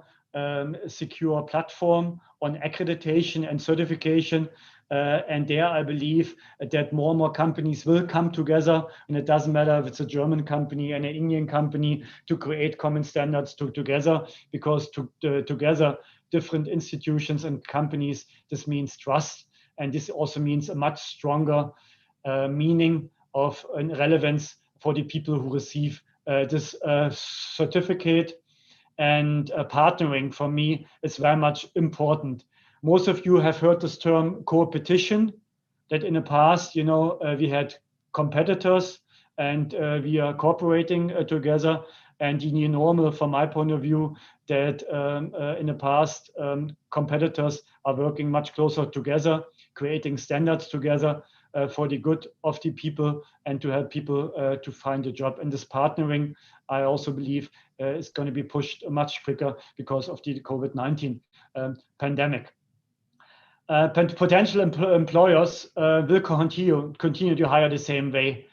secure platform, on accreditation and certification. And there I believe that more and more companies will come together, and it doesn't matter if it's a German company and an Indian company, to create common standards together, because together different institutions and companies, this means trust. And this also means a much stronger meaning of relevance for the people who receive this certificate. And partnering for me is very much important. Most of you have heard this term competition, that in the past, we had competitors and we are cooperating together. And the new normal, from my point of view, that in the past, competitors are working much closer together, creating standards together for the good of the people and to help people to find a job. And this partnering, I also believe, is going to be pushed much quicker because of the COVID-19 pandemic. Potential employers will continue to hire the same way.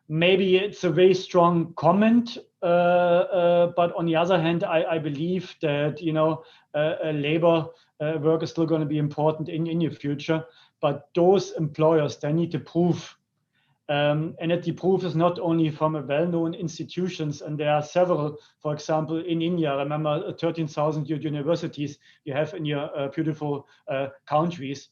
Maybe it's a very strong comment, but on the other hand, I believe that labor work is still going to be important in the future. But those employers, they need to prove, and that the proof is not only from a well-known institutions, and there are several. For example, in India, remember 13,000 universities you have in your beautiful countries.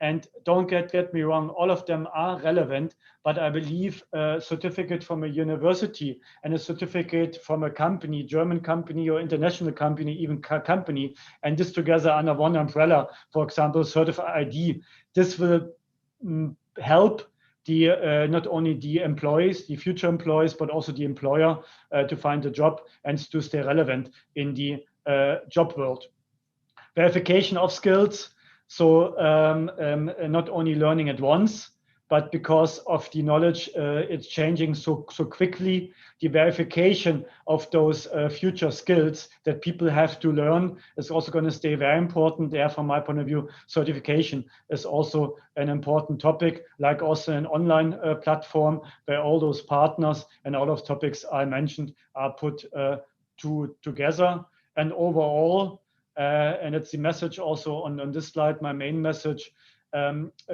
And don't get me wrong, all of them are relevant, but I believe a certificate from a university and a certificate from a company, German company or international company, even company, and this together under one umbrella, for example, Certif-ID, this will help the not only the employees, the future employees, but also the employer to find a job and to stay relevant in the job world. Verification of skills. So not only learning at once, but because of the knowledge, it's changing so quickly. The verification of those future skills that people have to learn is also going to stay very important. There, from my point of view, certification is also an important topic, like also an online platform where all those partners and all of topics I mentioned are put together. And overall, and it's the message also on this slide, my main message,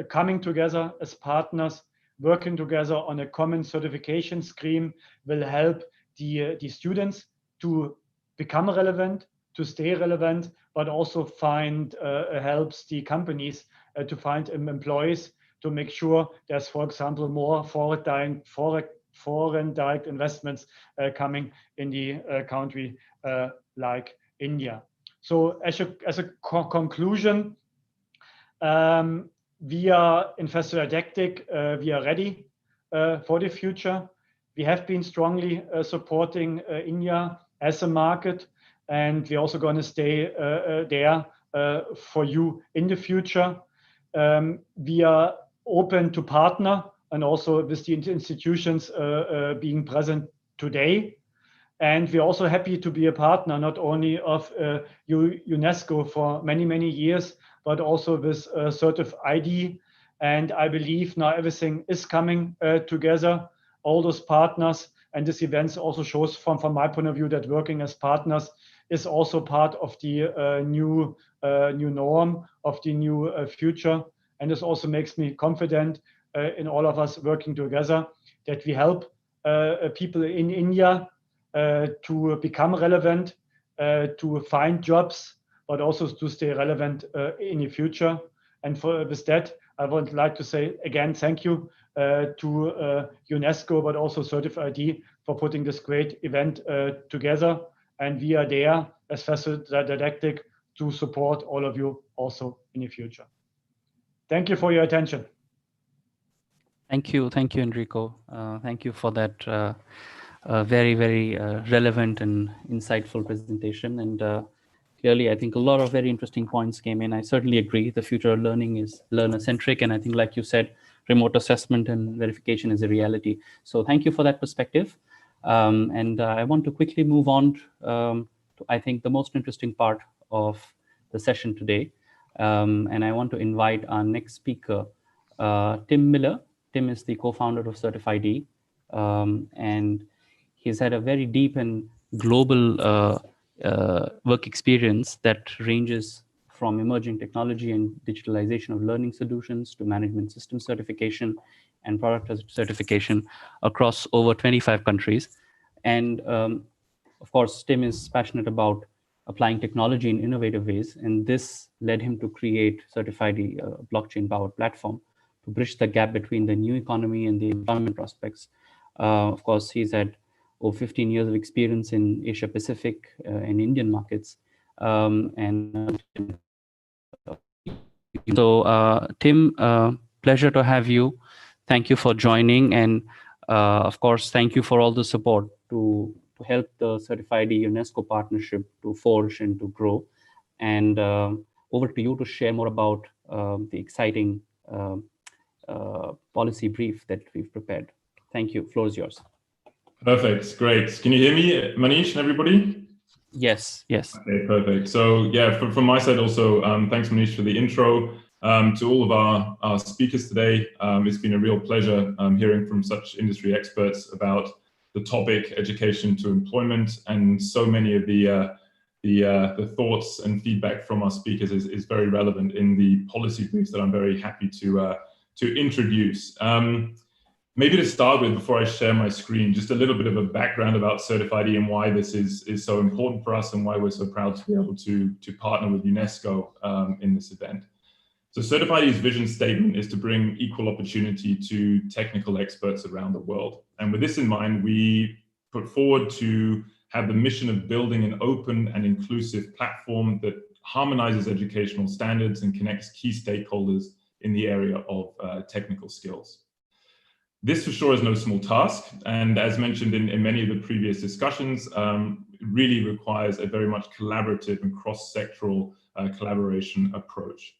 coming together as partners, working together on a common certification scheme will help the students to become relevant, to stay relevant, but also helps the companies to find employees, to make sure there's, for example, more foreign direct investments coming in the country like India. So as a conclusion, we are in Didactic, we are ready for the future. We have been strongly supporting India as a market, and we're also going to stay there for you in the future. We are open to partner and also with the institutions being present today. And we're also happy to be a partner, not only of UNESCO for many, many years, but also with Certif-ID. And I believe now everything is coming together, all those partners. And this event also shows from my point of view that working as partners is also part of the new norm, of the new future. And this also makes me confident in all of us working together that we help people in India to become relevant, to find jobs, but also to stay relevant in the future. And with that, I would like to say again, thank you to UNESCO, but also Certif-ID for putting this great event together. And we are there as Didactic to support all of you also in the future. Thank you for your attention. Thank you, Enrico. Thank you for that very, very relevant and insightful presentation. And clearly, I think a lot of very interesting points came in. I certainly agree. The future of learning is learner-centric. And I think, like you said, remote assessment and verification is a reality. So thank you for that perspective. And I want to quickly move on to, I think, the most interesting part of the session today. And I want to invite our next speaker, Tim Miller. Tim is the co-founder of Certif-ID. And he's had a very deep and global work experience that ranges from emerging technology and digitalization of learning solutions to management system certification and product certification across over 25 countries. And of course, Tim is passionate about applying technology in innovative ways. And this led him to create Certif-ID, a blockchain-powered platform to bridge the gap between the new economy and the employment prospects. Of course, he's had over 15 years of experience in Asia Pacific and Indian markets. So, Tim, pleasure to have you. Thank you for joining. And of course, thank you for all the support to help the Certif-ID UNESCO partnership to forge and to grow. And over to you to share more about the exciting policy brief that we've prepared. Thank you. Floor is yours. Perfect. Great. Can you hear me, Manish and everybody? Yes. Yes. Okay, perfect. So yeah, from my side also, thanks Manish for the intro. To all of our speakers today, it's been a real pleasure hearing from such industry experts about the topic education to employment, and so many of the thoughts and feedback from our speakers is very relevant in the policy briefs that I'm very happy to introduce. Maybe to start with, before I share my screen, just a little bit of a background about Certif-ID and why this is so important for us and why we're so proud to be able to partner with UNESCO in this event. So Certif-ID's vision statement is to bring equal opportunity to technical experts around the world. And with this in mind, we put forward to have the mission of building an open and inclusive platform that harmonizes educational standards and connects key stakeholders in the area of technical skills. This for sure is no small task, and as mentioned in many of the previous discussions, it really requires a very much collaborative and cross-sectoral collaboration approach.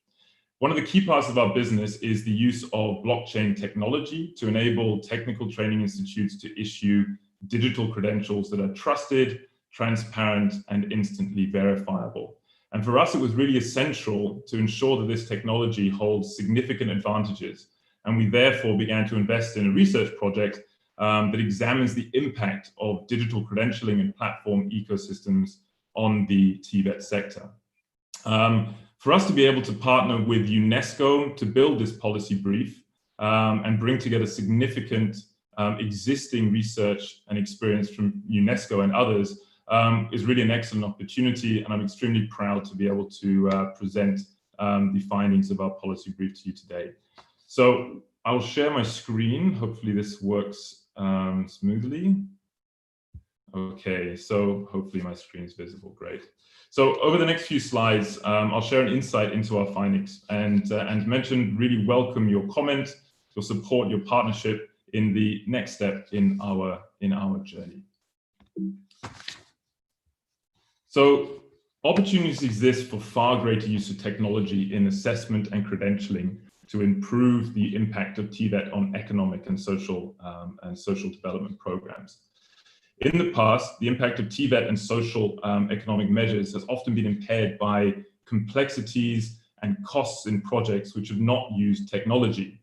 One of the key parts of our business is the use of blockchain technology to enable technical training institutes to issue digital credentials that are trusted, transparent, and instantly verifiable. And for us, it was really essential to ensure that this technology holds significant advantages. And we therefore began to invest in a research project that examines the impact of digital credentialing and platform ecosystems on the TVET sector. For us to be able to partner with UNESCO to build this policy brief and bring together significant existing research and experience from UNESCO and others is really an excellent opportunity, and I'm extremely proud to be able to present the findings of our policy brief to you today. So I'll share my screen. Hopefully this works smoothly. Okay, so hopefully my screen is visible. Great. So over the next few slides, I'll share an insight into our findings and mention, really welcome your comments, your support, your partnership in the next step in our journey. So opportunities exist for far greater use of technology in assessment and credentialing to improve the impact of TVET on economic and social development programs. In the past, the impact of TVET and social economic measures has often been impaired by complexities and costs in projects which have not used technology.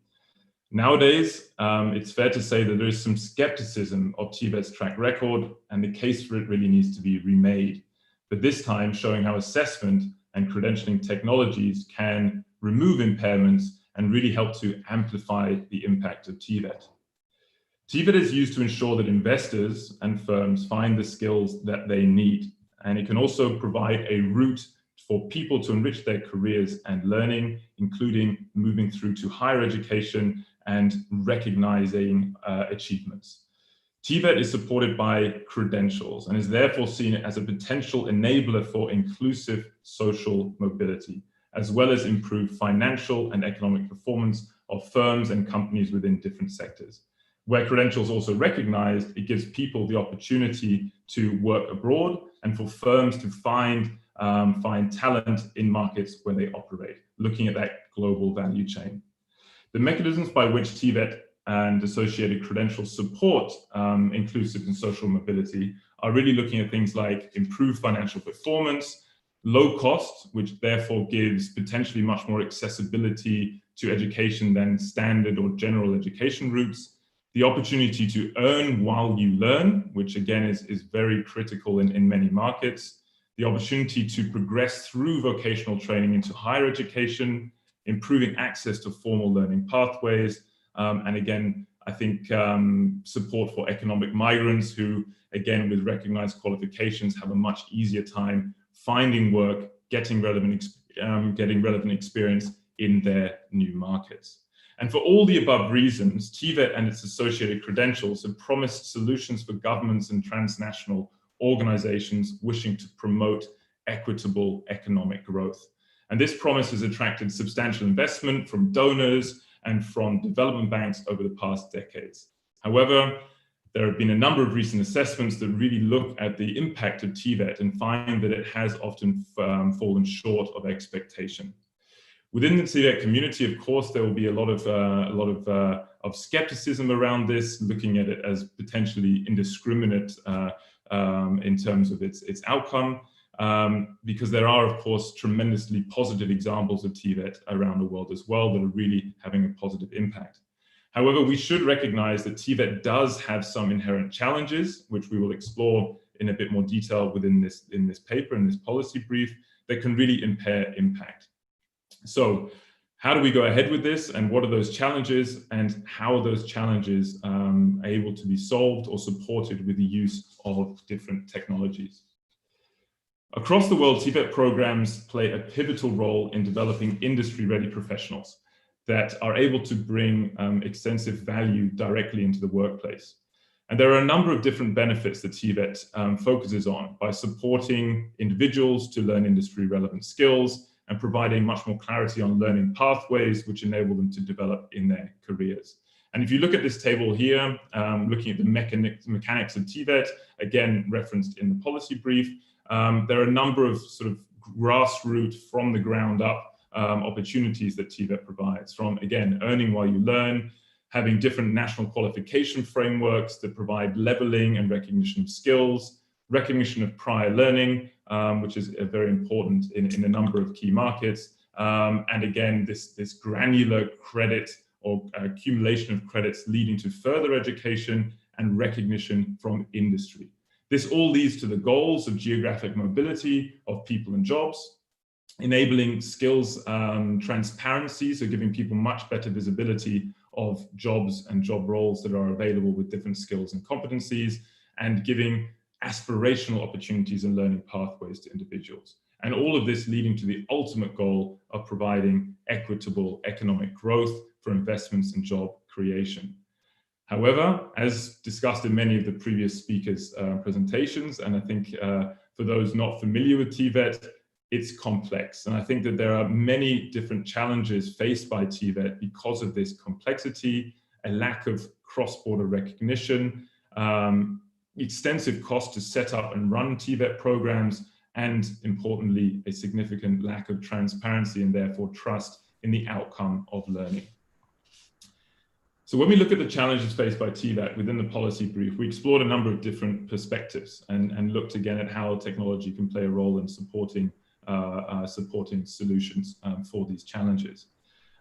Nowadays, it's fair to say that there is some skepticism of TVET's track record, and the case for it really needs to be remade. But this time showing how assessment and credentialing technologies can remove impairments and really help to amplify the impact of TVET. TVET is used to ensure that investors and firms find the skills that they need. And it can also provide a route for people to enrich their careers and learning, including moving through to higher education and recognizing achievements. TVET is supported by credentials and is therefore seen as a potential enabler for inclusive social mobility, as well as improved financial and economic performance of firms and companies within different sectors. Where credentials also recognized, it gives people the opportunity to work abroad and for firms to find talent in markets where they operate, looking at that global value chain. The mechanisms by which TVET and associated credentials support inclusive and social mobility are really looking at things like improved financial performance, low cost, which therefore gives potentially much more accessibility to education than standard or general education routes, the opportunity to earn while you learn, which again is very critical in many markets, the opportunity to progress through vocational training into higher education, improving access to formal learning pathways, and again, I think support for economic migrants who, again, with recognized qualifications, have a much easier time finding work, getting relevant experience in their new markets. And for all the above reasons, TVET and its associated credentials have promised solutions for governments and transnational organizations wishing to promote equitable economic growth. And this promise has attracted substantial investment from donors and from development banks over the past decades. However, there have been a number of recent assessments that really look at the impact of TVET and find that it has often fallen short of expectation. Within the TVET community, of course, there will be a lot of skepticism around this, looking at it as potentially indiscriminate in terms of its outcome, because there are, of course, tremendously positive examples of TVET around the world as well that are really having a positive impact. However, we should recognize that TVET does have some inherent challenges, which we will explore in a bit more detail within this paper, in this policy brief, that can really impair impact. So how do we go ahead with this, and what are those challenges, and how are those challenges able to be solved or supported with the use of different technologies? Across the world, TVET programs play a pivotal role in developing industry-ready professionals that are able to bring extensive value directly into the workplace. And there are a number of different benefits that TVET focuses on by supporting individuals to learn industry-relevant skills and providing much more clarity on learning pathways which enable them to develop in their careers. And if you look at this table here, looking at the mechanics of TVET, again referenced in the policy brief, there are a number of sort of grassroots, from the ground up opportunities that TVET provides, from, again, earning while you learn, having different national qualification frameworks that provide leveling and recognition of skills, recognition of prior learning, which is very important in a number of key markets, and again, this granular credit or accumulation of credits leading to further education and recognition from industry. This all leads to the goals of geographic mobility of people and jobs, enabling skills transparency, so giving people much better visibility of jobs and job roles that are available with different skills and competencies, and giving aspirational opportunities and learning pathways to individuals. And all of this leading to the ultimate goal of providing equitable economic growth for investments and job creation. However, as discussed in many of the previous speakers' presentations, and I think for those not familiar with TVET, it's complex. And I think that there are many different challenges faced by TVET because of this complexity, a lack of cross-border recognition, extensive cost to set up and run TVET programs, and importantly, a significant lack of transparency and therefore trust in the outcome of learning. So when we look at the challenges faced by TVET within the policy brief, we explored a number of different perspectives and looked again at how technology can play a role in supporting solutions for these challenges.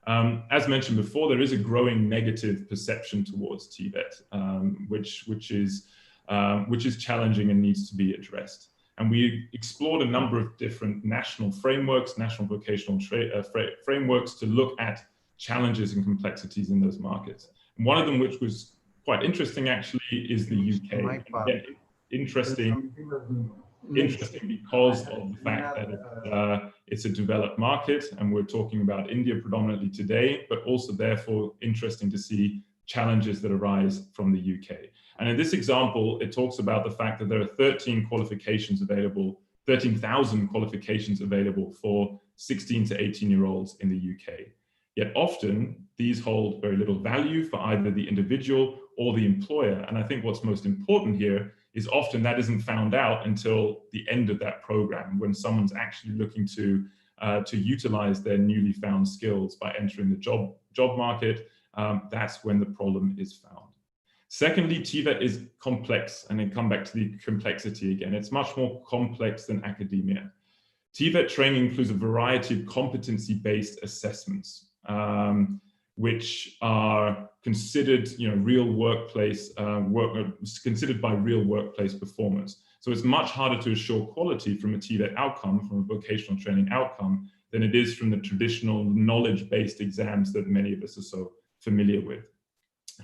As mentioned before, there is a growing negative perception towards TVET, which is challenging and needs to be addressed. And we explored a number of different national frameworks, national vocational frameworks, to look at challenges and complexities in those markets. And one of them, which was quite interesting actually, is the UK. Again, interesting because of the fact that it's a developed market, and we're talking about India predominantly today, but also therefore interesting to see challenges that arise from the UK. And in this example, it talks about the fact that there are 13,000 qualifications available for 16 to 18-year-olds in the UK. Yet often these hold very little value for either the individual or the employer. And I think what's most important here is often that isn't found out until the end of that program, when someone's actually looking to utilize their newly found skills by entering the job market. That's when the problem is found. Secondly, TVET is complex, and then come back to the complexity again. It's much more complex than academia. TVET training includes a variety of competency-based assessments, which are considered, real workplace considered by real workplace performance. So it's much harder to assure quality from a TVET outcome, from a vocational training outcome, than it is from the traditional knowledge-based exams that many of us are so familiar with.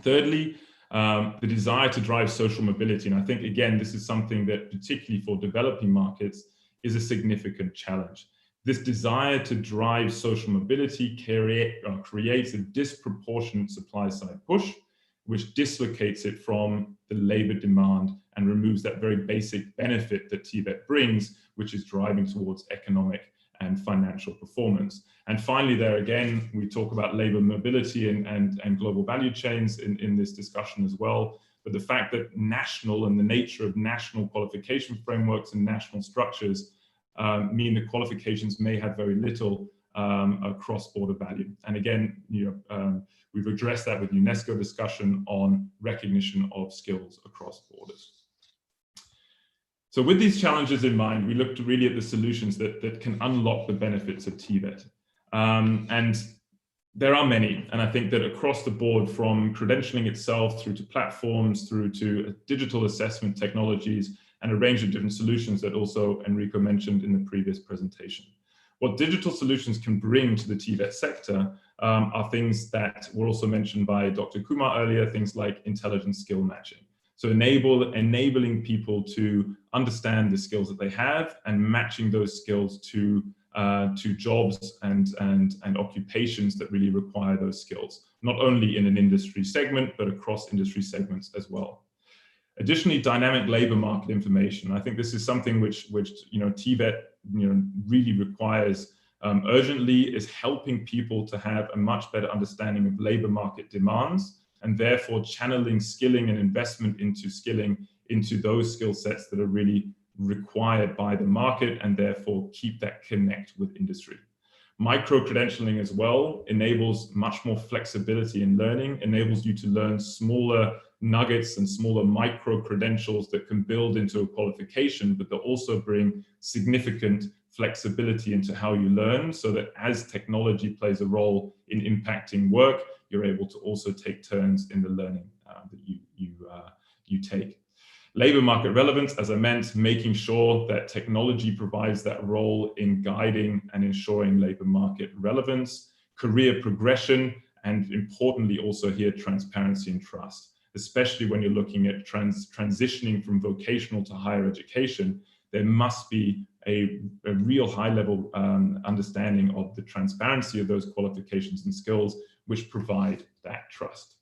Thirdly, the desire to drive social mobility. And I think, again, this is something that particularly for developing markets is a significant challenge. This desire to drive social mobility creates a disproportionate supply side push, which dislocates it from the labor demand and removes that very basic benefit that TVET brings, which is driving towards economic and financial performance. And finally, there again, we talk about labor mobility and global value chains in this discussion as well. But the fact that national and the nature of national qualification frameworks and national structures mean that qualifications may have very little cross-border value. And again, we've addressed that with UNESCO discussion on recognition of skills across borders. So with these challenges in mind, we looked really at the solutions that can unlock the benefits of TVET. And there are many, and I think that across the board, from credentialing itself through to platforms, through to digital assessment technologies, and a range of different solutions that also Enrico mentioned in the previous presentation. What digital solutions can bring to the TVET sector are things that were also mentioned by Dr. Kumar earlier, things like intelligent skill matching. So enabling people to understand the skills that they have and matching those skills to jobs and occupations that really require those skills, not only in an industry segment, but across industry segments as well. Additionally, dynamic labor market information. I think this is something which TVET really requires urgently, is helping people to have a much better understanding of labor market demands, and therefore channeling skilling and investment into skilling into those skill sets that are really required by the market, and therefore keep that connect with industry. Micro-credentialing as well enables much more flexibility in learning, enables you to learn smaller nuggets and smaller micro-credentials that can build into a qualification, but that also bring significant flexibility into how you learn, so that as technology plays a role in impacting work, you're able to also take turns in the learning that you take. Labor market relevance, as I meant, making sure that technology provides that role in guiding and ensuring labor market relevance, career progression, and importantly also here, transparency and trust, especially when you're looking at transitioning from vocational to higher education. There must be a real high-level understanding of the transparency of those qualifications and skills which provide that trust.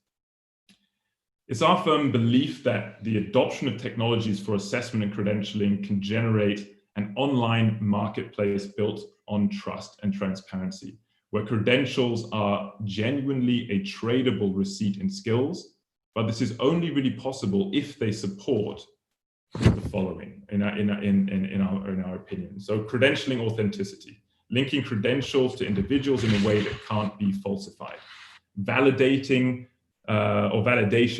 It's our firm belief that the adoption of technologies for assessment and credentialing can generate an online marketplace built on trust and transparency, where credentials are genuinely a tradable receipt in skills, but this is only really possible if they support the following, in our opinion. So credentialing authenticity, linking credentials to individuals in a way that can't be falsified, validation,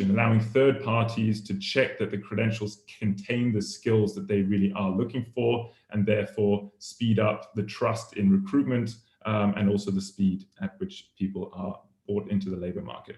allowing third parties to check that the credentials contain the skills that they really are looking for, and therefore speed up the trust in recruitment and also the speed at which people are brought into the labor market.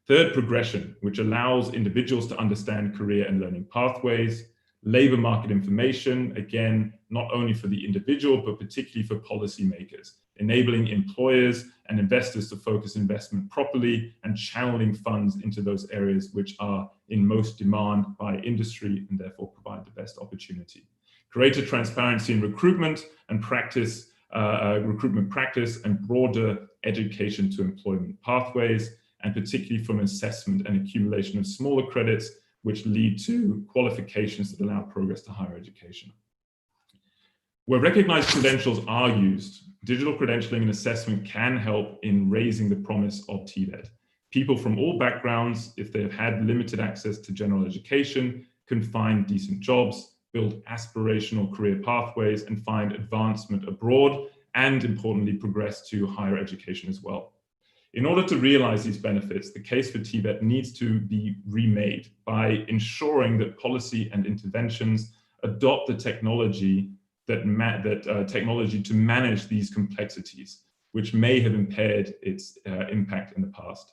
Third, progression, which allows individuals to understand career and learning pathways. Labor market information, again, not only for the individual, but particularly for policymakers, enabling employers and investors to focus investment properly and channeling funds into those areas which are in most demand by industry and therefore provide the best opportunity. Greater transparency in recruitment and practice, recruitment practice, and broader education to employment pathways, and particularly from assessment and accumulation of smaller credits, which lead to qualifications that allow progress to higher education. Where recognized credentials are used, digital credentialing and assessment can help in raising the promise of TVET. People from all backgrounds, if they've had limited access to general education, can find decent jobs, build aspirational career pathways, and find advancement abroad, and importantly, progress to higher education as well. In order to realize these benefits, the case for TVET needs to be remade by ensuring that policy and interventions adopt the technology technology to manage these complexities, which may have impaired its impact in the past.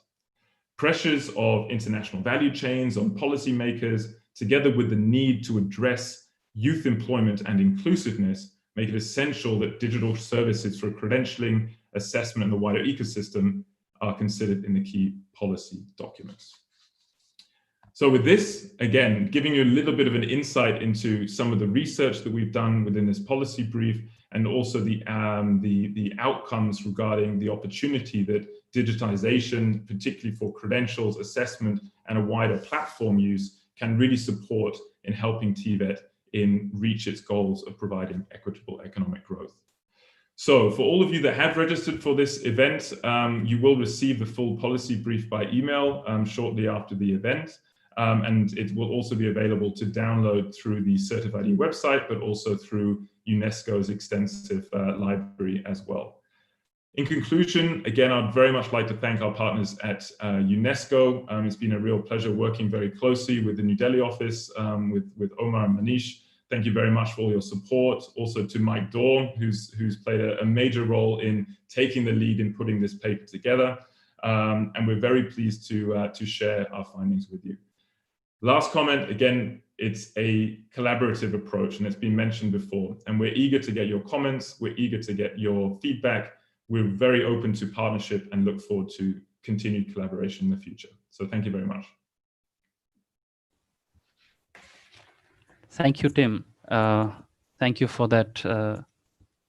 Pressures of international value chains on policymakers, together with the need to address youth employment and inclusiveness, make it essential that digital services for credentialing, assessment, and the wider ecosystem are considered in the key policy documents. So with this, again, giving you a little bit of an insight into some of the research that we've done within this policy brief, and also the outcomes regarding the opportunity that digitization, particularly for credentials, assessment, and a wider platform use, can really support in helping TVET in reach its goals of providing equitable economic growth. So for all of you that have registered for this event, you will receive the full policy brief by email shortly after the event. And it will also be available to download through the Certif-ID website, but also through UNESCO's extensive library as well. In conclusion, again, I'd very much like to thank our partners at UNESCO. It's been a real pleasure working very closely with the New Delhi office, with Omar and Manish. Thank you very much for all your support. Also to Mike Dawn, who's played a major role in taking the lead in putting this paper together. And we're very pleased to share our findings with you. Last comment, again, it's a collaborative approach, and it's been mentioned before, and we're eager to get your comments, we're eager to get your feedback. We're very open to partnership and look forward to continued collaboration in the future. So thank you very much. Thank you, Tim. Thank you for that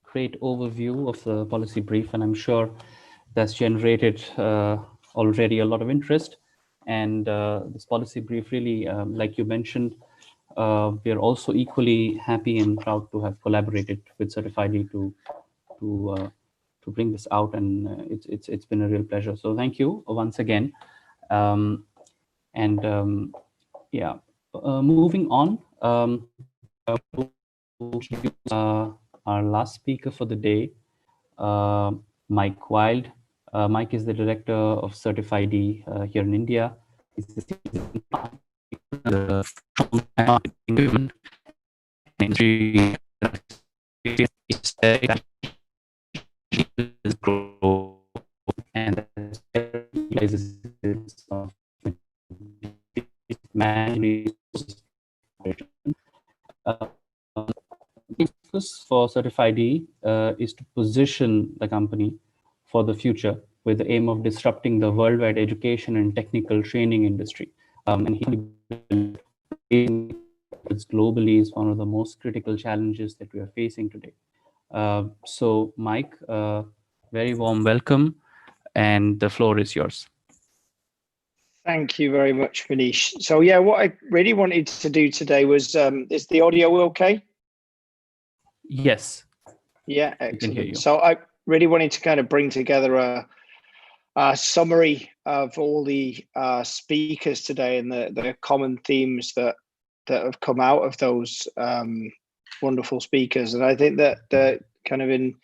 great overview of the policy brief, and I'm sure that's generated already a lot of interest. And this policy brief really, like you mentioned, we are also equally happy and proud to have collaborated with Certif-ID to bring this out, and it's been a real pleasure. So thank you once again. Yeah, moving on. Our last speaker for the day, Mike Wild. Mike is the director of Certif-ID here in India. He's the and the focus for Certif-ID is to position the company for the future with the aim of disrupting the worldwide education and technical training industry. And globally is one of the most critical challenges that we are facing today. So Mike, very warm welcome, and the floor is yours. Thank you very much, Manish. So yeah, what I really wanted to do today was, is the audio okay? Yes. Yeah, excellent. So I really wanted to kind of bring together a summary of all the speakers today and the common themes that have come out of those wonderful speakers. And I think that kind of in,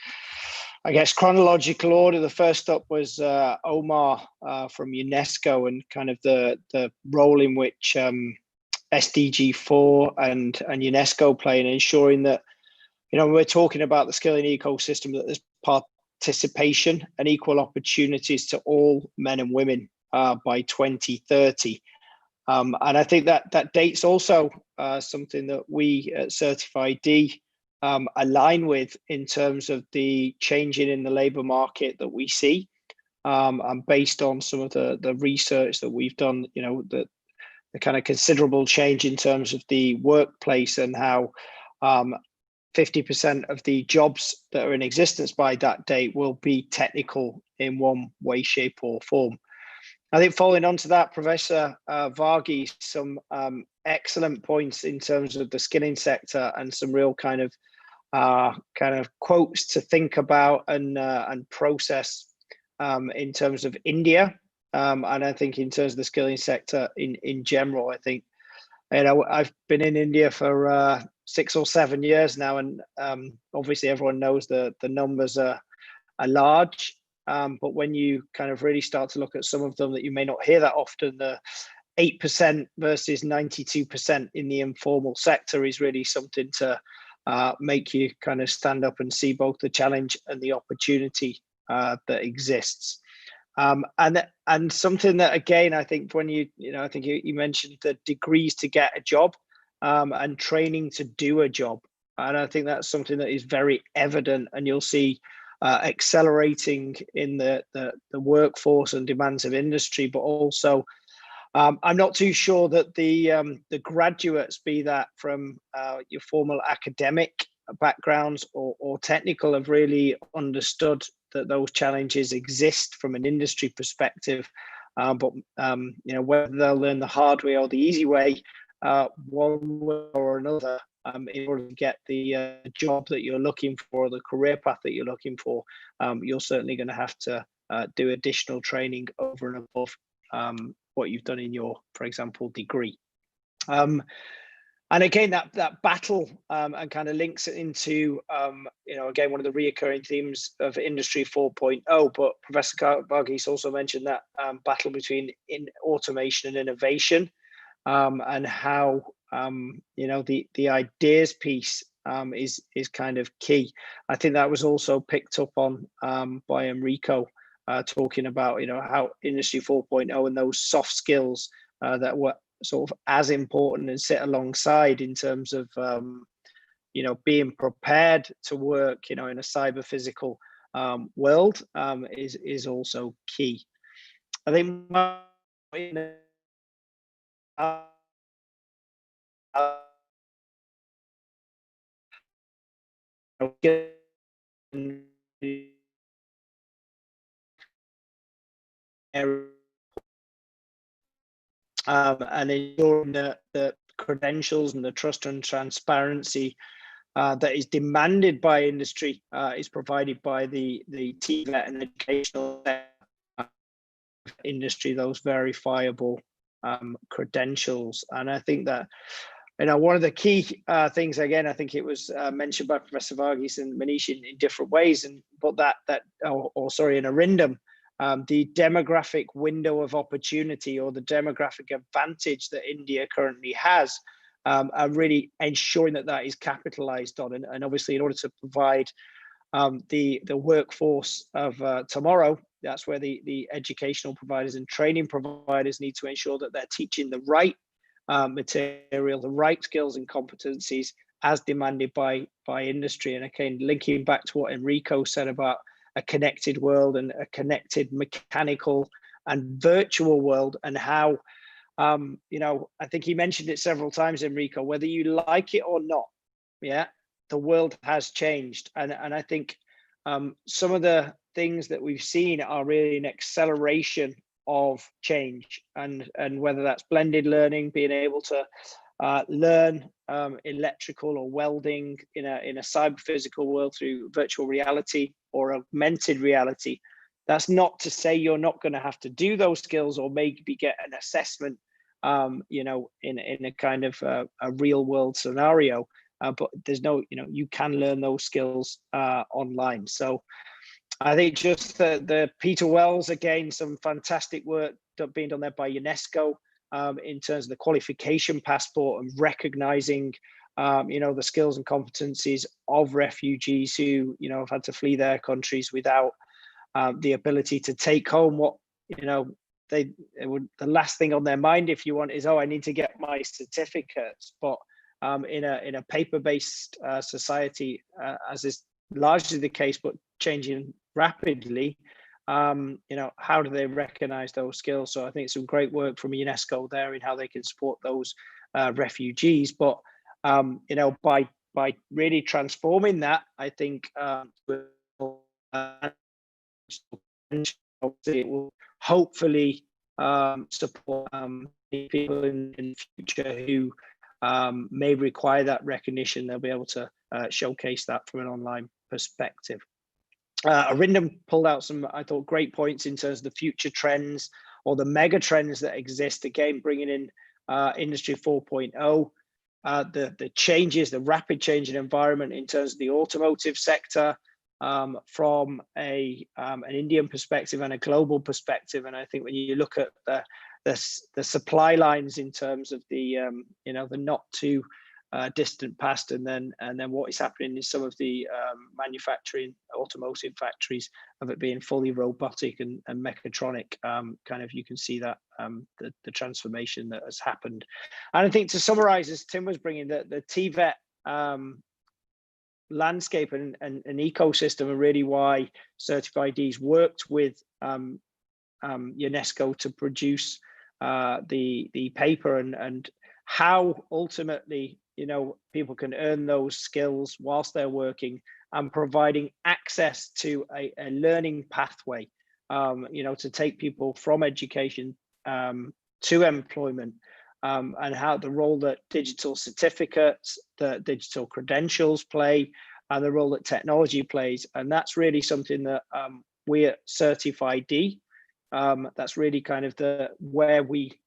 I guess, chronological order, the first up was Omar from UNESCO, and kind of the role in which SDG 4 and UNESCO play in ensuring that, you know, when we're talking about the skilling ecosystem, that there's participation and equal opportunities to all men and women by 2030. And I think that date's also something that we at Certif-ID align with in terms of the changing in the labour market that we see, and based on some of the research that we've done, you know, the kind of considerable change in terms of the workplace and how 50% of the jobs that are in existence by that date will be technical in one way, shape or form. I think following on to that, Professor Varghese, some excellent points in terms of the skilling sector and some real kind of quotes to think about and process in terms of India. And I think in terms of the skilling sector in general, I think, you know, I've been in India for 6 or 7 years now, and obviously everyone knows the numbers are large. But when you kind of really start to look at some of them that you may not hear that often, the 8% versus 92% in the informal sector is really something to make you kind of stand up and see both the challenge and the opportunity that exists. And something that, again, I think when you mentioned the degrees to get a job and training to do a job. And I think that's something that is very evident, and you'll see accelerating in the workforce and demands of industry, but also I'm not too sure that the graduates, be that from your formal academic backgrounds or technical, have really understood that those challenges exist from an industry perspective. But whether they'll learn the hard way or the easy way, one way or another, in order to get the job that you're looking for, the career path that you're looking for, you're certainly going to have to do additional training over and above what you've done in your, for example, degree. And again, that battle and kind of links it into, again, one of the reoccurring themes of Industry 4.0. But Professor Varghese also mentioned that battle between automation and innovation, and how the ideas piece is kind of key. I think that was also picked up on by Enrico, talking about how Industry 4.0 and those soft skills that were sort of as important and sit alongside in terms of being prepared to work in a cyber physical world is also key. I think and ensuring that the credentials and the trust and transparency that is demanded by industry is provided by the TVET and educational industry, those verifiable credentials. And I think that one of the key things, again, I think it was mentioned by Professor Varghese and Manish in different ways, and but in Arindam, the demographic window of opportunity or the demographic advantage that India currently has, are really ensuring that is capitalized on. And obviously, in order to provide the workforce of tomorrow, that's where the educational providers and training providers need to ensure that they're teaching the right material, the right skills and competencies as demanded by industry. And again, linking back to what Enrico said about a connected world and a connected mechanical and virtual world, and how I think he mentioned it several times, Enrico, whether you like it or not, the world has changed. And I think some of the things that we've seen are really an acceleration of change, and whether that's blended learning, being able to learn electrical or welding in a cyber physical world through virtual reality or augmented reality. That's not to say you're not going to have to do those skills or maybe get an assessment in a kind of a real world scenario, but there's no, you can learn those skills online. So I think just the Peter Wells, again, some fantastic work being done there by UNESCO in terms of the qualification passport and recognizing, the skills and competencies of refugees who, have had to flee their countries without the ability to take home what, the last thing on their mind, if you want, is, I need to get my certificates. But in a paper-based society, as is largely the case, but changing rapidly, how do they recognize those skills? So I think some great work from UNESCO there in how they can support those refugees. But by really transforming that, I think it will hopefully support people in the future who may require that recognition. They'll be able to showcase that from an online perspective. Arindam pulled out some, I thought, great points in terms of the future trends or the mega trends that exist. Again, bringing in Industry 4.0, the changes, the rapid change in environment in terms of the automotive sector, from an Indian perspective and a global perspective. And I think when you look at the supply lines in terms of the the not too distant past, and then what is happening in some of the manufacturing automotive factories, of it being fully robotic and mechatronic, kind of, you can see that the transformation that has happened. And I think, to summarize, as Tim was bringing, the TVET landscape and an ecosystem are really why Certif-ID's worked with UNESCO to produce the paper and how ultimately, people can earn those skills whilst they're working, and providing access to a learning pathway, to take people from education to employment, and how the role that digital certificates, the digital credentials play, and the role that technology plays. And that's really something that we at Certif-ID, that's really kind of where we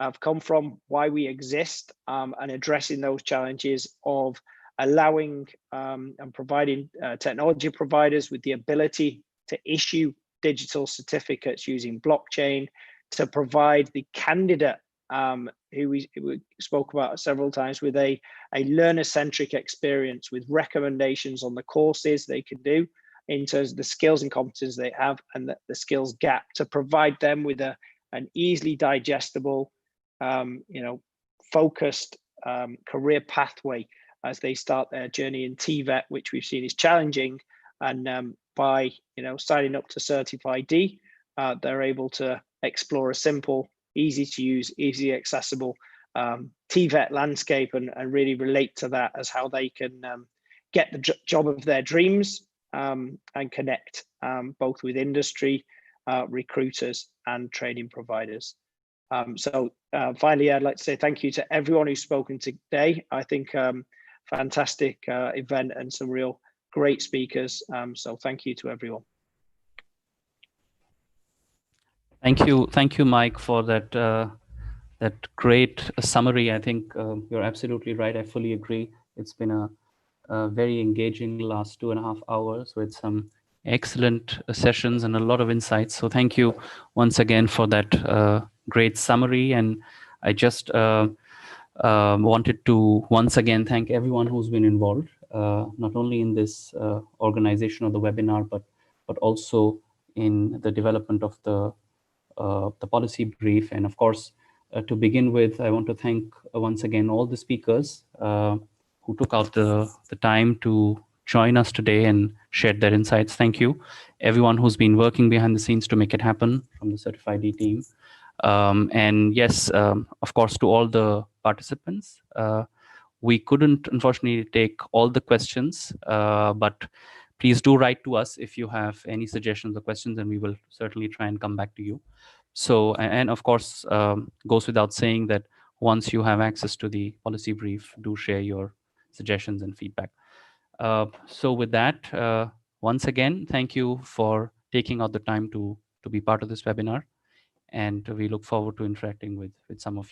have come from, why we exist, and addressing those challenges of allowing and providing technology providers with the ability to issue digital certificates using blockchain, to provide the candidate who we spoke about several times with a learner-centric experience, with recommendations on the courses they can do in terms of the skills and competencies they have, and the skills gap, to provide them with an easily digestible, focused career pathway as they start their journey in TVET, which we've seen is challenging. And by signing up to Certif-ID, they're able to explore a simple, easy to use, easily accessible TVET landscape, and really relate to that as how they can get the job of their dreams, and connect both with industry, recruiters, and training providers. So finally, I'd like to say thank you to everyone who's spoken today. I think fantastic event and some real great speakers. So thank you to everyone. Thank you, Mike, for that great summary. I think you're absolutely right. I fully agree. It's been a very engaging last 2.5 hours with some excellent sessions and a lot of insights. So thank you once again for that great summary. And I just wanted to once again thank everyone who's been involved, not only in this organization of the webinar, but also in the development of the policy brief. And of course, to begin with, I want to thank once again all the speakers who took out the time to join us today and shared their insights. Thank you. Everyone who's been working behind the scenes to make it happen from the Certif-ID team. And yes, of course, to all the participants. We couldn't, unfortunately, take all the questions, but please do write to us if you have any suggestions or questions, and we will certainly try and come back to you. So, and of course, goes without saying that once you have access to the policy brief, do share your suggestions and feedback. So with that, once again, thank you for taking out the time to be part of this webinar. And we look forward to interacting with some of you.